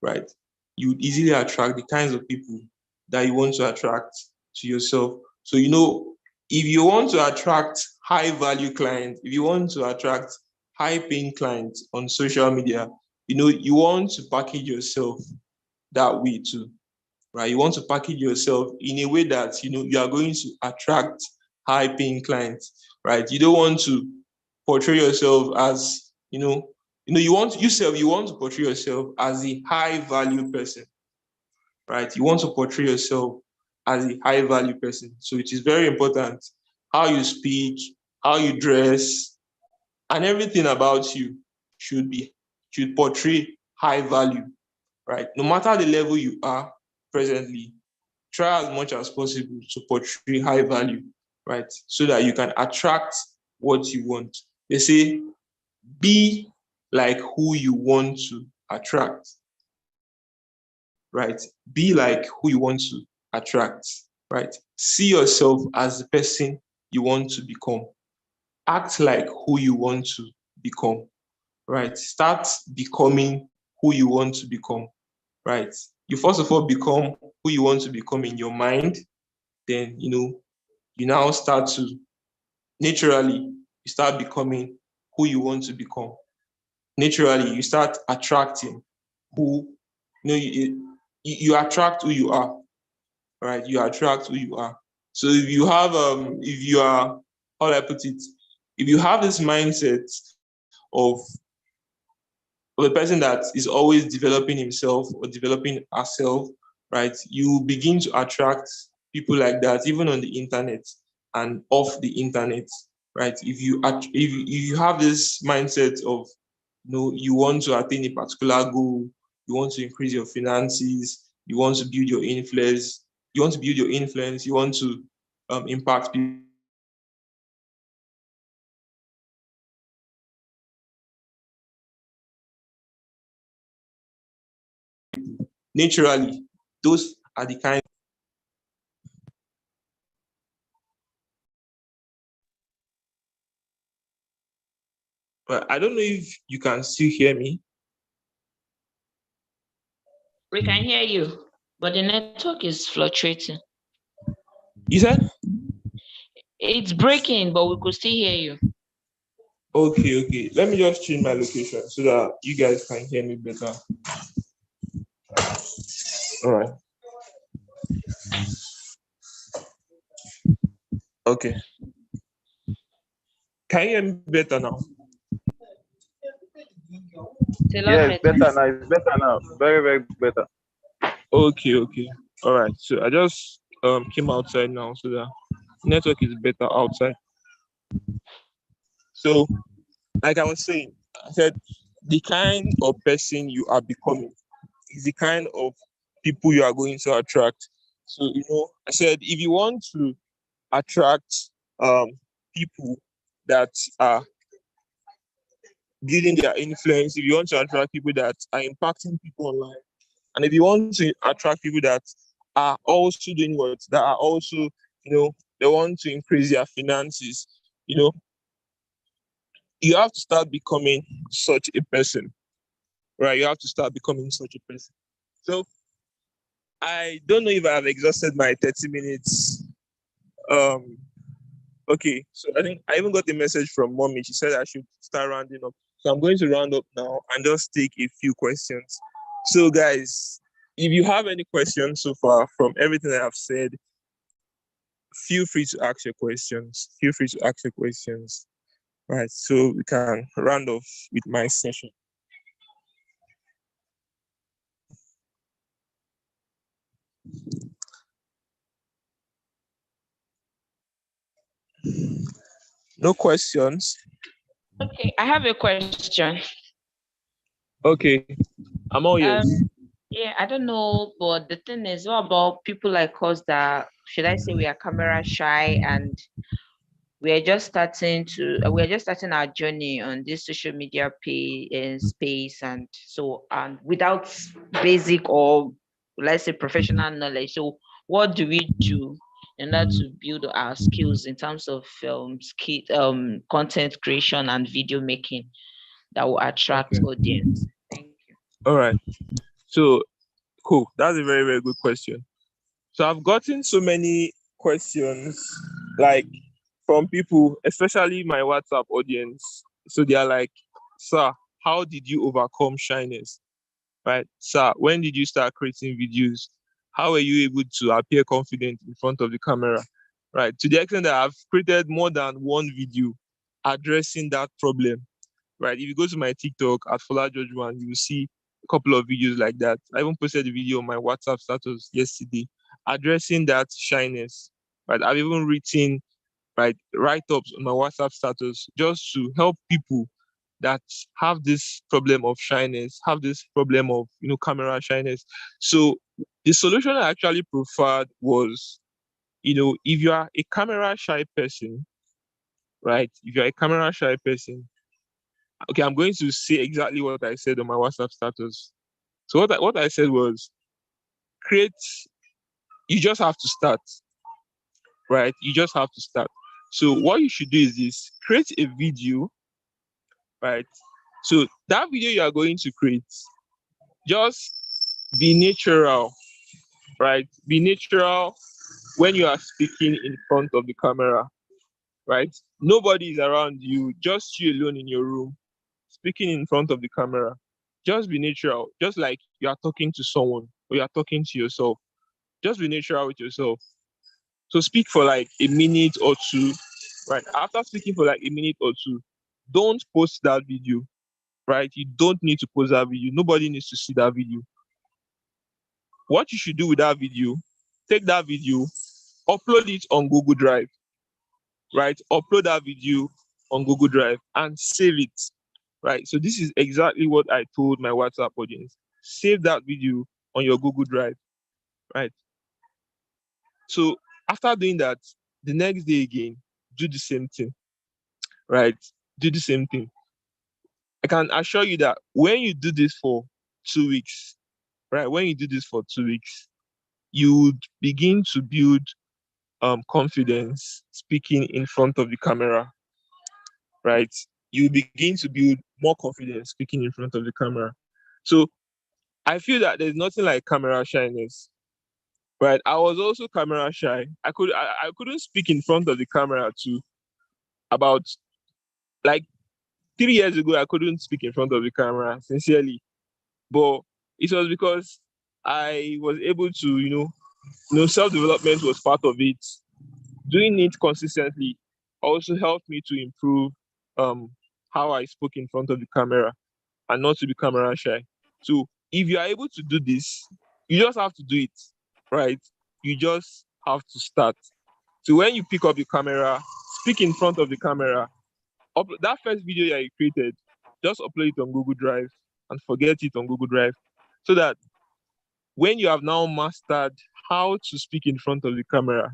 right? You would easily attract the kinds of people that you want to attract to yourself. So, if you want to attract high value clients, if you want to attract high paying clients on social media, you want to package yourself that way too, right? You want to package yourself in a way that, you are going to attract high paying clients, right? You don't want to portray yourself as, you want to portray yourself as a high value person, right? You want to portray yourself as a high value person. So it is very important how you speak, how you dress, and everything about you should portray high value, right? No matter the level you are presently, try as much as possible to portray high value, right? So that you can attract what you want. They say, be like who you want to attract, right? Be like who you want to attract, right? See yourself as the person you want to become. Act like who you want to become, right? Start becoming who you want to become, right? You first of all become who you want to become in your mind, then, you now start to naturally, you start becoming who you want to become. Naturally, you start attracting who, you attract who you are, right? You attract who you are. So if you have, if you are, how do I put it? If you have this mindset of a person that is always developing himself or developing herself, right? You begin to attract people like that, even on the internet and off the internet, right? If you have this mindset of, you want to attain a particular goal, you want to increase your finances, you want to build your influence, you want to impact people. Naturally, those are the kind. But I don't know if you can still hear me. We can hear you, but the network is fluctuating. You said? It's breaking, but we could still hear you. Okay. Let me just change my location so that you guys can hear me better. All right. Okay. Can you hear me better now? Yeah, it's better now. It's better now. Very, very better. Okay. All right. So I just came outside now so that network is better outside. So, like I was saying, I said the kind of person you are becoming is the kind of people you are going to attract. So, I said if you want to attract people that are building their influence, if you want to attract people that are impacting people online, and if you want to attract people that are also doing what, that are also, they want to increase their finances, you have to start becoming such a person, right? You have to start becoming such a person. So I don't know if I have exhausted my 30 minutes. Okay, so I think I even got a message from mommy. She said I should start rounding up. So I'm going to round up now and just take a few questions. So guys, if you have any questions so far from everything I have said, feel free to ask your questions. Feel free to ask your questions. Right, so we can round off with my session. No questions? Okay, I have a question. Okay, I'm all yours. Yeah, I don't know, but the thing is, what about people like us that, should I say, we are camera shy and we're just starting our journey on this social media space, and so, and without basic, or let's say, professional knowledge. So what do we do in order to build our skills in terms of content creation and video making that will attract audience? Thank you. All right. So cool. That's a very, very good question. So I've gotten so many questions, like from people, especially my WhatsApp audience. So they are like, sir, how did you overcome shyness? Right? Sir, when did you start creating videos? How were you able to appear confident in front of the camera? Right? To the extent that I've created more than one video addressing that problem. Right? If you go to my TikTok at Fola, you will see a couple of videos like that. I even posted a video on my WhatsApp status yesterday addressing that shyness. Right? I've even written write-ups on my WhatsApp status just to help people that have this problem of shyness, have this problem of camera shyness. So the solution I actually preferred was, if you are a camera shy person, right? If you're a camera shy person, okay, I'm going to say exactly what I said on my WhatsApp status. So what I said was, you just have to start, right? You just have to start. So what you should do is this: create a video, right? So that video you are going to create, just be natural, right? Be natural when you are speaking in front of the camera, right? Nobody is around you, just you alone in your room, speaking in front of the camera. Just be natural, just like you are talking to someone or you are talking to yourself. Just be natural with yourself. So speak for like a minute or two, right? After speaking for like a minute or two, don't post that video, right? You don't need to post that video. Nobody needs to see that video. What you should do with that video, take that video, upload it on Google Drive, right? Upload that video on Google Drive and save it, right? So this is exactly what I told my WhatsApp audience. Save that video on your Google Drive, right? So after doing that, the next day again, do the same thing, right? Do the same thing. I can assure you that when you do this for 2 weeks, right? When you do this for 2 weeks, you would begin to build confidence speaking in front of the camera, right? You begin to build more confidence speaking in front of the camera. So I feel that there's nothing like camera shyness, right? I was also camera shy. I couldn't speak in front of the camera too. About like 3 years ago, I couldn't speak in front of the camera, sincerely. But it was because I was able to, self-development was part of it. Doing it consistently also helped me to improve how I spoke in front of the camera and not to be camera shy. So if you are able to do this, you just have to do it, right? You just have to start. So when you pick up the camera, speak in front of the camera. That first video that you created, just upload it on Google Drive and forget it on Google Drive, so that when you have now mastered how to speak in front of the camera,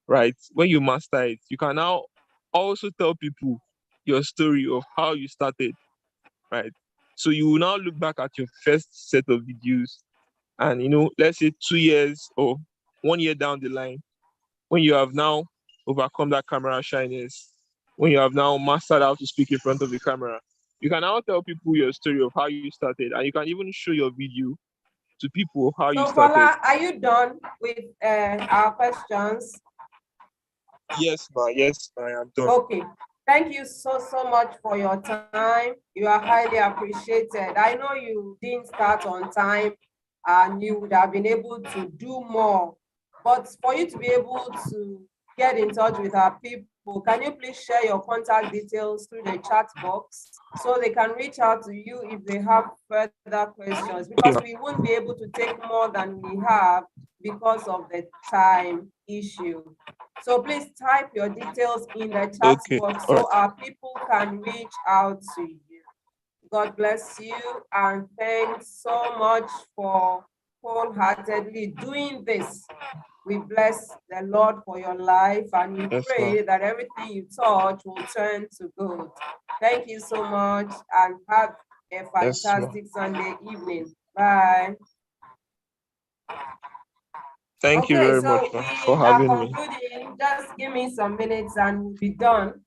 right? When you master it, you can now also tell people your story of how you started, right? So you will now look back at your first set of videos and, let's say 2 years or 1 year down the line, when you have now overcome that camera shyness, when you have now mastered how to speak in front of the camera, you can now tell people your story of how you started, and you can even show your video to people of how you started. Fola, are you done with our questions? Yes, ma. Yes, ma. I'm done. Okay. Thank you so much for your time. You are highly appreciated. I know you didn't start on time and you would have been able to do more. But for you to be able to get in touch with our people, can you please share your contact details through the chat box so they can reach out to you if they have further questions? Because we won't be able to take more than we have because of the time issue. So please type your details in the chat box so our people can reach out to you. God bless you, and thanks so much for wholeheartedly doing this. We bless the Lord for your life, and we pray that everything you touch will turn to good. Thank you so much, and have a fantastic Sunday evening. Bye. Thank you very much for having me. Just give me some minutes and we'll be done.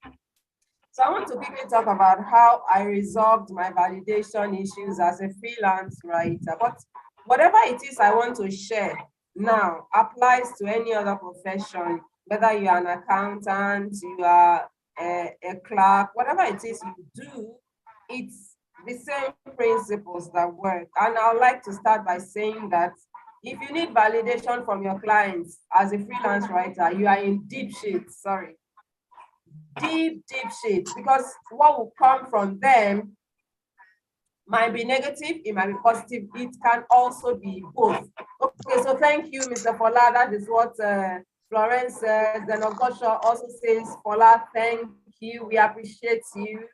So I want to quickly talk about how I resolved my validation issues as a freelance writer. But whatever it is I want to share now applies to any other profession, whether you are an accountant, you are a clerk, whatever it is you do, it's the same principles that work. And I would like to start by saying that if you need validation from your clients as a freelance writer, you are in deep shit, sorry. Deep shit, because what will come from them might be negative, it might be positive, it can also be both. Okay, so thank you, Mr. Fola. That is what Florence says. Then Ogosha also says, Fola, thank you, we appreciate you.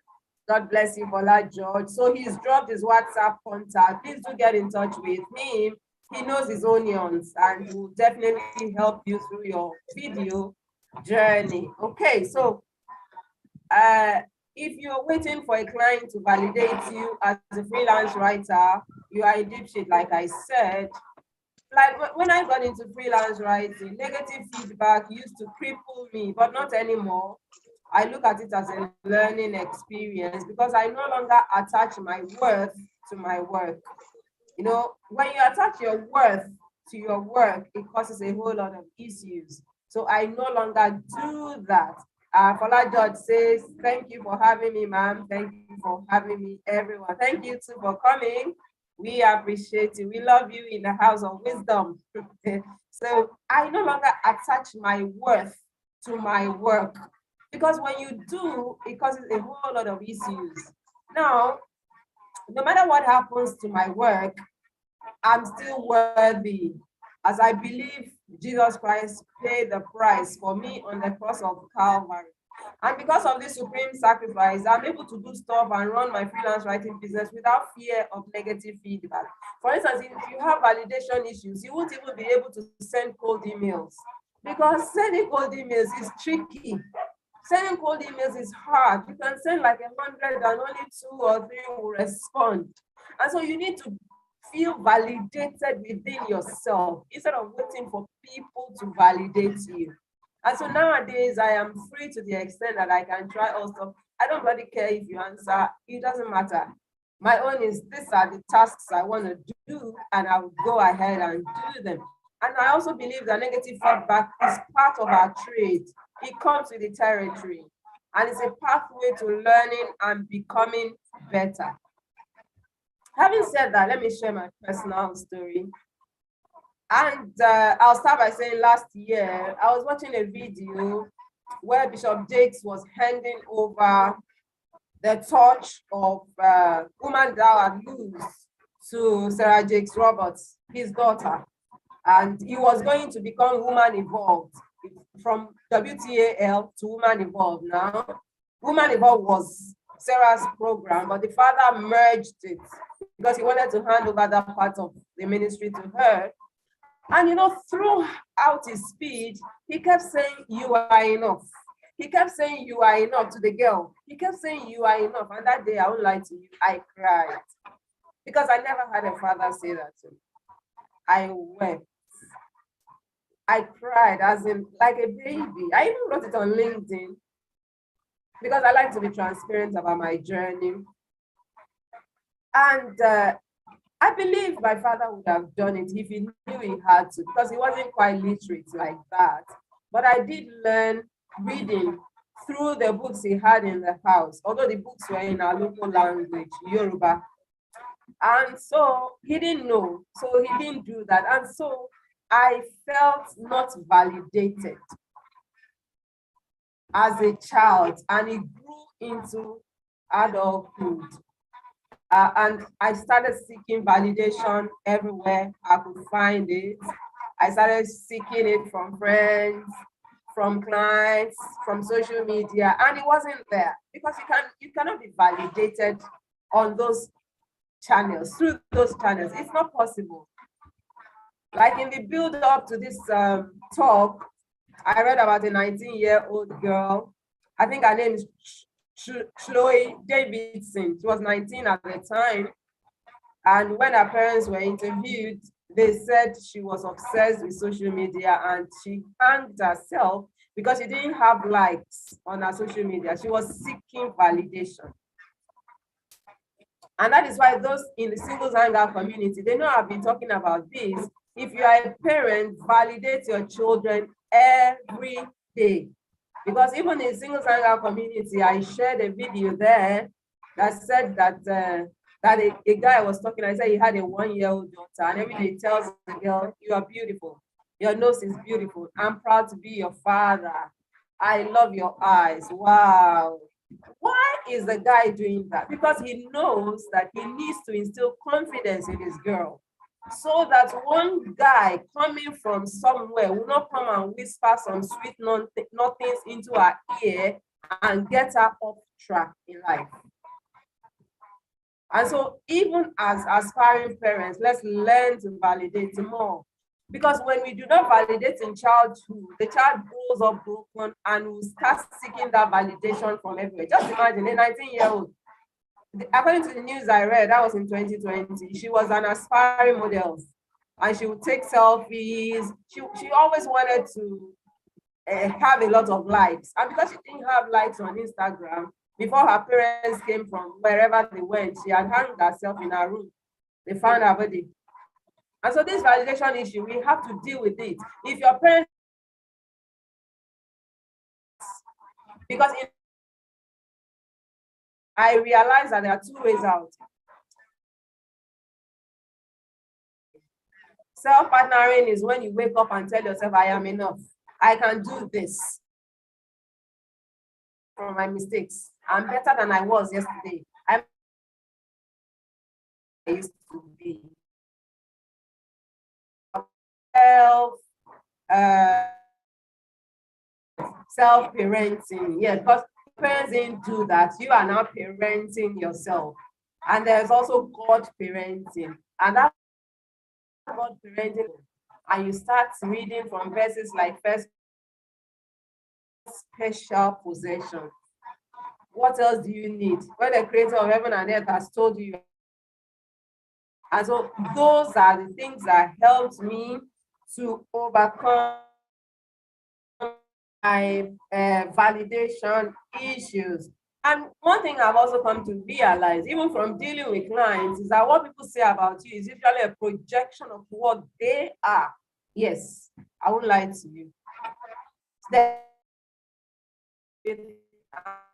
God bless you, Fola George. So he's dropped his WhatsApp contact. Please do get in touch with him. He knows his onions and will definitely help you through your video journey. Okay, so if you're waiting for a client to validate you as a freelance writer, you are in deep shit, like I said. Like when I got into freelance writing, negative feedback used to cripple me, but not anymore. I look at it as a learning experience because I no longer attach my worth to my work. You know, when you attach your worth to your work, it causes a whole lot of issues. So I no longer do that. Fola George says, thank you for having me, ma'am. Thank you for having me, everyone. Thank you too for coming. We appreciate you. We love you in the House of Wisdom. So I no longer attach my worth to my work because when you do, it causes a whole lot of issues. Now, no matter what happens to my work, I'm still worthy, as I believe Jesus Christ paid the price for me on the cross of Calvary. And because of this supreme sacrifice, I'm able to do stuff and run my freelance writing business without fear of negative feedback. For instance, if you have validation issues, you won't even be able to send cold emails because sending cold emails is tricky. Sending cold emails is hard. You can send like 100 and only 2 or 3 will respond. And so you need to feel validated within yourself instead of waiting for people to validate you. And so nowadays I am free to the extent that I can try all stuff. I don't really care if you answer, it doesn't matter. My own is these are the tasks I want to do and I will go ahead and do them. And I also believe that negative feedback is part of our trade. It comes with the territory and it's a pathway to learning and becoming better. Having said that, let me share my personal story. And I'll start by saying last year, I was watching a video where Bishop Jakes was handing over the torch of Woman Thou Art Loose to Sarah Jakes Roberts, his daughter. And he was going to become Woman Evolved, from WTAL to Woman Evolved. Now, Woman Evolved was Sarah's program, but the father merged it because he wanted to hand over that part of the ministry to her. And you know, throughout his speech, he kept saying, "You are enough." He kept saying, "You are enough" to the girl. He kept saying, "You are enough." And that day, I won't lie to you, I cried. Because I never had a father say that to me. I wept. I cried as in like a baby. I even wrote it on LinkedIn because I like to be transparent about my journey. And I believe my father would have done it if he knew he had to, because he wasn't quite literate like that. But I did learn reading through the books he had in the house, although the books were in our local language, Yoruba. And so he didn't know, so he didn't do that. And so I felt not validated as a child, and it grew into adulthood. And I started seeking validation everywhere I could find it. I started seeking it from friends, from clients, from social media, and it wasn't there because you cannot be validated on those channels, through those channels. It's not possible. Like in the build up to this talk, I read about a 19-year-old girl. I think her name is Chloe Davidson. She was 19 at the time. And when her parents were interviewed, they said she was obsessed with social media and she hanged herself because she didn't have likes on her social media. She was seeking validation. And that is why those in the singles hangout community, they know I've been talking about this. If you are a parent, validate your children every day. Because even in singles hangout community, I shared a video there that said that a guy was talking. I said he had a 1-year-old daughter, and every day he tells the girl, "You are beautiful. Your nose is beautiful. I'm proud to be your father. I love your eyes." Wow. Why is the guy doing that? Because he knows that he needs to instill confidence in his girl, so that one guy coming from somewhere will not come and whisper some sweet nothings into her ear and get her off track in life. And so even as aspiring parents, let's learn to validate more. Because when we do not validate in childhood, the child grows up broken and will start seeking that validation from everywhere. Just imagine a 19-year-old. According to the news I read, that was in 2020, she was an aspiring model and she would take selfies. She always wanted to have a lot of likes. And because she didn't have likes on Instagram, before her parents came from wherever they went, she had hung herself in her room. They found her body. And so this validation issue, we have to deal with it. If your parents, because I realized that there are two ways out. Self-partnering is when you wake up and tell yourself, "I am enough. I can do this from my mistakes. I'm better than I was yesterday. I used to be." Self-parenting, yeah, because parents didn't do that. You are now parenting yourself. And there's also God parenting. And that God parenting, and you start reading from verses like first special possession. What else do you need? When the creator of heaven and earth has told you. And so those are the things that helped me to overcome my validation issues. And one thing I've also come to realize, even from dealing with clients, is that what people say about you is usually a projection of what they are. Yes, I won't lie to you.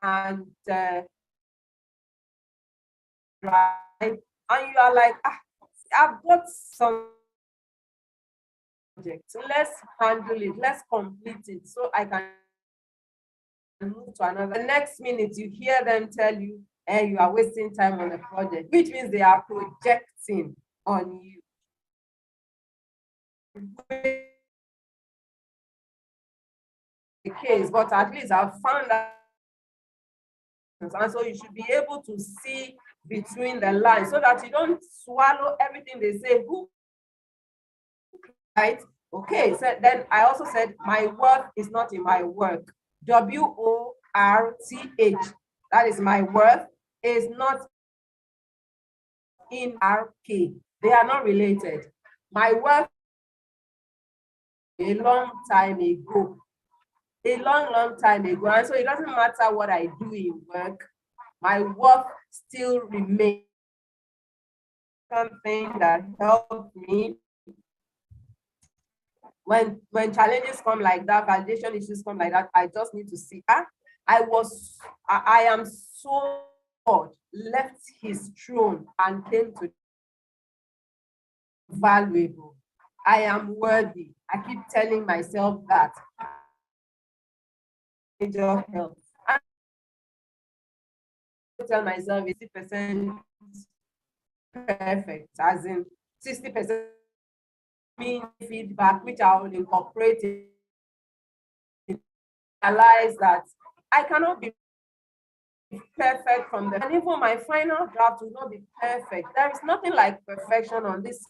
And and you are like, I've got some project. So let's handle it. Let's complete it so I can move to another. The next minute, you hear them tell you, you are wasting time on the project, which means they are projecting on you. The case, but at least I've found that. And so you should be able to see between the lines so that you don't swallow everything they say. Who Right? Okay, so then I also said my worth is not in my work. WORTH. That is my worth is not in RK. They are not related. My worth a long time ago. A long time ago. And so it doesn't matter what I do in work, my worth still remains. Something that helped me when challenges come like that, validation issues come like that, I just need to see. I am so God left his throne and came to valuable. I am worthy. I keep telling myself that. Major health. I tell myself 60% perfect, as in 60% mean feedback, which I will incorporate in. Realize that I cannot be perfect from the, and even my final draft will not be perfect. There is nothing like perfection on this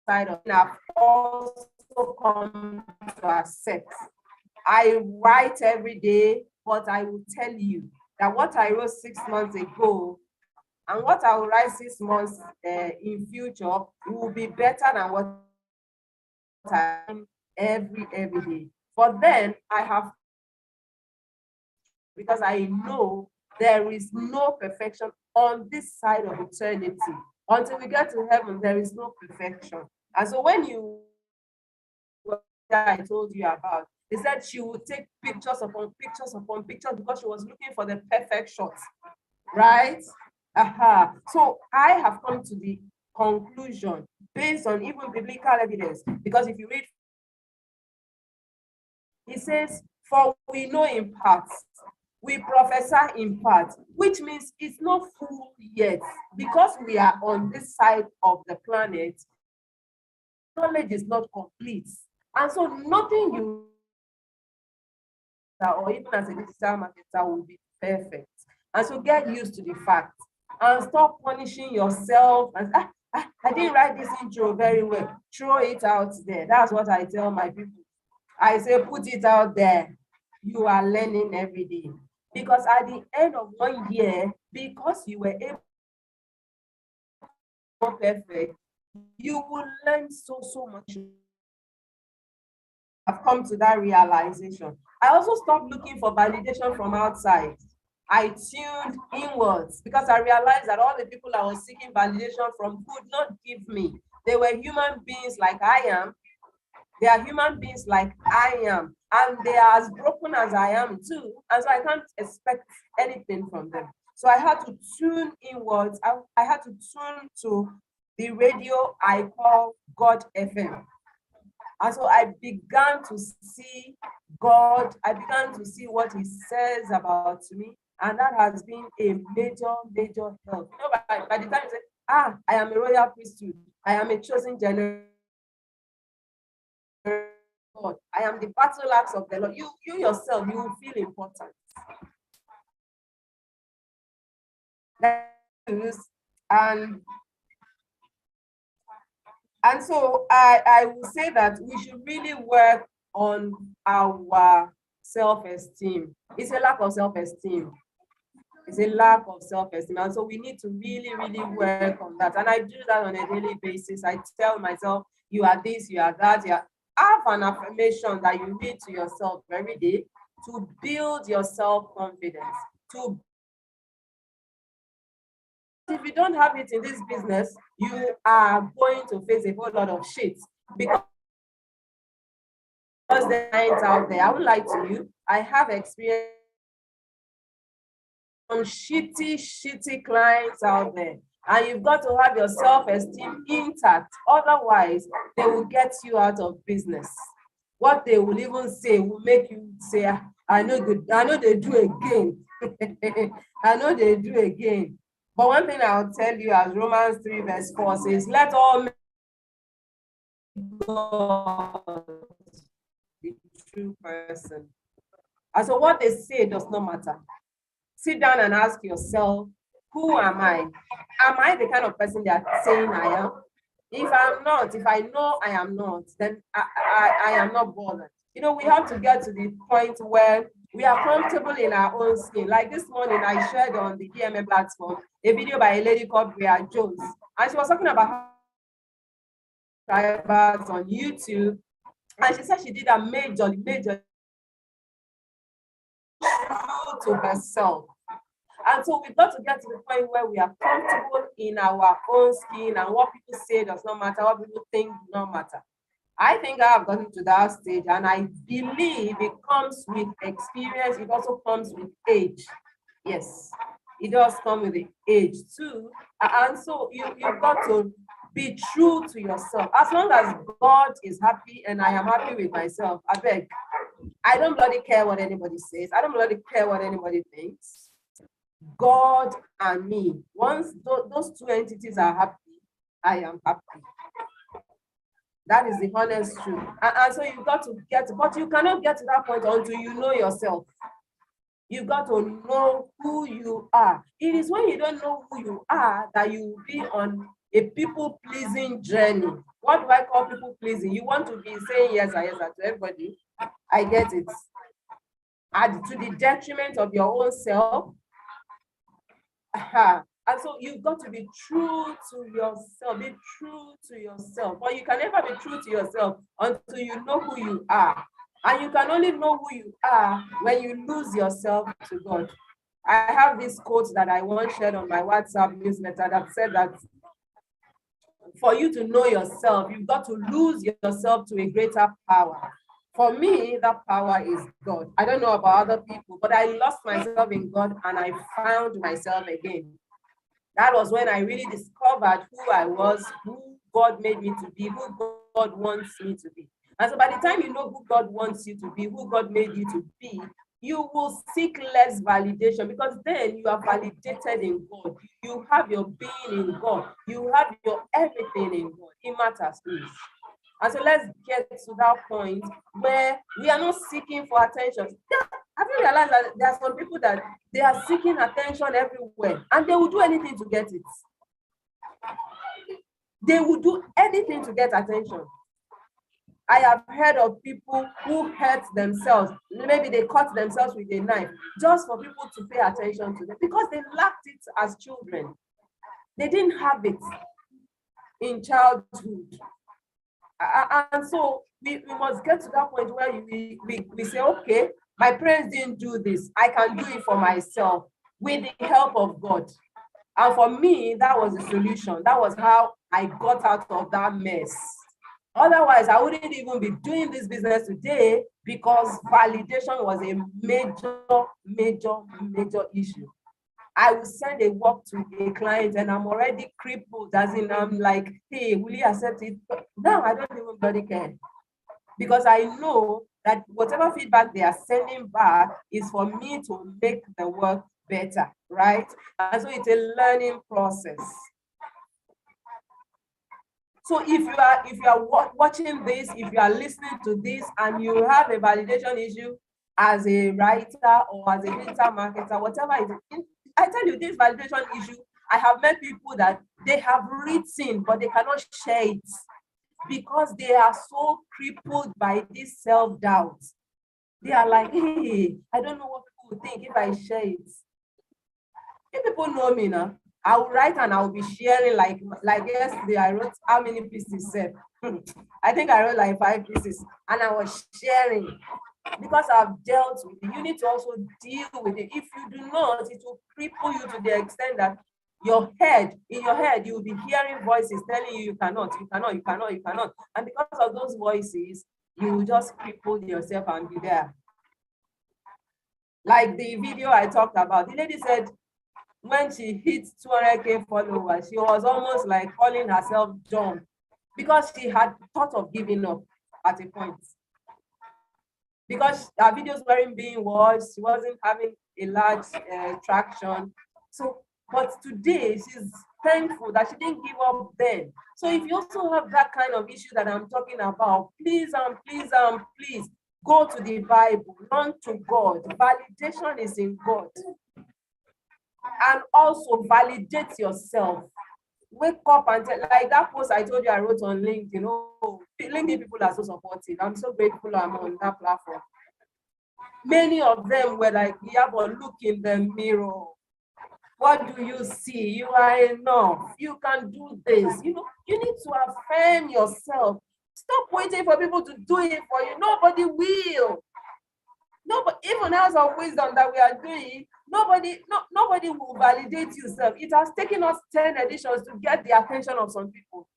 side of it. I've also come to accept. I write every day, but I will tell you that what I wrote 6 months ago and what I will write 6 months in future will be better than what I am every day. But then I have, because I know there is no perfection on this side of eternity. Until we get to heaven, there is no perfection. And so when you, I told you about, they said she would take pictures upon pictures upon pictures because she was looking for the perfect shots, right? So I have come to the conclusion based on even biblical evidence, because if you read, he says, for we know in parts, we prophesy in part, which means it's not full yet. Because we are on this side of the planet, knowledge is not complete. And so nothing you, or even as a digital marketer, will be perfect. And so get used to the fact and stop punishing yourself. And I didn't write this intro very well. Throw it out there. That's what I tell my people. I say, put it out there. You are learning every day. Because at the end of 1 year, because you were able to be perfect, you will learn so much. I've come to that realization. I also stopped looking for validation from outside. I tuned inwards because I realized that all the people I was seeking validation from could not give me. They were human beings like I am. They are human beings like I am, and they are as broken as I am too. And so I can't expect anything from them. So I had to tune inwards. I had to tune to the radio I call God FM. And so I began to see God. I began to see what he says about me. And that has been a major help. You know, by the time you say, I am a royal priesthood, I am a chosen generation, God, I am the battle axe of the Lord. You yourself, you will feel important. And so I will say that we should really work on our self-esteem. It's a lack of self-esteem. It's a lack of self-esteem. And so we need to really work on that. And I do that on a daily basis. I tell myself, you are this, you are that, you are. Have an affirmation that you read to yourself every day to build your self-confidence. If you don't have it in this business, you are going to face a whole lot of shit because the clients out there. I would like to you. I have experienced some shitty clients out there. And you've got to have your self-esteem intact. Otherwise, they will get you out of business. What they will even say will make you say, I know they do again. I know they do again. But one thing I'll tell you, as Romans 3 verse 4 says, let all men God, the true person. And so what they say does not matter. Sit down and ask yourself, who am I? Am I the kind of person they are saying I am? If I'm not, if I know I am not, then I am not bothered. You know, we have to get to the point where we are comfortable in our own skin. Like this morning, I shared on the DMM platform a video by a lady called Bria Jones, and she was talking about subscribers on YouTube, and she said she did a major to herself. And so we've got to get to the point where we are comfortable in our own skin, and what people say does not matter, what people think does not matter. I think I have gotten to that stage, and I believe it comes with experience. It also comes with age. Yes, it does come with the age too. And so you've got to be true to yourself. As long as God is happy and I am happy with myself, I beg. I don't bloody care what anybody says. I don't bloody care what anybody thinks. God and me, once those two entities are happy, I am happy. That is the honest truth. And so you've got to get, but you cannot get to that point until you know yourself. You've got to know who you are. It is when you don't know who you are that you will be on a people-pleasing journey. What do I call people-pleasing? You want to be saying yes or yes to everybody. I get it. And to the detriment of your own self. And so you've got to be true to yourself. Be true to yourself. But you can never be true to yourself until you know who you are. And you can only know who you are when you lose yourself to God. I have this quote that I once shared on my WhatsApp newsletter that said that for you to know yourself, you've got to lose yourself to a greater power. For me, that power is God. I don't know about other people, but I lost myself in God and I found myself again. That was when I really discovered who I was, who God made me to be, who God wants me to be. And so by the time you know who God wants you to be, who God made you to be, you will seek less validation, because then you are validated in God. You have your being in God. You have your everything in God. It matters, please. And so let's get to that point where we are not seeking for attention. Have you realized that there are some people that they are seeking attention everywhere and they will do anything to get it? They will do anything to get attention. I have heard of people who hurt themselves. Maybe they cut themselves with a knife just for people to pay attention to them because they lacked it as children. They didn't have it in childhood. And so we must get to that point where we say, okay, my parents didn't do this. I can do it for myself with the help of God. And for me, that was the solution. That was how I got out of that mess. Otherwise, I wouldn't even be doing this business today because validation was a major issue. I will send a work to a client and I'm already crippled, as in I'm like, hey, will you accept it? No, I don't even bloody care. Because I know that whatever feedback they are sending back is for me to make the work better, right? And so it's a learning process. So if you are watching this, if you are listening to this and you have a validation issue as a writer or as a digital marketer, whatever it is, I tell you, this validation issue, I have met people that they have written, but they cannot share it because they are so crippled by this self-doubt. They are like, hey, I don't know what people will think if I share it. If people know me now, I will write and I will be sharing like yesterday I wrote how many pieces said. I think I wrote like 5 pieces and I was sharing because I've dealt with it. You need to also deal with it. If you do not, it will cripple you to the extent that in your head, you will be hearing voices telling you cannot. And because of those voices, you will just cripple yourself and be there. Like the video I talked about, the lady said, when she hit 200K followers, she was almost like calling herself dumb because she had thought of giving up at a point. Because her videos weren't being watched, she wasn't having a large traction. So, but today she's thankful that she didn't give up then. So if you also have that kind of issue that I'm talking about, please go to the Bible, run to God. Validation is in God. And also validate yourself. wake up and tell, like that post I told you I wrote on LinkedIn. Oh, LinkedIn people are so supportive. I'm so grateful I'm on that platform. Many of them were like, Iyabo, look in the mirror. What do you see? You are enough. You can do this. You know, you need to affirm yourself. Stop waiting for people to do it for you. Nobody will. Nobody, even House of Wisdom that we are doing, nobody will validate yourself. It has taken us 10 editions to get the attention of some people.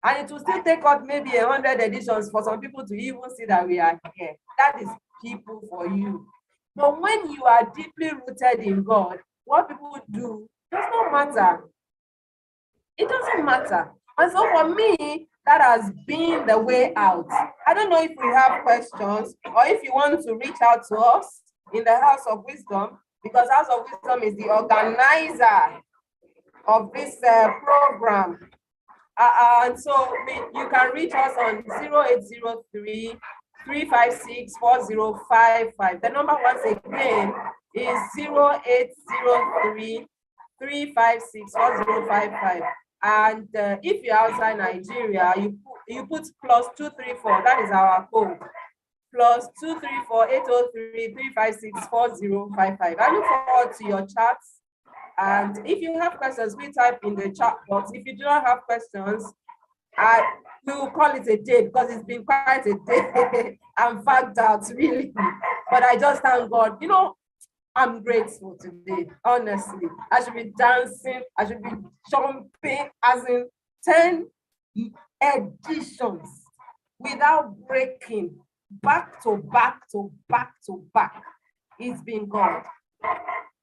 And it will still take us maybe 100 editions for some people to even see that we are here. That is people for you. But when you are deeply rooted in God, what people do does not matter. It doesn't matter. And so for me, that has been the way out. I don't know if we have questions or if you want to reach out to us in the House of Wisdom, because House of Wisdom is the organizer of this program. And so you can reach us on 0803 356 4055. The number once again is 0803 356 4055. And if you're outside Nigeria, you put +234. That is our code. +234 803 356 4055. I look forward to your chats. And if you have questions, we type in the chat box. If you do not have questions, we will call it a day because it's been quite a day. I'm fagged out, really. But I just thank God. You know, I'm grateful today, honestly. I should be dancing, I should be jumping, as in 10 editions without breaking, back to back to back to back. It's been God.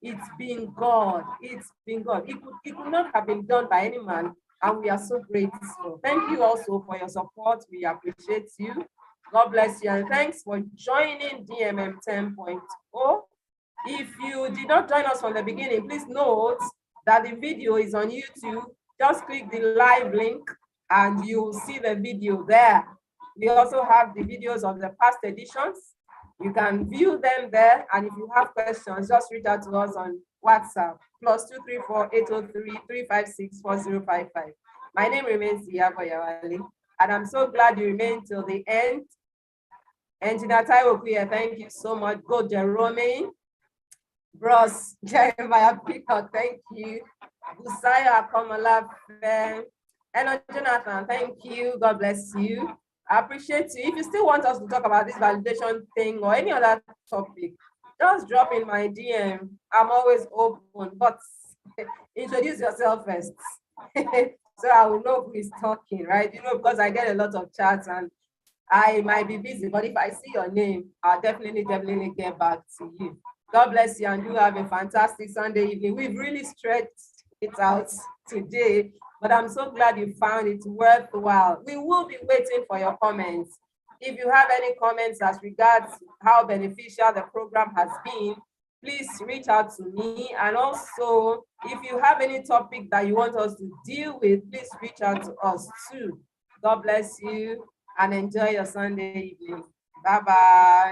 It's been God. It's been God. It could not have been done by any man, and we are so grateful. Thank you also for your support. We appreciate you. God bless you, and thanks for joining DMM 10.0. If you did not join us from the beginning, please note that the video is on YouTube. Just click the live link and you'll see the video there. We also have the videos of the past editions. You can view them there. And if you have questions, just reach out to us on WhatsApp, +234 803 356 4055. My name remains Iyabo Oyawale, and I'm so glad you remained till the end. Engineer Taiwo Kuya, thank you so much. Go Jerome. Bros, Jeremiah Peacock, thank you. Busaya Kamala, Hello, Jonathan, thank you. God bless you. I appreciate you. If you still want us to talk about this validation thing or any other topic, just drop in my DM. I'm always open, but introduce yourself first. So I will know who is talking, right? You know, because I get a lot of chats and I might be busy, but if I see your name, I'll definitely get back to you. God bless you, and you have a fantastic Sunday evening. We've really stretched it out today, but I'm so glad you found it worthwhile. We will be waiting for your comments. If you have any comments as regards how beneficial the program has been, please reach out to me. And also, if you have any topic that you want us to deal with, please reach out to us too. God bless you and enjoy your Sunday evening. Bye-bye.